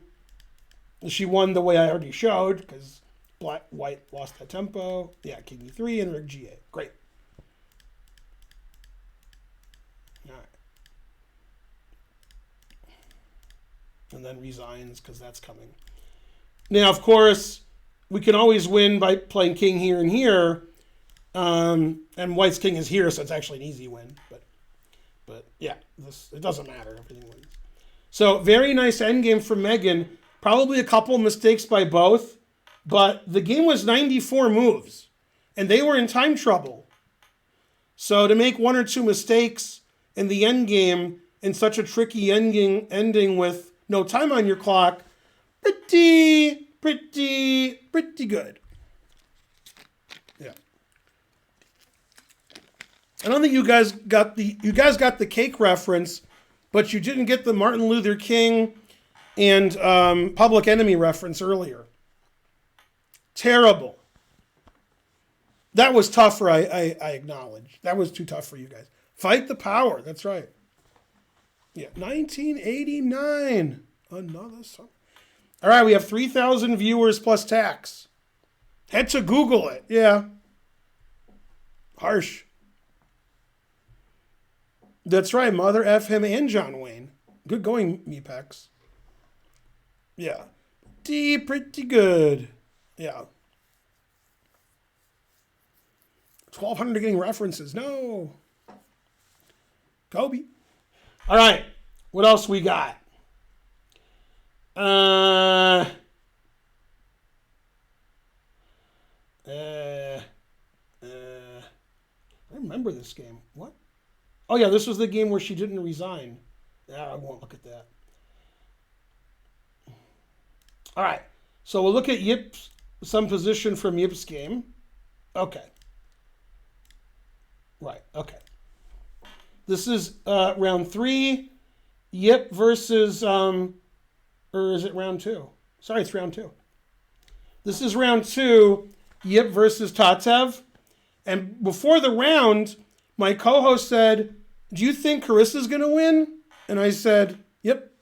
she won the way I already showed because white lost that tempo. Yeah, King E3 and Rook G8. Great. All right. And then resigns because that's coming. Now, of course, we can always win by playing king here and here. And white's king is here, so it's actually an easy win. But yeah, it doesn't matter. Everything wins. So very nice endgame from Megan. Probably a couple mistakes by both. But the game was 94 moves. And they were in time trouble. So to make 1 or 2 mistakes in the endgame in such a tricky ending with no time on your clock, pretty good. Yeah. I don't think you guys got the cake reference, but you didn't get the Martin Luther King and Public Enemy reference earlier. Terrible. That was tougher, I acknowledge. That was too tough for you guys. Fight the power. That's right. Yeah, 1989. Another song. All right, we have 3,000 viewers plus tax. Had to Google it. Yeah. Harsh. That's right. Mother F him and John Wayne. Good going, Mepex. Yeah. Pretty good. Yeah. 1,200 getting references. No. Kobe. All right. What else we got? I remember this game. What? Oh, yeah, this was the game where she didn't resign. Yeah, I won't look at that. All right. So we'll look at some position from Yip's game. Okay. Right, okay. This is round 3. Yip versus, or is it round 2? Sorry, it's round 2. This is round 2, Yip versus Tatev. And before the round, my co-host said, do you think Carissa's going to win? And I said, yep.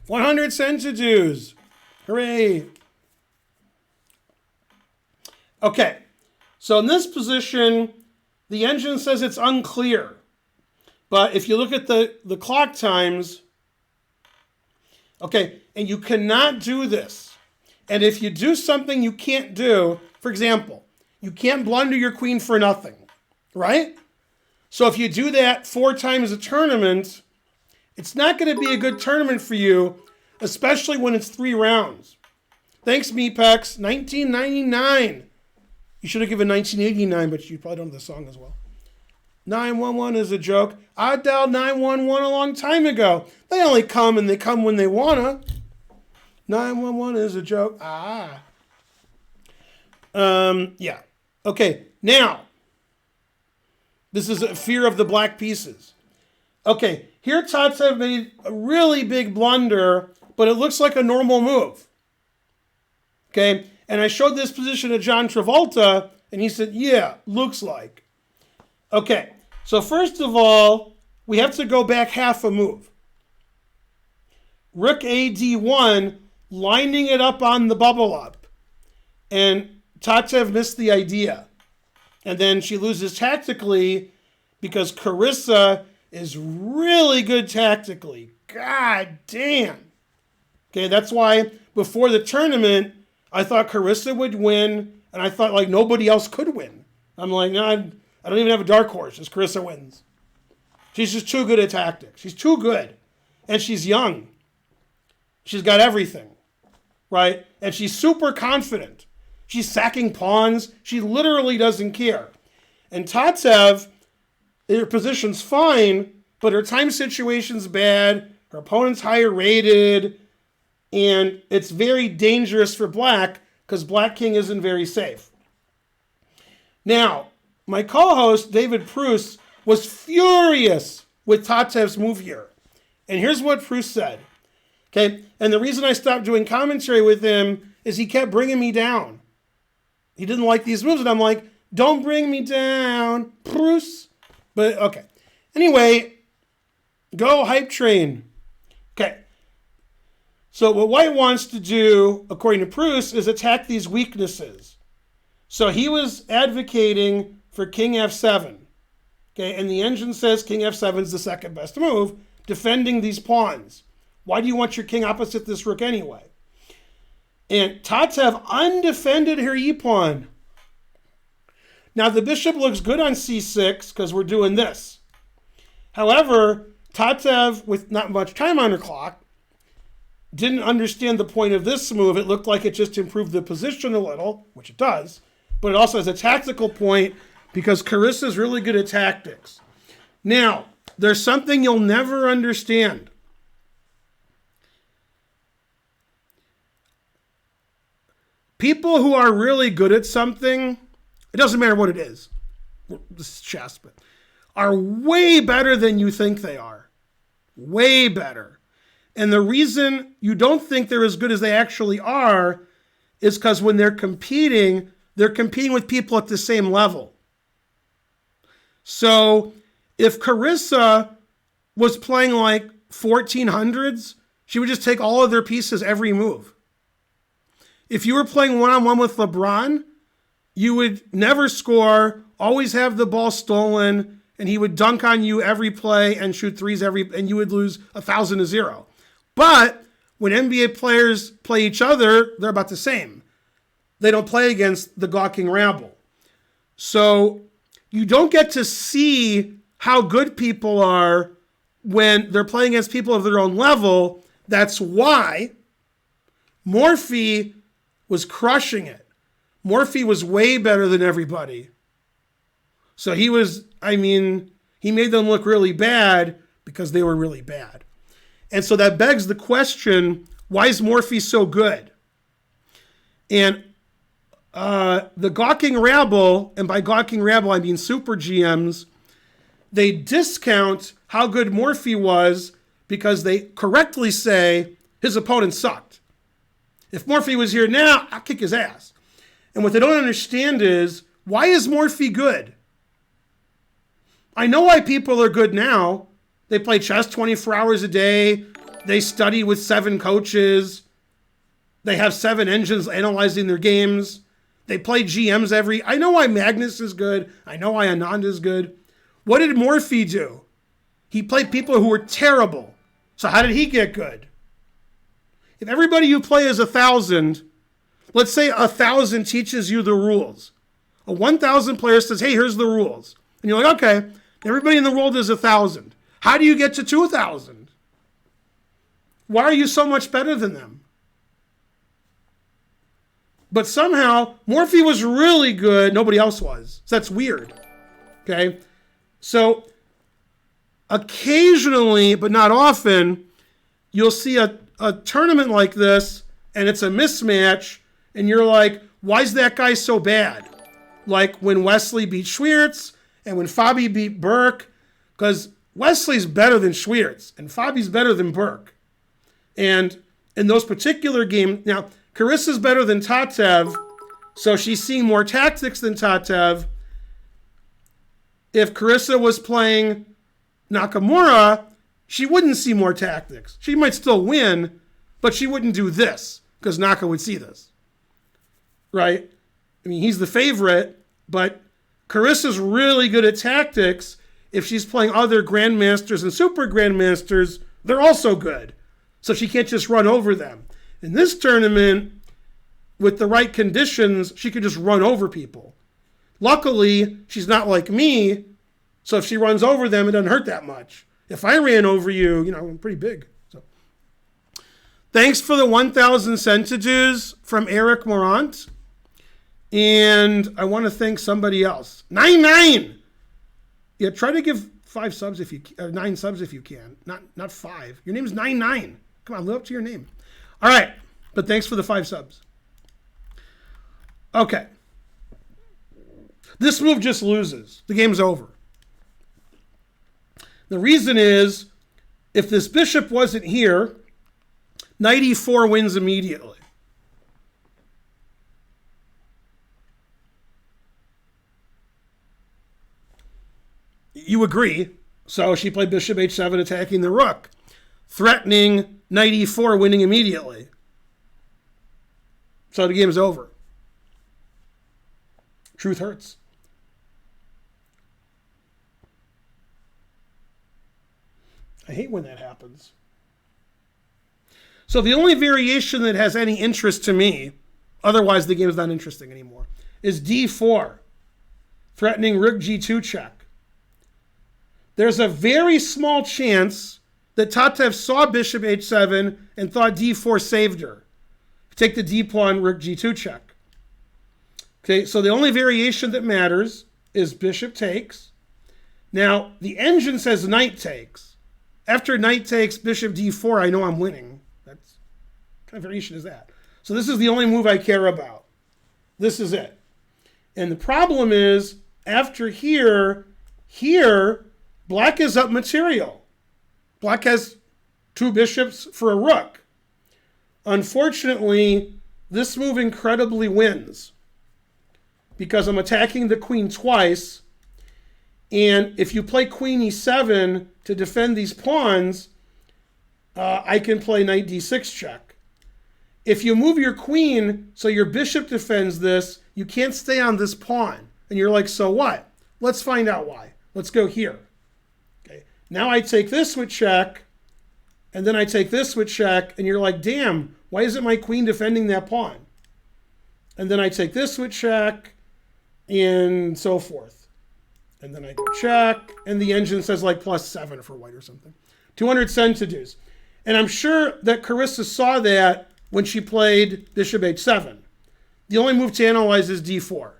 $100 centidues. Hooray. Okay. So in this position, the engine says it's unclear. But if you look at the clock times, okay, and you cannot do this. And if you do something you can't do, for example, you can't blunder your queen for nothing, right? So if you do that 4 times a tournament, it's not going to be a good tournament for you, especially when it's 3 rounds. Thanks, Mepex. 1999. You should have given 1989, but you probably don't know the song as well. 911 is a joke. I dialed 911 a long time ago. They only come and they come when they wanna. 911 is a joke. Yeah. Okay, now. This is a fear of the black pieces. Okay, here Tatev made a really big blunder, but it looks like a normal move. Okay, and I showed this position to John Travolta, and he said, yeah, looks like. Okay, so first of all, we have to go back half a move. Rook AD1, lining it up on the bubble up. And Tatev missed the idea. And then she loses tactically because Carissa is really good tactically. God damn. Okay, that's why before the tournament, I thought Carissa would win, and I thought like nobody else could win. I'm like, no, I don't even have a dark horse. Just Carissa wins. She's just too good at tactics. She's too good. And she's young. She's got everything, right? And she's super confident. She's sacking pawns. She literally doesn't care. And Tatsev, her position's fine, but her time situation's bad. Her opponent's higher rated. And it's very dangerous for black because Black King isn't very safe. Now, my co-host, David Pruce, was furious with Tatsev's move here. And here's what Pruce said. Okay, and the reason I stopped doing commentary with him is he kept bringing me down. He didn't like these moves, and I'm like, don't bring me down, Pruce. But, okay. Anyway, go hype train. Okay. So what White wants to do, according to Pruce, is attack these weaknesses. So he was advocating for King F7. Okay, and the engine says King F7 is the second best move, defending these pawns. Why do you want your king opposite this rook anyway? And Tatsev undefended her e-pawn. Now the bishop looks good on c6 because we're doing this. However, Tatsev, with not much time on her clock, didn't understand the point of this move. It looked like it just improved the position a little, which it does, but it also has a tactical point because Carissa's really good at tactics. Now, there's something you'll never understand. People who are really good at something, it doesn't matter what it is, this is chess, but are way better than you think they are. Way better. And the reason you don't think they're as good as they actually are is because when they're competing with people at the same level. So if Carissa was playing like 1400s, she would just take all of their pieces every move. If you were playing one-on-one with LeBron, you would never score, always have the ball stolen, and he would dunk on you every play and shoot threes and you would lose 1,000-0. But when NBA players play each other, they're about the same. They don't play against the gawking rabble. So you don't get to see how good people are when they're playing against people of their own level. That's why Morphy was crushing it. Morphy was way better than everybody. So he made them look really bad because they were really bad. And so that begs the question, why is Morphy so good? And the gawking rabble, and by gawking rabble I mean super GMs, they discount how good Morphy was because they correctly say his opponent sucked. If Morphy was here now, I'll kick his ass. And what they don't understand is, why is Morphy good? I know why people are good now. They play chess 24 hours a day. They study with 7 coaches. They have 7 engines analyzing their games. They play GMs I know why Magnus is good. I know why Anand is good. What did Morphy do? He played people who were terrible. So how did he get good? If everybody you play is 1,000, let's say 1,000 teaches you the rules. A 1,000 player says, hey, here's the rules. And you're like, okay, everybody in the world is 1,000. How do you get to 2,000? Why are you so much better than them? But somehow, Morphy was really good. Nobody else was. So that's weird. Okay? So, occasionally, but not often, you'll see a tournament like this, and it's a mismatch, and you're like, why is that guy so bad? Like when Wesley beat Schwiertz, and when Fabi beat Burke, because Wesley's better than Schwiertz, and Fabi's better than Burke. And in those particular games, now, Carissa's better than Tatev, so she's seeing more tactics than Tatev. If Carissa was playing Nakamura, she wouldn't see more tactics. She might still win, but she wouldn't do this, because Naka would see this. Right? I mean, he's the favorite, but Carissa's really good at tactics. If she's playing other grandmasters and super grandmasters, they're also good. So she can't just run over them. In this tournament, with the right conditions, she could just run over people. Luckily, she's not like me, so if she runs over them, it doesn't hurt that much. If I ran over you, I'm pretty big. So, thanks for the 1,000 centidues from Eric Morant. And I want to thank somebody else. 99! Yeah, try to give 5 subs if you 9 subs if you can. Not 5. Your name's 99. Come on, live up to your name. All right, but thanks for the 5 subs. Okay. This move just loses. The game's over. The reason is, if this bishop wasn't here, knight e4 wins immediately. You agree. So she played bishop h7 attacking the rook, threatening knight e4 winning immediately. So the game is over. Truth hurts. I hate when that happens. So the only variation that has any interest to me, otherwise the game is not interesting anymore, is d4, threatening rook g2 check. There's a very small chance that Tatev saw bishop h7 and thought d4 saved her. Take the d pawn, rook g2 check. Okay, so the only variation that matters is bishop takes. Now, the engine says knight takes. After knight takes bishop d4, I know I'm winning. That's what kind of variation is that? So this is the only move I care about. This is it. And the problem is, after here, black is up material. Black has 2 bishops for a rook. Unfortunately, this move incredibly wins because I'm attacking the queen twice. And if you play queen e7 to defend these pawns, I can play knight d6 check. If you move your queen so your bishop defends this, you can't stay on this pawn. And you're like, so what? Let's find out why. Let's go here. Okay. Now I take this with check, and then I take this with check, and you're like, damn, why isn't my queen defending that pawn? And then I take this with check, and so forth. And then I go check, and the engine says like +7 for white or something. 200 centidues. And I'm sure that Carissa saw that when she played bishop h7. The only move to analyze is d4.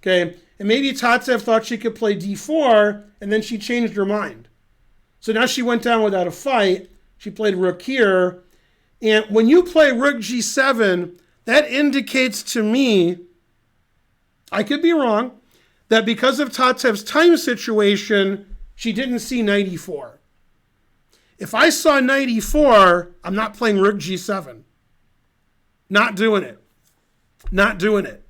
Okay, and maybe Tatev thought she could play d4, and then she changed her mind. So now she went down without a fight. She played rook here. And when you play rook g7, that indicates to me, I could be wrong, that because of Tatev's time situation, she didn't see knight e4. If I saw knight e4, I'm not playing rook g7. Not doing it. Not doing it.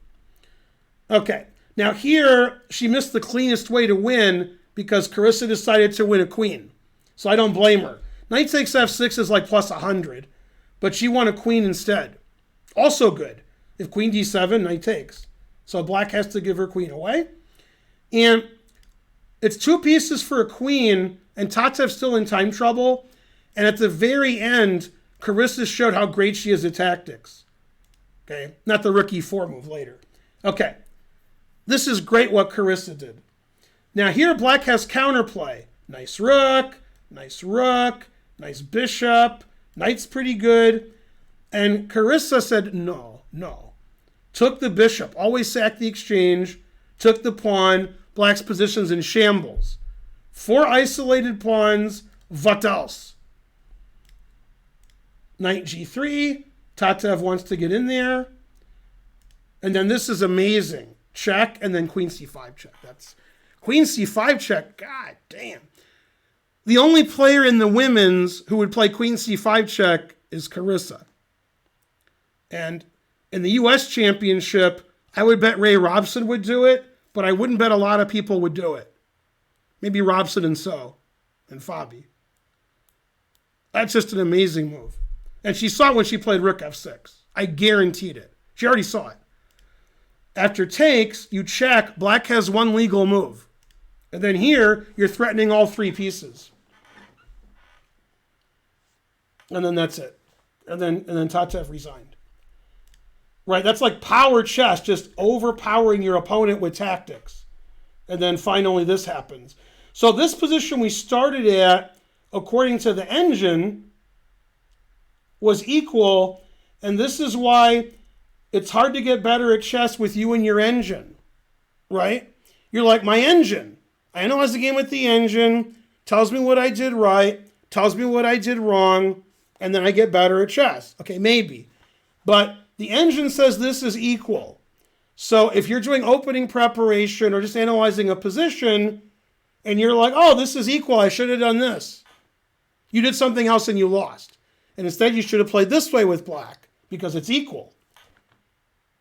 Okay. Now here, she missed the cleanest way to win because Carissa decided to win a queen. So I don't blame her. Knight takes f6 is like +100, but she won a queen instead. Also good. If queen d7, knight takes. So black has to give her queen away. And it's 2 pieces for a queen, and Tatev's still in time trouble. And at the very end, Carissa showed how great she is at tactics. Okay, not the rook e4 move later. Okay, this is great what Carissa did. Now here black has counterplay. Nice rook, nice bishop, knight's pretty good. And Carissa said, no. Took the bishop, always sacked the exchange, took the pawn, black's position's in shambles. 4 isolated pawns, what else? Knight g3, Tatev wants to get in there. And then this is amazing. Check, and then queen c5 check. That's queen c5 check, god damn. The only player in the women's who would play queen c5 check is Carissa. And in the U.S. Championship, I would bet Ray Robson would do it, but I wouldn't bet a lot of people would do it. Maybe Robson and Fabi. That's just an amazing move. And she saw it when she played rook f6. I guaranteed it. She already saw it. After takes, you check, black has 1 legal move. And then here, you're threatening all 3 pieces. And then that's it. And then Tatev resigned. Right, that's like power chess, just overpowering your opponent with tactics. And then finally this happens. So this position we started at, according to the engine, was equal. And this is why it's hard to get better at chess with you and your engine, right? You're like, my engine. I analyze the game with the engine, tells me what I did right, tells me what I did wrong, and then I get better at chess. Okay, maybe. But the engine says this is equal. So if you're doing opening preparation or just analyzing a position, and you're like, oh, this is equal, I should have done this. You did something else and you lost. And instead you should have played this way with black because it's equal.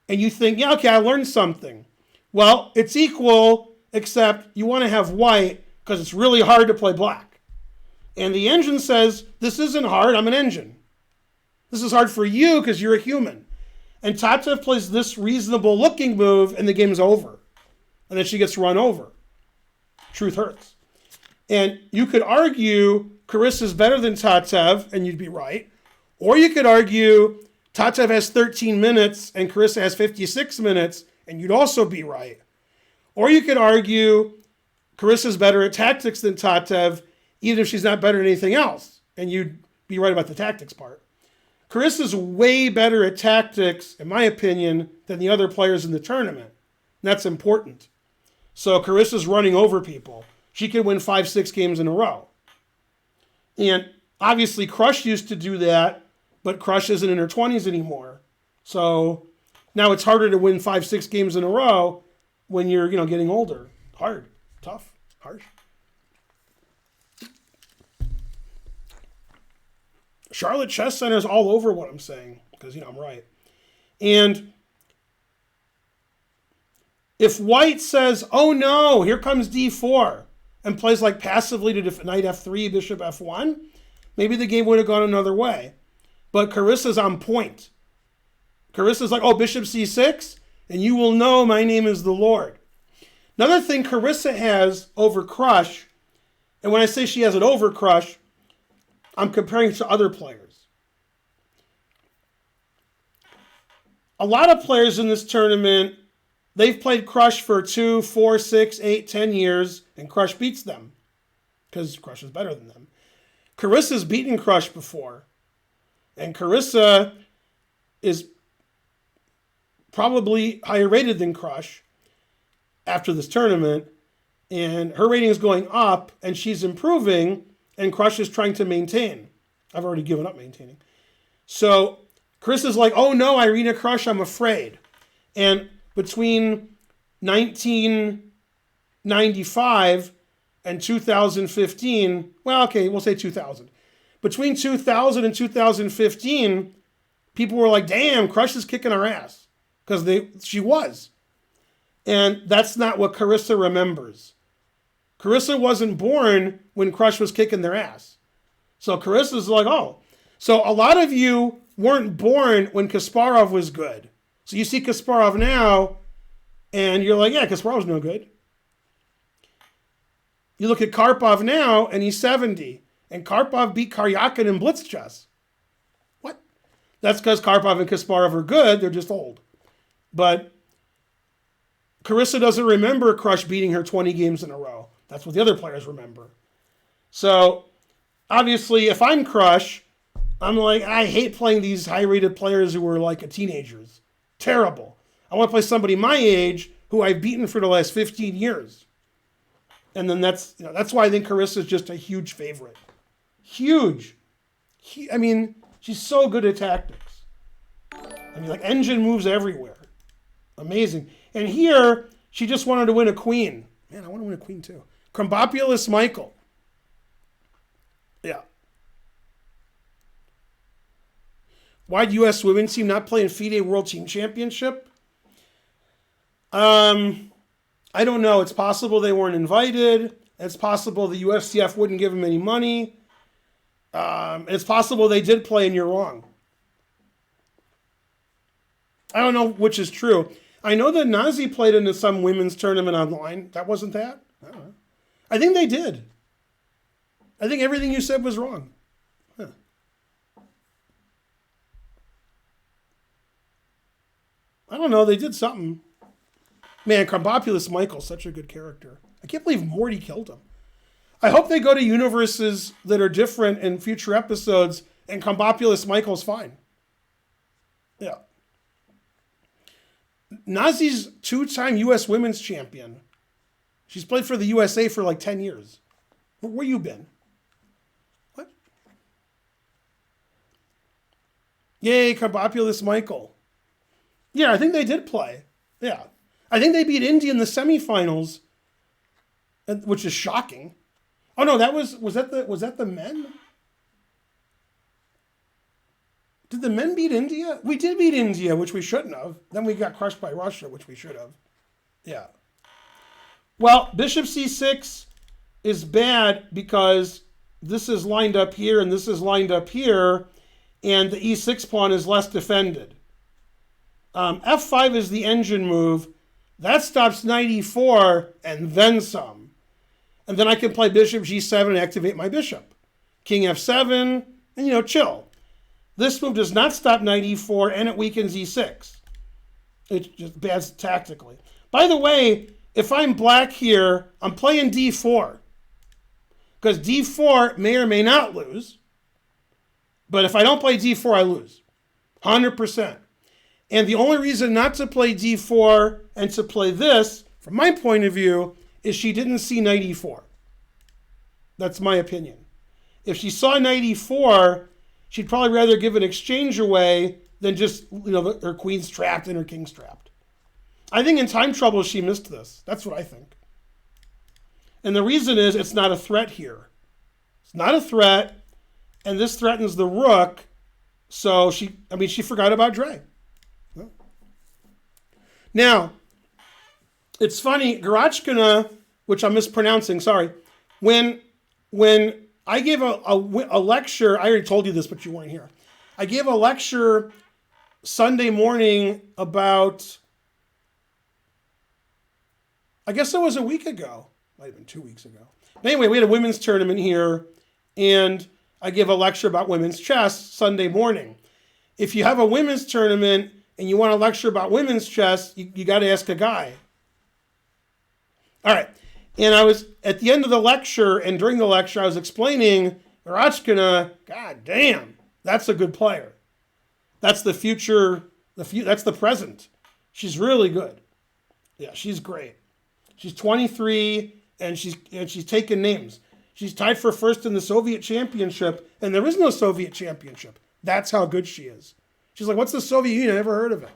And you think, yeah, okay, I learned something. Well, it's equal, except you want to have white because it's really hard to play black. And the engine says, this isn't hard, I'm an engine. This is hard for you because you're a human. And Tatev plays this reasonable looking move and the game's over. And then she gets run over. Truth hurts. And you could argue Carissa's better than Tatev, and you'd be right. Or you could argue Tatev has 13 minutes and Carissa has 56 minutes, and you'd also be right. Or you could argue Carissa's better at tactics than Tatev, even if she's not better at anything else, and you'd be right about the tactics part. Carissa's way better at tactics, in my opinion, than the other players in the tournament. And that's important. So Carissa's running over people. She can win 5-6 games in a row. And obviously Crush used to do that, but Crush isn't in her 20s anymore. So now it's harder to win 5-6 games in a row when you're, getting older. Hard, tough, harsh. Charlotte Chess Center is all over what I'm saying because, I'm right. And if White says, oh no, here comes d4, and plays like passively to knight f3, bishop f1, maybe the game would have gone another way. But Carissa's on point. Carissa's like, oh, bishop c6, and you will know my name is the Lord. Another thing Carissa has over Crush, and when I say she has it over Crush, I'm comparing to other players. A lot of players in this tournament, they've played Crush for 2, 4, 6, 8, 10 years, and Crush beats them because Crush is better than them. Carissa's beaten Crush before, and Carissa is probably higher rated than Crush after this tournament, and her rating is going up, and she's improving, and Crush is trying to maintain. I've already given up maintaining. So Carissa's like, oh no, Irina Crush, I'm afraid. And between 1995 and 2015, well, okay, we'll say 2000. Between 2000 and 2015, people were like, damn, Crush is kicking our ass. Because she was. And that's not what Carissa remembers. Carissa wasn't born when Crush was kicking their ass. So Carissa's like, oh. So a lot of you weren't born when Kasparov was good. So you see Kasparov now, and you're like, yeah, Kasparov's no good. You look at Karpov now, and he's 70. And Karpov beat Karyakin in blitz chess. What? That's because Karpov and Kasparov are good. They're just old. But Carissa doesn't remember Crush beating her 20 games in a row. That's what the other players remember. So, obviously, if I'm Crush, I'm like, I hate playing these high-rated players who were like teenagers. Terrible. I want to play somebody my age who I've beaten for the last 15 years. And then that's why I think Carissa is just a huge favorite. Huge. I mean, she's so good at tactics. I mean, like, engine moves everywhere. Amazing. And here, she just wanted to win a queen. Man, I want to win a queen too. Krambopoulos Michael. Yeah. Why'd U.S. women's team not play in FIDE World Team Championship? I don't know. It's possible they weren't invited. It's possible the USCF wouldn't give them any money. It's possible they did play and you're wrong. I don't know which is true. I know that Nazi played in some women's tournament online. That wasn't that? I don't know. I think they did. I think everything you said was wrong. Huh. I don't know. They did something. Man, Carbopulus Michael's such a good character. I can't believe Morty killed him. I hope they go to universes that are different in future episodes, and Carbopulus Michael's fine. Yeah. Nazi's 2-time U.S. women's champion. She's played for the USA for like 10 years. Where you been? What? Yay, Carbopulus Michael. Yeah, I think they did play. Yeah. I think they beat India in the semifinals, which is shocking. Oh no, was that the men? Did the men beat India? We did beat India, which we shouldn't have. Then we got crushed by Russia, which we should have. Yeah. Well, bishop c6 is bad because this is lined up here and this is lined up here, and the e6 pawn is less defended. F5 is the engine move. That stops knight e4 and then some. And then I can play bishop g7 and activate my bishop. King f7, and chill. This move does not stop knight e4 and it weakens e6. It's just bad tactically. By the way, if I'm black here, I'm playing d4. Because d4 may or may not lose. But if I don't play d4, I lose. 100%. And the only reason not to play d4 and to play this, from my point of view, is she didn't see knight e4. That's my opinion. If she saw knight e4, she'd probably rather give an exchange away than just, her queen's trapped and her king's trapped. I think in time trouble she missed this. That's what I think. And the reason is it's not a threat here. It's not a threat, and this threatens the rook, so she forgot about Dre. Now, it's funny, Garachkina, which I'm mispronouncing, sorry, when I gave a lecture, I already told you this, but you weren't here. I gave a lecture Sunday morning about, I guess it was a week ago. Might have been 2 weeks ago. But anyway, we had a women's tournament here, and I gave a lecture about women's chess Sunday morning. If you have a women's tournament and you want to lecture about women's chess, you got to ask a guy. All right. And I was, at the end of the lecture, and during the lecture, I was explaining, Garachkina, god damn, that's a good player. That's the future, that's the present. She's really good. Yeah, she's great. She's 23, and she's taken names. She's tied for first in the Soviet championship, and there is no Soviet championship. That's how good she is. She's like, what's the Soviet Union? I never heard of it.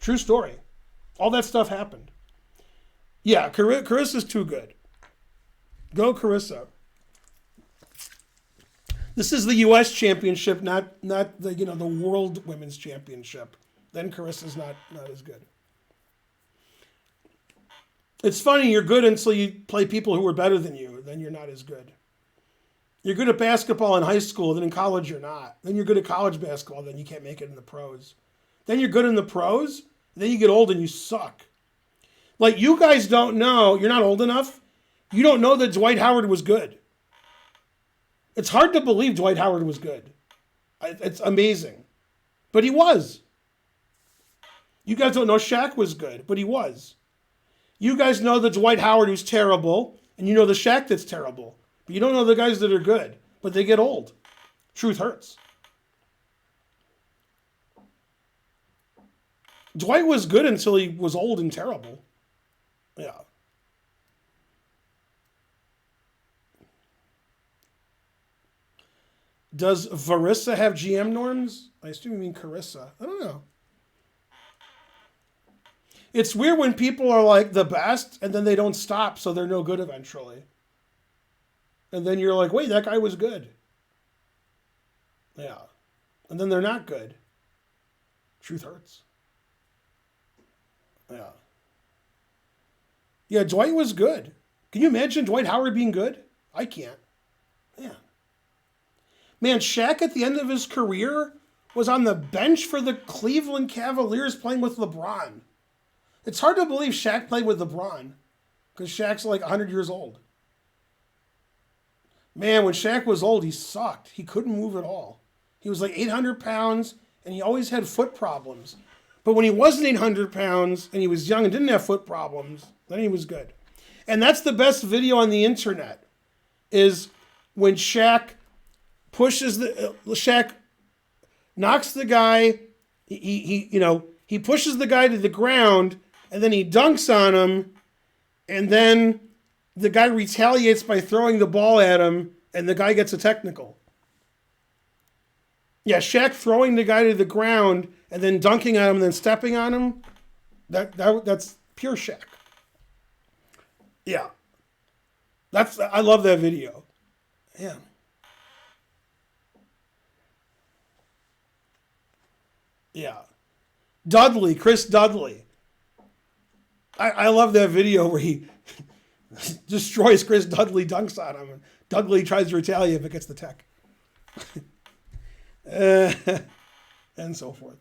True story. All that stuff happened. Yeah, Carissa's too good. Go Carissa. This is the U.S. championship, not the the World Women's Championship. Then Carissa's not as good. It's funny, you're good until you play people who are better than you. Then you're not as good. You're good at basketball in high school, then in college you're not. Then you're good at college basketball, then you can't make it in the pros. Then you're good in the pros, then you get old and you suck. Like, you guys don't know, you're not old enough, you don't know that Dwight Howard was good. It's hard to believe Dwight Howard was good. It's amazing. But he was. You guys don't know Shaq was good, but he was. You guys know the Dwight Howard who's terrible, and you know the Shaq that's terrible. But you don't know the guys that are good, but they get old. Truth hurts. Dwight was good until he was old and terrible. Yeah. Does Varissa have GM norms? I assume you mean Carissa. I don't know. It's weird when people are like the best and then they don't stop, so they're no good eventually. And then you're like, wait, that guy was good. Yeah. And then they're not good. Truth hurts. Yeah. Yeah, Dwight was good. Can you imagine Dwight Howard being good? I can't. Yeah. Man, Shaq at the end of his career was on the bench for the Cleveland Cavaliers playing with LeBron. It's hard to believe Shaq played with LeBron because Shaq's like 100 years old. Man, when Shaq was old, he sucked. He couldn't move at all. He was like 800 pounds, and he always had foot problems. But when he wasn't 800 pounds and he was young and didn't have foot problems, then he was good. And that's the best video on the internet, is when Shaq knocks the guy, he pushes the guy to the ground, and then he dunks on him, and then the guy retaliates by throwing the ball at him, and the guy gets a technical. Yeah, Shaq throwing the guy to the ground and then dunking on him and then stepping on him, that's pure Shaq. Yeah. I love that video. Yeah. Yeah. Chris Dudley. I love that video where he destroys Chris Dudley, dunks on him, and Dudley tries to retaliate but gets the tech. And so forth.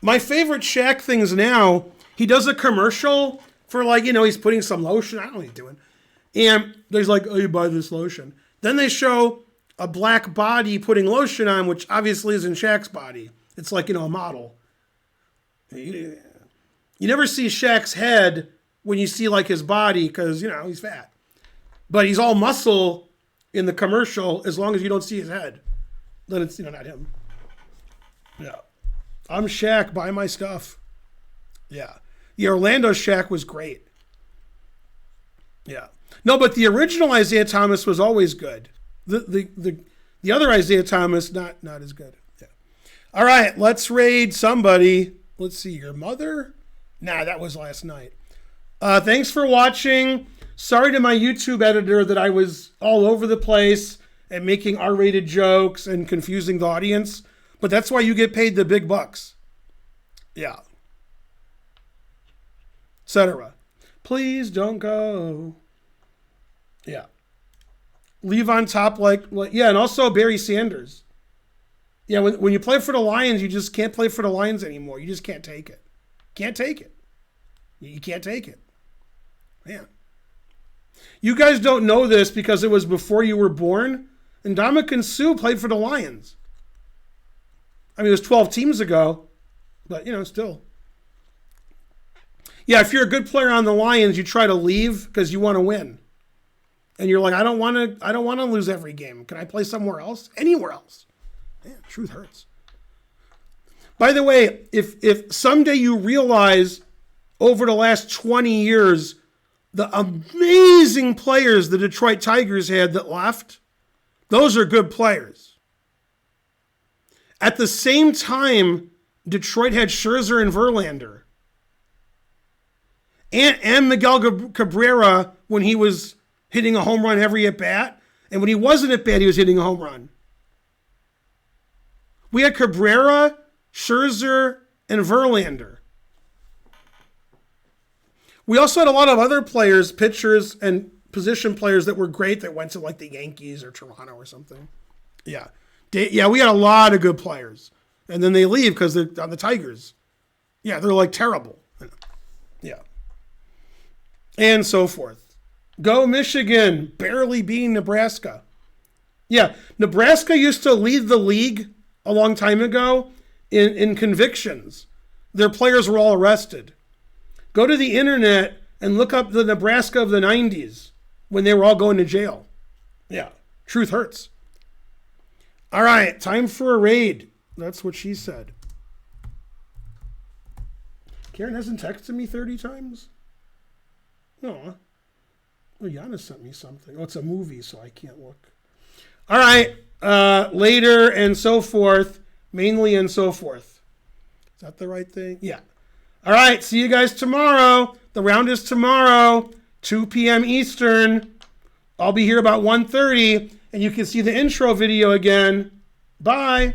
My favorite Shaq things now, he does a commercial for he's putting some lotion. I don't know what he's doing. And there's oh, you buy this lotion. Then they show a black body putting lotion on, which obviously isn't Shaq's body. It's a model. You never see Shaq's head when you see his body because, he's fat. But he's all muscle in the commercial as long as you don't see his head. Then it's, not him. Yeah. I'm Shaq, buy my stuff. Yeah. The Orlando Shaq was great. Yeah. No, but the original Isaiah Thomas was always good. The other Isaiah Thomas, not as good. Yeah. All right, let's raid somebody. Let's see, your mother? Nah, that was last night. Thanks for watching. Sorry to my YouTube editor that I was all over the place and making R-rated jokes and confusing the audience. But that's why you get paid the big bucks. Yeah. Etc. Please don't go. Yeah. Leave on top yeah, and also Barry Sanders. Yeah, when you play for the Lions, you just can't play for the Lions anymore. You just can't take it. Can't take it. You can't take it. Man. You guys don't know this because it was before you were born. And Ndamukong Suh played for the Lions. I mean, it was 12 teams ago, but, still. Yeah, if you're a good player on the Lions, you try to leave because you want to win. And you're like, I don't want to lose every game. Can I play somewhere else? Anywhere else. Man, truth hurts. By the way, if someday you realize over the last 20 years, the amazing players the Detroit Tigers had that left, those are good players. At the same time, Detroit had Scherzer and Verlander. And Miguel Cabrera when he was hitting a home run every at bat. And when he wasn't at bat, he was hitting a home run. We had Cabrera, Scherzer, and Verlander. We also had a lot of other players, pitchers, and position players that were great that went to the Yankees or Toronto or something. Yeah. Yeah, we had a lot of good players. And then they leave because they're on the Tigers. Yeah, they're terrible. Yeah. And so forth. Go Michigan, barely beating Nebraska. Yeah, Nebraska used to lead the league a long time ago in convictions. Their players were all arrested. Go to the internet and look up the Nebraska of the 90s when they were all going to jail. Yeah, truth hurts. All right, time for a raid. That's what she said. Karen hasn't texted me 30 times? No. Well, Yana sent me something. Oh, it's a movie, so I can't look. All right, later and so forth, mainly and so forth. Is that the right thing? Yeah. All right, see you guys tomorrow. The round is tomorrow, 2 p.m. Eastern. I'll be here about 1:30, and you can see the intro video again. Bye.